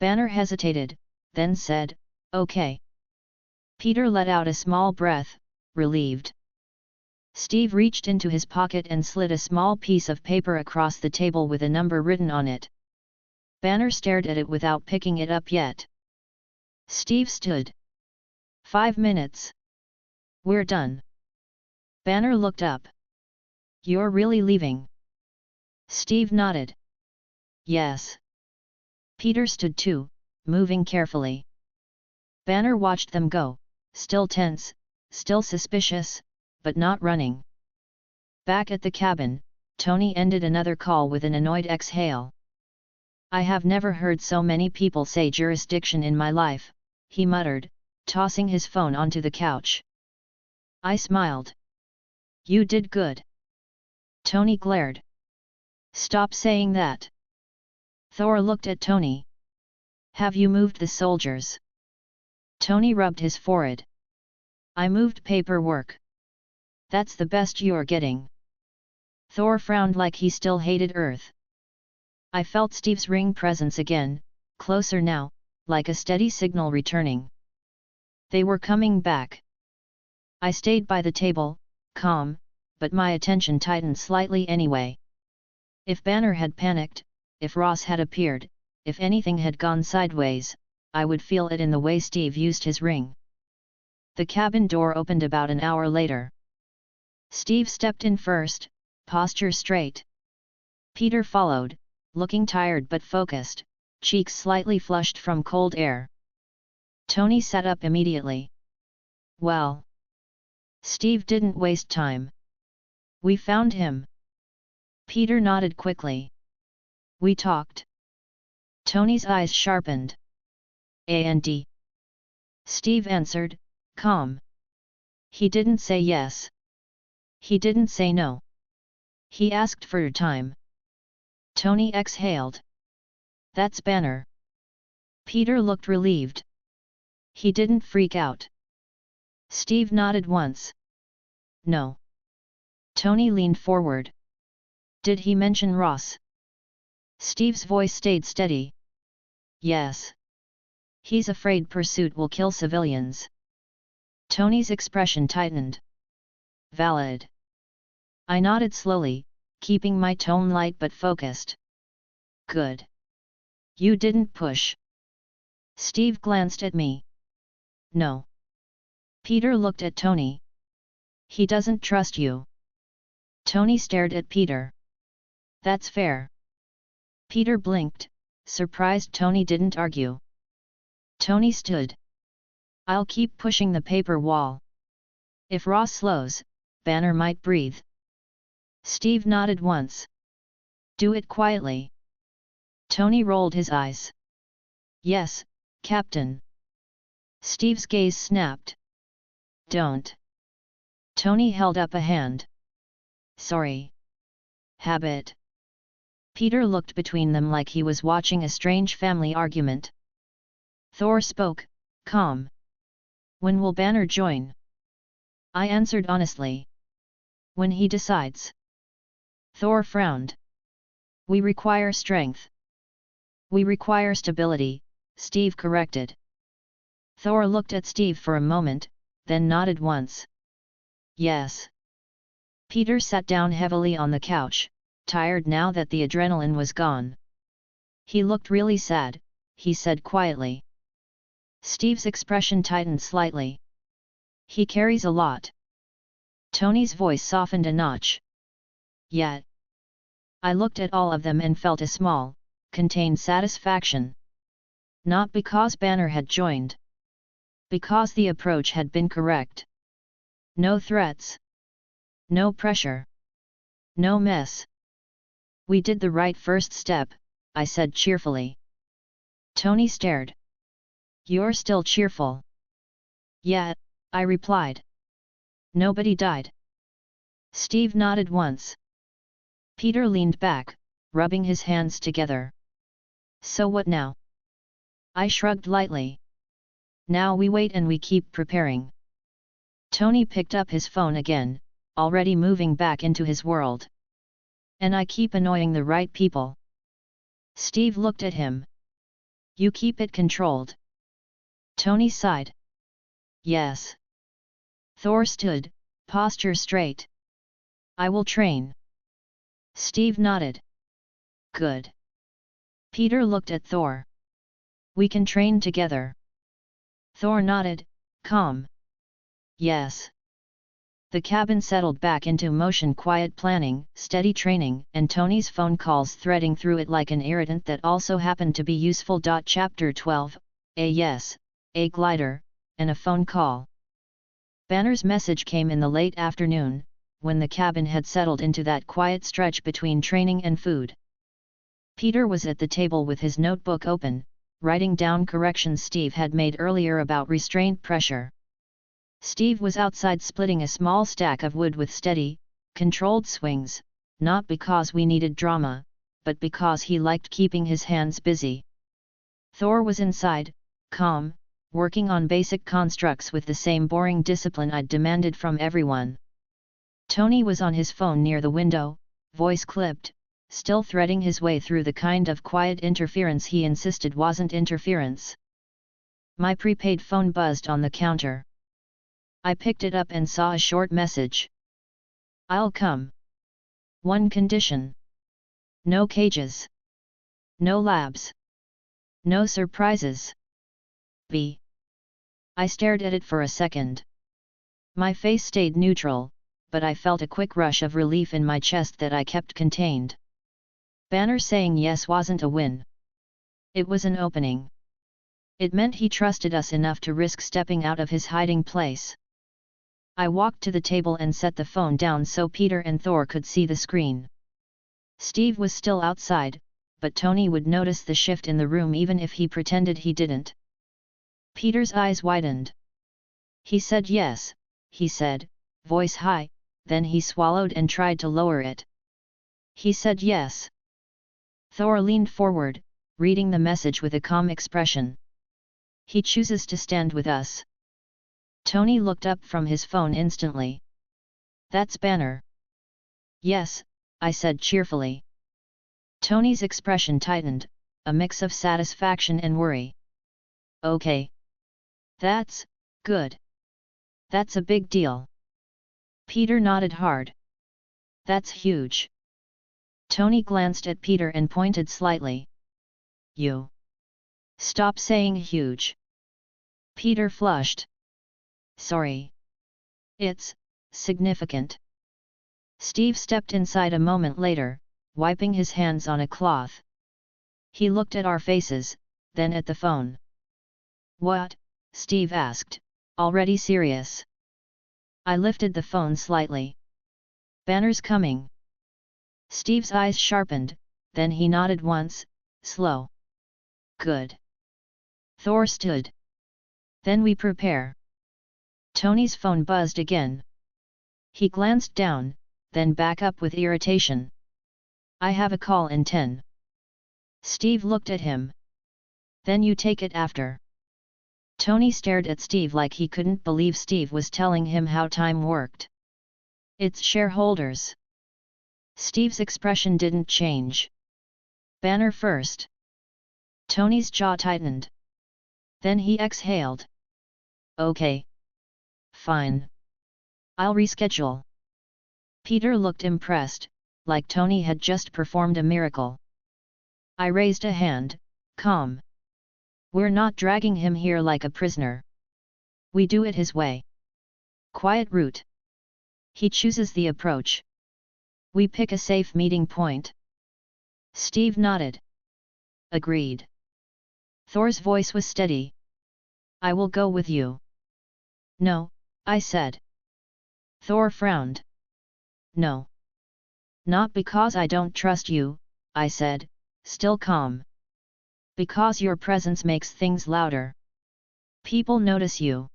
Banner hesitated, then said, okay. Peter let out a small breath, relieved. Steve reached into his pocket and slid a small piece of paper across the table with a number written on it. Banner stared at it without picking it up yet. Steve stood. 5 minutes. We're done. Banner looked up. You're really leaving? Steve nodded. Yes. Peter stood too, moving carefully. Banner watched them go, still tense, still suspicious, but not running. Back at the cabin, Tony ended another call with an annoyed exhale. I have never heard so many people say jurisdiction in my life, he muttered, tossing his phone onto the couch. I smiled. You did good. Tony glared. Stop saying that. Thor looked at Tony. Have you moved the soldiers? Tony rubbed his forehead. I moved paperwork. That's the best you're getting. Thor frowned like he still hated Earth. I felt Steve's ring presence again, closer now, like a steady signal returning. They were coming back. I stayed by the table, calm, but my attention tightened slightly anyway. If Banner had panicked, if Ross had appeared, if anything had gone sideways, I would feel it in the way Steve used his ring. The cabin door opened about an hour later. Steve stepped in first, posture straight. Peter followed, looking tired but focused, cheeks slightly flushed from cold air. Tony sat up immediately. Well. Steve didn't waste time. We found him. Peter nodded quickly. We talked. Tony's eyes sharpened. And? Steve answered, calm. He didn't say yes. He didn't say no. He asked for time. Tony exhaled. That's Banner. Peter looked relieved. He didn't freak out. Steve nodded once. No. Tony leaned forward. Did he mention Ross? Steve's voice stayed steady. Yes. He's afraid pursuit will kill civilians. Tony's expression tightened. Valid. I nodded slowly, keeping my tone light but focused. Good. You didn't push. Steve glanced at me. No. Peter looked at Tony. He doesn't trust you. Tony stared at Peter. That's fair. Peter blinked, surprised Tony didn't argue. Tony stood. I'll keep pushing the paper wall. If Ross slows, Banner might breathe. Steve nodded once. Do it quietly. Tony rolled his eyes. Yes, Captain. Steve's gaze snapped. Don't. Tony held up a hand. Sorry. Habit. Peter looked between them like he was watching a strange family argument. Thor spoke, calm. When will Banner join? I answered honestly. When he decides. Thor frowned. We require strength. We require stability, Steve corrected. Thor looked at Steve for a moment, then nodded once. Yes. Peter sat down heavily on the couch, tired now that the adrenaline was gone. He looked really sad, he said quietly. Steve's expression tightened slightly. He carries a lot. Tony's voice softened a notch. Yet. I looked at all of them and felt a small, contained satisfaction. Not because Banner had joined. Because the approach had been correct. No threats. No pressure. No mess. We did the right first step, I said cheerfully. Tony stared. You're still cheerful. Yeah, I replied. Nobody died. Steve nodded once. Peter leaned back, rubbing his hands together. So what now? I shrugged lightly. Now we wait and we keep preparing. Tony picked up his phone again, already moving back into his world. And I keep annoying the right people. Steve looked at him. You keep it controlled. Tony sighed. Yes. Thor stood, posture straight. I will train. Steve nodded. Good. Peter looked at Thor. We can train together. Thor nodded, calm. Yes. The cabin settled back into motion, quiet planning, steady training, and Tony's phone calls threading through it like an irritant that also happened to be useful. Chapter 12, a glider, and a phone call. Banner's message came in the late afternoon, when the cabin had settled into that quiet stretch between training and food. Peter was at the table with his notebook open, writing down corrections Steve had made earlier about restraint pressure. Steve was outside splitting a small stack of wood with steady, controlled swings, not because we needed drama, but because he liked keeping his hands busy. Thor was inside, calm, working on basic constructs with the same boring discipline I'd demanded from everyone. Tony was on his phone near the window, voice clipped, still threading his way through the kind of quiet interference he insisted wasn't interference. My prepaid phone buzzed on the counter. I picked it up and saw a short message. "I'll come. One condition. No cages. No labs. No surprises. B." I stared at it for a second. My face stayed neutral, but I felt a quick rush of relief in my chest that I kept contained. Banner saying yes wasn't a win. It was an opening. It meant he trusted us enough to risk stepping out of his hiding place. I walked to the table and set the phone down so Peter and Thor could see the screen. Steve was still outside, but Tony would notice the shift in the room even if he pretended he didn't. Peter's eyes widened. "He said yes," he said, voice high, then he swallowed and tried to lower it. "He said yes." Thor leaned forward, reading the message with a calm expression. "He chooses to stand with us." Tony looked up from his phone instantly. "That's Banner." "Yes," I said cheerfully. Tony's expression tightened, a mix of satisfaction and worry. "Okay. That's good. That's a big deal." Peter nodded hard. "That's huge." Tony glanced at Peter and pointed slightly. "You. Stop saying huge." Peter flushed. "Sorry. It's significant." Steve stepped inside a moment later, wiping his hands on a cloth. He looked at our faces, then at the phone. "What?" Steve asked, already serious. I lifted the phone slightly. "Banner's coming." Steve's eyes sharpened, then he nodded once, slow. "Good." Thor stood. "Then we prepare." Tony's phone buzzed again. He glanced down, then back up with irritation. "I have a call in 10. Steve looked at him. "Then you take it after." Tony stared at Steve like he couldn't believe Steve was telling him how time worked. "It's shareholders." Steve's expression didn't change. "Banner first." Tony's jaw tightened. Then he exhaled. "Okay. Fine. I'll reschedule." Peter looked impressed, like Tony had just performed a miracle. I raised a hand, calm. "We're not dragging him here like a prisoner. We do it his way. Quiet route. He chooses the approach. We pick a safe meeting point." Steve nodded. "Agreed." Thor's voice was steady. "I will go with you." "No," I said. Thor frowned. "No. Not because I don't trust you," I said, still calm. "Because your presence makes things louder. People notice you."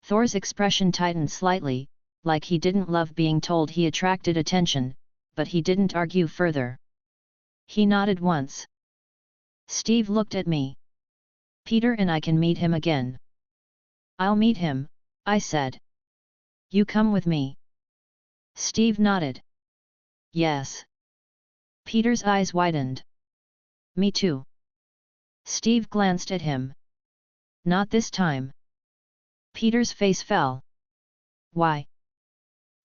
Thor's expression tightened slightly, like he didn't love being told he attracted attention, but he didn't argue further. He nodded once. Steve looked at me. "Peter and I can meet him again." "I'll meet him," I said. "You come with me." Steve nodded. "Yes." Peter's eyes widened. "Me too." Steve glanced at him. "Not this time." Peter's face fell. "Why?"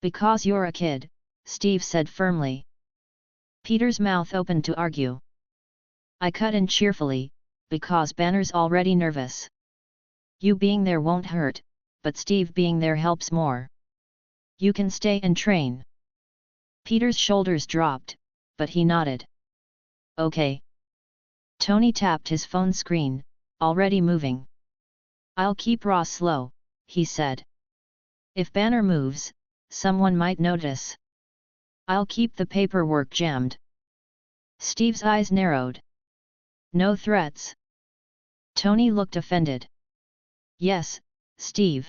"Because you're a kid," Steve said firmly. Peter's mouth opened to argue. I cut in cheerfully, "Because Banner's already nervous. You being there won't hurt, but Steve being there helps more. You can stay and train." Peter's shoulders dropped, but he nodded. "Okay." Tony tapped his phone screen, already moving. "I'll keep Ross slow," he said. "If Banner moves, someone might notice. I'll keep the paperwork jammed." Steve's eyes narrowed. "No threats?" Tony looked offended. "Yes, Steve.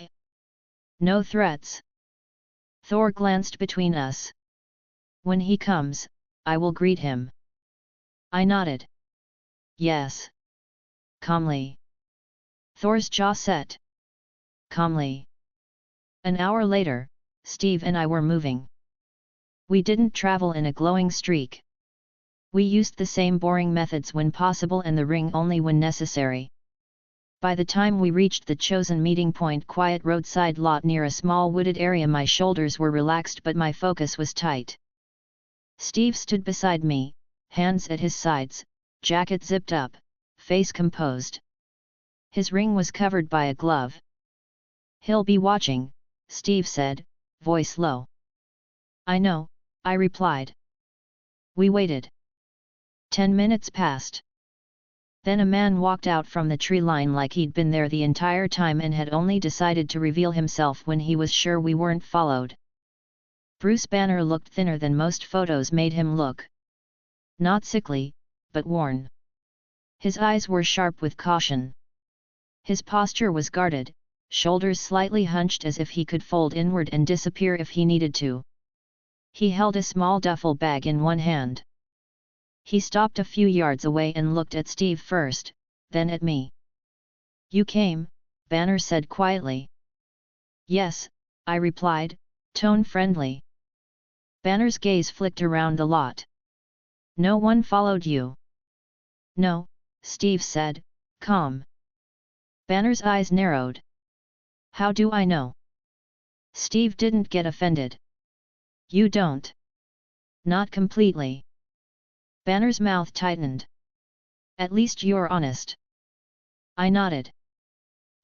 No threats." Thor glanced between us. "When he comes, I will greet him." I nodded. "Yes." Calmly. Thor's jaw set. Calmly. An hour later, Steve and I were moving. We didn't travel in a glowing streak. We used the same boring methods when possible and the ring only when necessary. By the time we reached the chosen meeting point, quiet roadside lot near a small wooded area, my shoulders were relaxed but my focus was tight. Steve stood beside me, hands at his sides, jacket zipped up, face composed. His ring was covered by a glove. "He'll be watching," Steve said, voice low. "I know," I replied. We waited. 10 minutes passed. Then a man walked out from the tree line like he'd been there the entire time and had only decided to reveal himself when he was sure we weren't followed. Bruce Banner looked thinner than most photos made him look. Not sickly, but worn. His eyes were sharp with caution. His posture was guarded, shoulders slightly hunched as if he could fold inward and disappear if he needed to. He held a small duffel bag in one hand. He stopped a few yards away and looked at Steve first, then at me. "You came," Banner said quietly. "Yes," I replied, tone friendly. Banner's gaze flicked around the lot. "No one followed you?" "No," Steve said, calm. Banner's eyes narrowed. "How do I know?" Steve didn't get offended. "You don't?" "Not completely." Banner's mouth tightened. "At least you're honest." I nodded.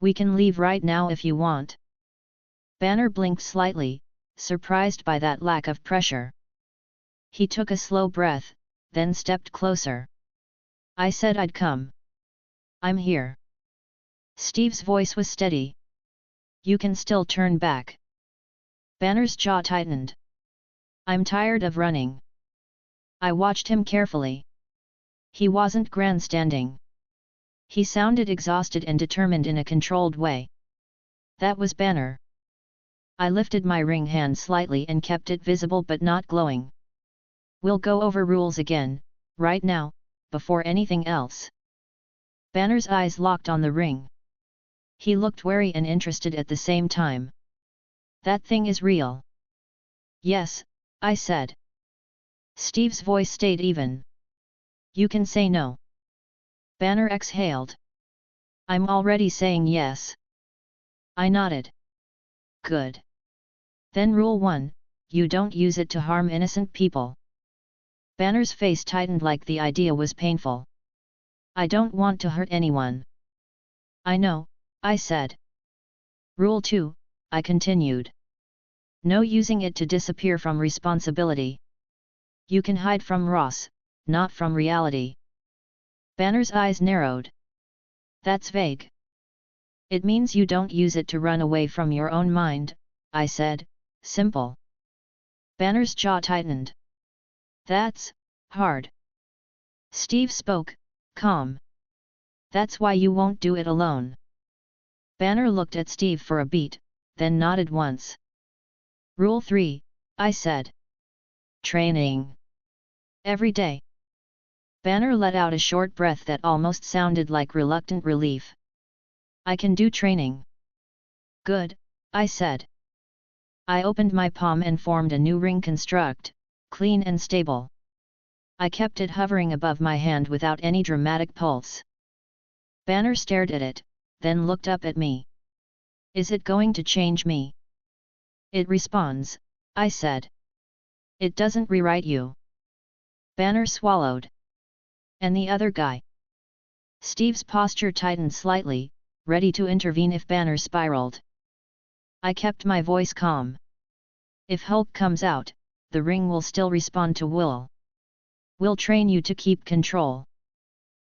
"We can leave right now if you want." Banner blinked slightly, surprised by that lack of pressure. He took a slow breath, then stepped closer. "I said I'd come. I'm here." Steve's voice was steady. "You can still turn back." Banner's jaw tightened. "I'm tired of running." I watched him carefully. He wasn't grandstanding. He sounded exhausted and determined in a controlled way. That was Banner. I lifted my ring hand slightly and kept it visible but not glowing. "We'll go over rules again, right now, before anything else." Banner's eyes locked on the ring. He looked wary and interested at the same time. "That thing is real?" "Yes," I said. Steve's voice stayed even. "You can say no." Banner exhaled. "I'm already saying yes." I nodded. "Good. Then rule 1, you don't use it to harm innocent people." Banner's face tightened like the idea was painful. "I don't want to hurt anyone." "I know," I said. "Rule 2, I continued. No using it to disappear from responsibility. You can hide from Ross, not from reality." Banner's eyes narrowed. "That's vague." "It means you don't use it to run away from your own mind," I said, simple. Banner's jaw tightened. "That's hard." Steve spoke, calm. "That's why you won't do it alone." Banner looked at Steve for a beat, then nodded once. "Rule 3, I said. Training. Every day." Banner let out a short breath that almost sounded like reluctant relief. "I can do training." "Good," I said. I opened my palm and formed a new ring construct, clean and stable. I kept it hovering above my hand without any dramatic pulse. Banner stared at it, then looked up at me. "Is it going to change me?" "It responds," I said. "It doesn't rewrite you." Banner swallowed. "And the other guy?" Steve's posture tightened slightly, ready to intervene if Banner spiraled. I kept my voice calm. "If Hulk comes out, the ring will still respond to will. We'll train you to keep control.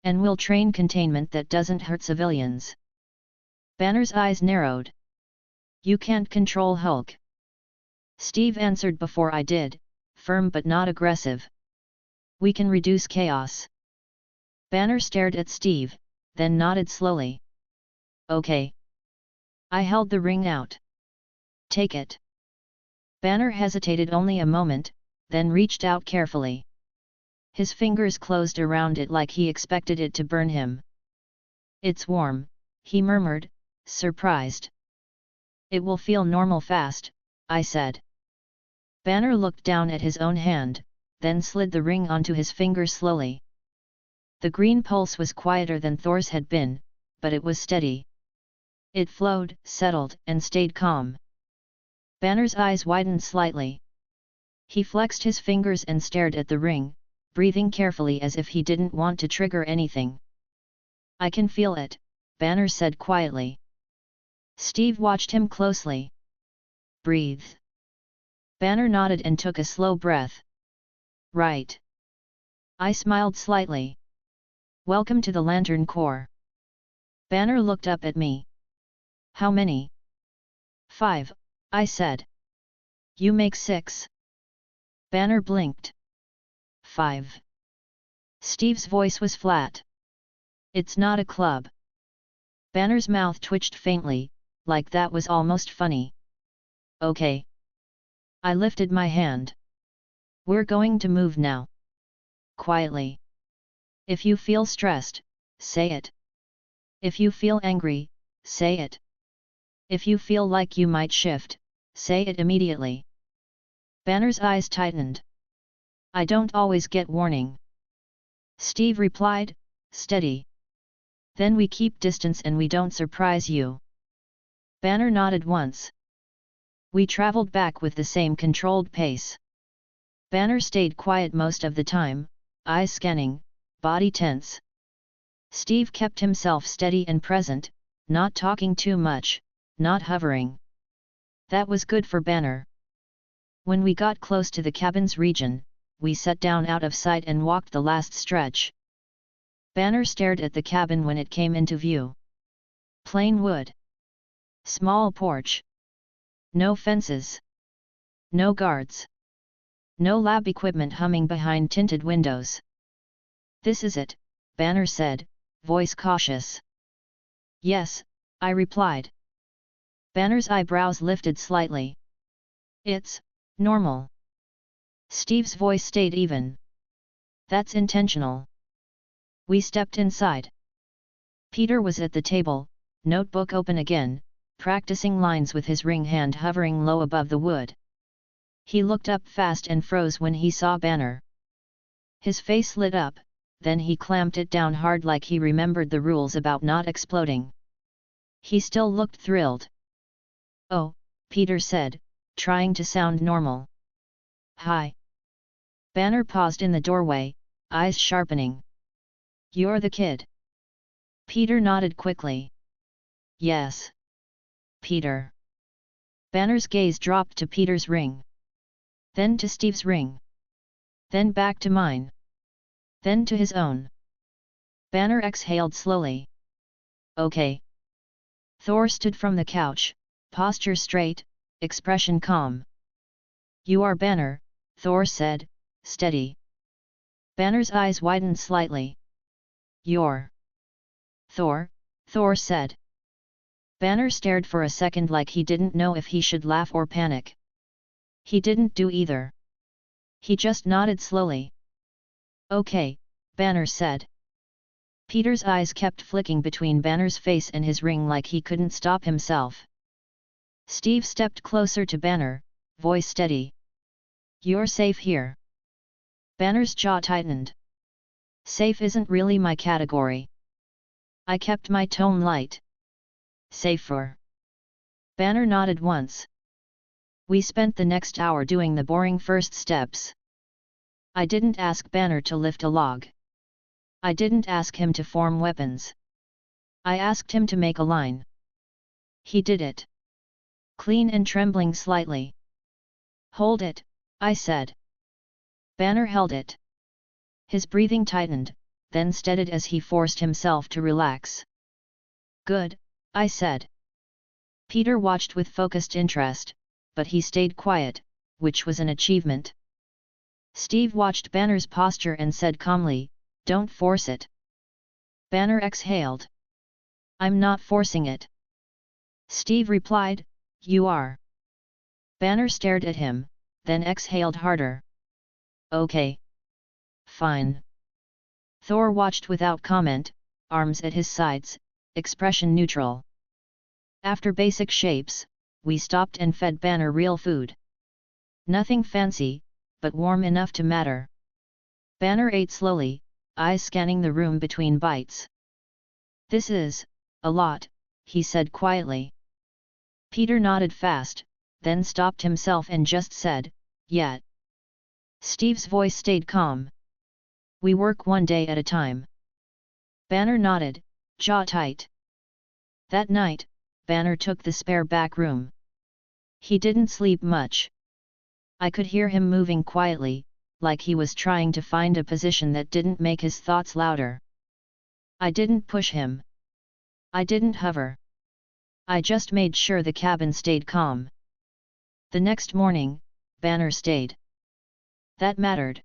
And we'll train containment that doesn't hurt civilians." Banner's eyes narrowed. "You can't control Hulk." Steve answered before I did, firm but not aggressive. "We can reduce chaos." Banner stared at Steve, then nodded slowly. "Okay." I held the ring out. "Take it." Banner hesitated only a moment, then reached out carefully. His fingers closed around it like he expected it to burn him. "It's warm," he murmured, surprised. "It will feel normal fast," I said. Banner looked down at his own hand, then slid the ring onto his finger slowly. The green pulse was quieter than Thor's had been, but it was steady. It flowed, settled, and stayed calm. Banner's eyes widened slightly. He flexed his fingers and stared at the ring, breathing carefully as if he didn't want to trigger anything. "I can feel it," Banner said quietly. Steve watched him closely. "Breathe." Banner nodded and took a slow breath. "Right." I smiled slightly. "Welcome to the Latern Corps." Banner looked up at me. "How many?" "5, I said. "You make 6. Banner blinked. "5. Steve's voice was flat. "It's not a club." Banner's mouth twitched faintly, like that was almost funny. "Okay." I lifted my hand. "We're going to move now." Quietly. "If you feel stressed, say it. If you feel angry, say it. If you feel like you might shift, say it immediately." Banner's eyes tightened. "I don't always get warning." Steve replied, steady. "Then we keep distance and we don't surprise you." Banner nodded once. We traveled back with the same controlled pace. Banner stayed quiet most of the time, eyes scanning, body tense. Steve kept himself steady and present, not talking too much, not hovering. That was good for Banner. When we got close to the cabin's region, we sat down out of sight and walked the last stretch. Banner stared at the cabin when it came into view. Plain wood. Small porch. No fences. No guards. No lab equipment humming behind tinted windows. "This is it," Banner said, voice cautious. "Yes," I replied. Banner's eyebrows lifted slightly. "It's normal." Steve's voice stayed even. "That's intentional." We stepped inside. Peter was at the table, notebook open again, practicing lines with his ring hand hovering low above the wood. He looked up fast and froze when he saw Banner. His face lit up, then he clamped it down hard like he remembered the rules about not exploding. He still looked thrilled. "Oh," Peter said, trying to sound normal. "Hi." Banner paused in the doorway, eyes sharpening. "You're the kid." Peter nodded quickly. "Yes." "Peter." Banner's gaze dropped to Peter's ring. Then to Steve's ring. Then back to mine. Then to his own. Banner exhaled slowly. "Okay." Thor stood from the couch, posture straight, expression calm. "You are Banner," Thor said, steady. Banner's eyes widened slightly. "You're Thor," Thor said. Banner stared for a second like he didn't know if he should laugh or panic. He didn't do either. He just nodded slowly. "Okay," Banner said. Peter's eyes kept flicking between Banner's face and his ring like he couldn't stop himself. Steve stepped closer to Banner, voice steady. "You're safe here." Banner's jaw tightened. "Safe isn't really my category." I kept my tone light. "Safer." Banner nodded once. We spent the next hour doing the boring first steps. I didn't ask Banner to lift a log. I didn't ask him to form weapons. I asked him to make a line. He did it. Clean and trembling slightly. "Hold it," I said. Banner held it. His breathing tightened, then steadied as he forced himself to relax. "Good," I said. Peter watched with focused interest, but he stayed quiet, which was an achievement. Steve watched Banner's posture and said calmly, "Don't force it." Banner exhaled. "I'm not forcing it." Steve replied, "You are." Banner stared at him, then exhaled harder. "Okay. Fine." Thor watched without comment, arms at his sides, expression neutral. After basic shapes, we stopped and fed Banner real food. Nothing fancy, but warm enough to matter. Banner ate slowly, eyes scanning the room between bites. "This is a lot," he said quietly. Peter nodded fast, then stopped himself and just said, "Yeah." Steve's voice stayed calm. "We work one day at a time." Banner nodded, jaw tight. That night, Banner took the spare back room. He didn't sleep much. I could hear him moving quietly, like he was trying to find a position that didn't make his thoughts louder. I didn't push him. I didn't hover. I just made sure the cabin stayed calm. The next morning, Banner stayed. That mattered.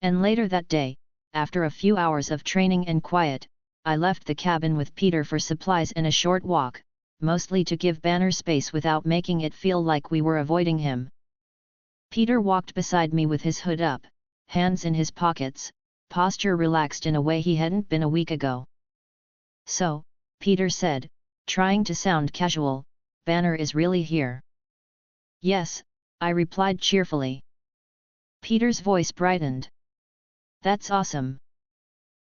And later that day, after a few hours of training and quiet, I left the cabin with Peter for supplies and a short walk, mostly to give Banner space without making it feel like we were avoiding him. Peter walked beside me with his hood up, hands in his pockets, posture relaxed in a way he hadn't been a week ago. "So," Peter said, trying to sound casual, "Banner is really here?" "Yes," I replied cheerfully. Peter's voice brightened. "That's awesome."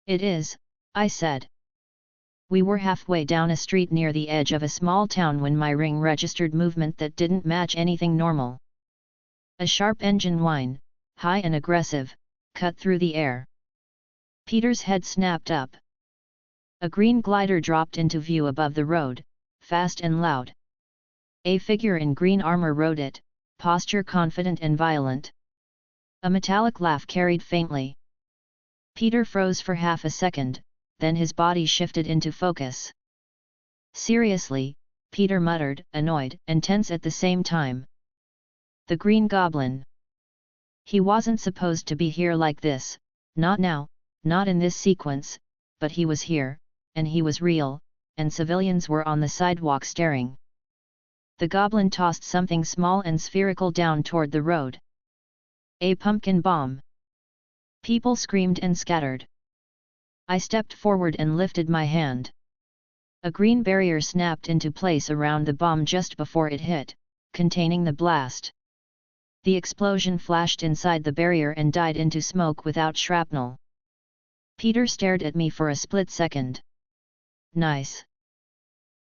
"It is," I said. We were halfway down a street near the edge of a small town when my ring registered movement that didn't match anything normal. A sharp engine whine, high and aggressive, cut through the air. Peter's head snapped up. A green glider dropped into view above the road, fast and loud. A figure in green armor rode it, posture confident and violent. A metallic laugh carried faintly. Peter froze for half a second, then his body shifted into focus. "Seriously," Peter muttered, annoyed and tense at the same time. "The Green Goblin. He wasn't supposed to be here like this, not now, not in this sequence, but he was here, and he was real, and civilians were on the sidewalk staring." The goblin tossed something small and spherical down toward the road. "A pumpkin bomb." People screamed and scattered. I stepped forward and lifted my hand. A green barrier snapped into place around the bomb just before it hit, containing the blast. The explosion flashed inside the barrier and died into smoke without shrapnel. Peter stared at me for a split second. "Nice.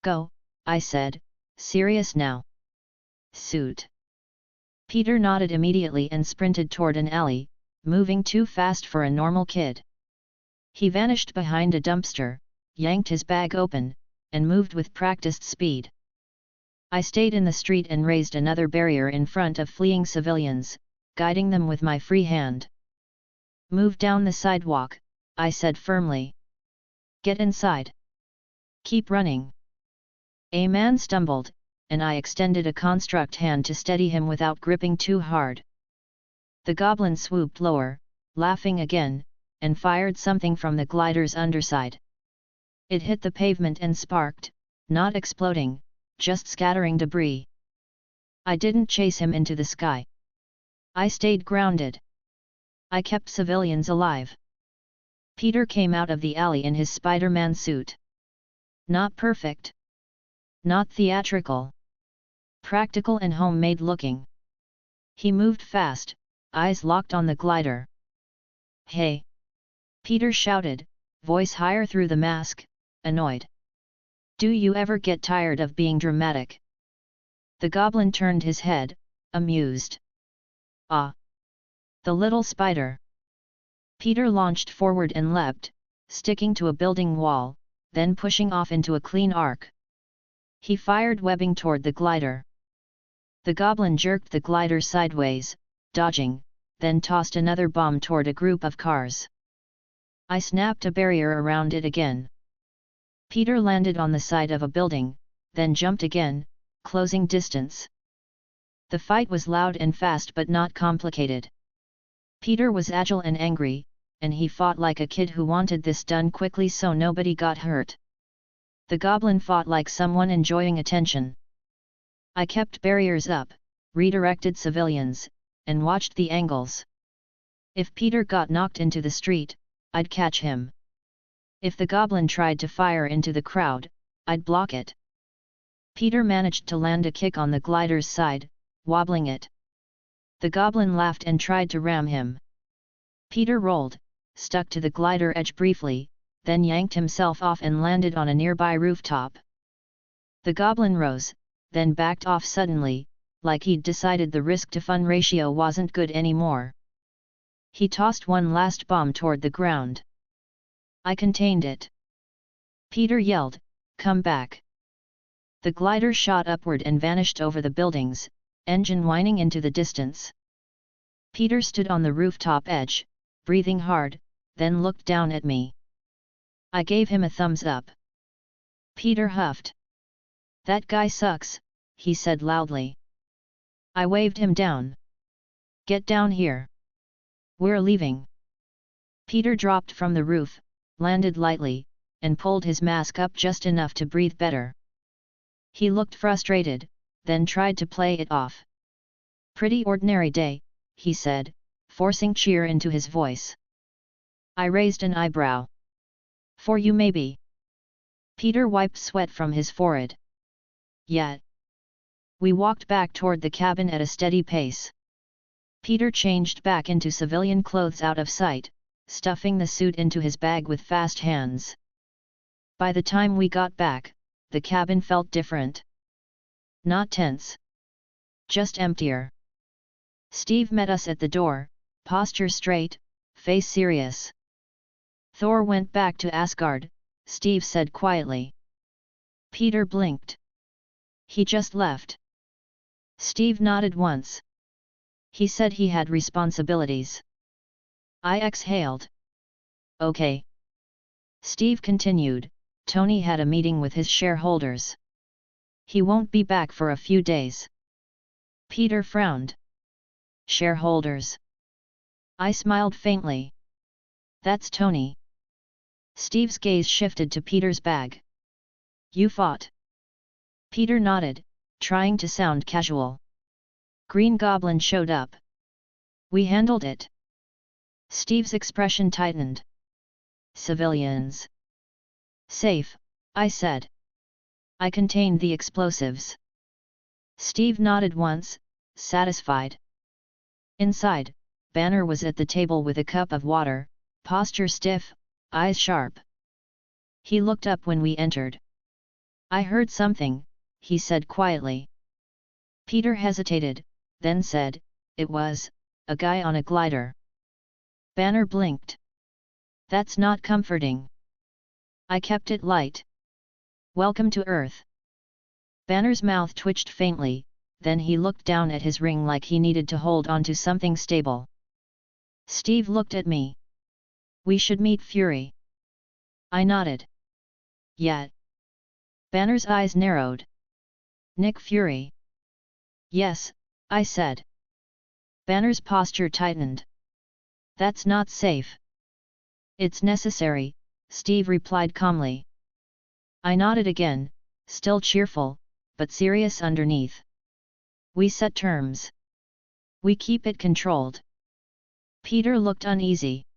Go," I said, "serious now." "Suit." Peter nodded immediately and sprinted toward an alley, moving too fast for a normal kid. He vanished behind a dumpster, yanked his bag open, and moved with practiced speed. I stayed in the street and raised another barrier in front of fleeing civilians, guiding them with my free hand. "Move down the sidewalk," I said firmly. "Get inside. Keep running." A man stumbled, and I extended a construct hand to steady him without gripping too hard. The goblin swooped lower, laughing again, and fired something from the glider's underside. It hit the pavement and sparked, not exploding, just scattering debris. I didn't chase him into the sky. I stayed grounded. I kept civilians alive. Peter came out of the alley in his Spider-Man suit. Not perfect. Not theatrical. Practical and homemade looking. He moved fast, eyes locked on the glider. "Hey!" Peter shouted, voice higher through the mask, annoyed. "Do you ever get tired of being dramatic?" The goblin turned his head, amused. "Ah! The little spider." Peter launched forward and leapt, sticking to a building wall, then pushing off into a clean arc. He fired webbing toward the glider. The goblin jerked the glider sideways, dodging, then tossed another bomb toward a group of cars. I snapped a barrier around it again. Peter landed on the side of a building, then jumped again, closing distance. The fight was loud and fast but not complicated. Peter was agile and angry, and he fought like a kid who wanted this done quickly so nobody got hurt. The goblin fought like someone enjoying attention. I kept barriers up, redirected civilians, and watched the angles. If Peter got knocked into the street, I'd catch him. If the goblin tried to fire into the crowd, I'd block it. Peter managed to land a kick on the glider's side, wobbling it. The goblin laughed and tried to ram him. Peter rolled, stuck to the glider edge briefly, then yanked himself off and landed on a nearby rooftop. The goblin rose, then backed off suddenly, like he'd decided the risk-to-fun ratio wasn't good anymore. He tossed one last bomb toward the ground. I contained it. Peter yelled, "Come back!" The glider shot upward and vanished over the buildings, engine whining into the distance. Peter stood on the rooftop edge, breathing hard, then looked down at me. I gave him a thumbs up. Peter huffed. "That guy sucks," he said loudly. I waved him down. "Get down here. We're leaving." Peter dropped from the roof, landed lightly, and pulled his mask up just enough to breathe better. He looked frustrated, then tried to play it off. "Pretty ordinary day," he said, forcing cheer into his voice. I raised an eyebrow. "For you maybe." Peter wiped sweat from his forehead. "Yeah." We walked back toward the cabin at a steady pace. Peter changed back into civilian clothes out of sight, stuffing the suit into his bag with fast hands. By the time we got back, the cabin felt different. Not tense. Just emptier. Steve met us at the door, posture straight, face serious. "Thor went back to Asgard," Steve said quietly. Peter blinked. "He just left." Steve nodded once. "He said he had responsibilities." I exhaled. "Okay." Steve continued, "Tony had a meeting with his shareholders. He won't be back for a few days." Peter frowned. "Shareholders?" I smiled faintly. "That's Tony." Steve's gaze shifted to Peter's bag. "You fought?" Peter nodded, trying to sound casual. "Green Goblin showed up. We handled it." Steve's expression tightened. "Civilians?" "Safe," I said. "I contained the explosives." Steve nodded once, satisfied. Inside, Banner was at the table with a cup of water, posture stiff, eyes sharp. He looked up when we entered. "I heard something," he said quietly. Peter hesitated, then said, "It was a guy on a glider." Banner blinked. "That's not comforting." I kept it light. "Welcome to Earth." Banner's mouth twitched faintly, then he looked down at his ring like he needed to hold onto something stable. Steve looked at me. "We should meet Fury." I nodded. "Yeah." Banner's eyes narrowed. "Nick Fury?" "Yes," I said. Banner's posture tightened. "That's not safe." "It's necessary," Steve replied calmly. I nodded again, still cheerful, but serious underneath. "We set terms. We keep it controlled." Peter looked uneasy.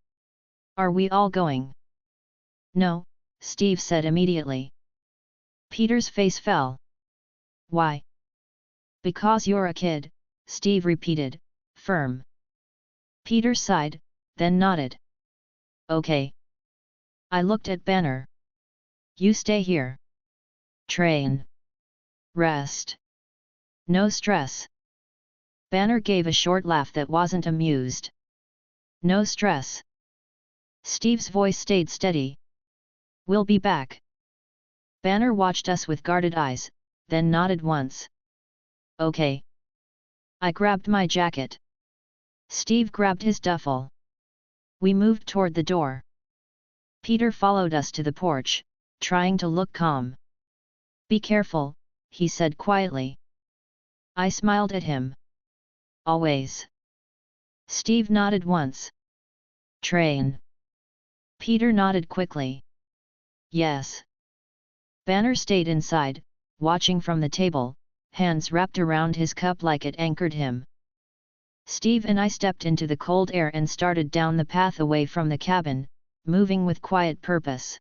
"Are we all going?" "No," Steve said immediately. Peter's face fell. "Why?" "Because you're a kid," Steve repeated, firm. Peter sighed, then nodded. "Okay." I looked at Banner. "You stay here. Train. Rest. No stress." Banner gave a short laugh that wasn't amused. "No stress." Steve's voice stayed steady. "We'll be back." Banner watched us with guarded eyes, then nodded once. "Okay." I grabbed my jacket. Steve grabbed his duffel. We moved toward the door. Peter followed us to the porch, trying to look calm. "Be careful," he said quietly. I smiled at him. "Always." Steve nodded once. "Train." Peter nodded quickly. "Yes." Banner stayed inside, watching from the table, hands wrapped around his cup like it anchored him. Steve and I stepped into the cold air and started down the path away from the cabin, moving with quiet purpose.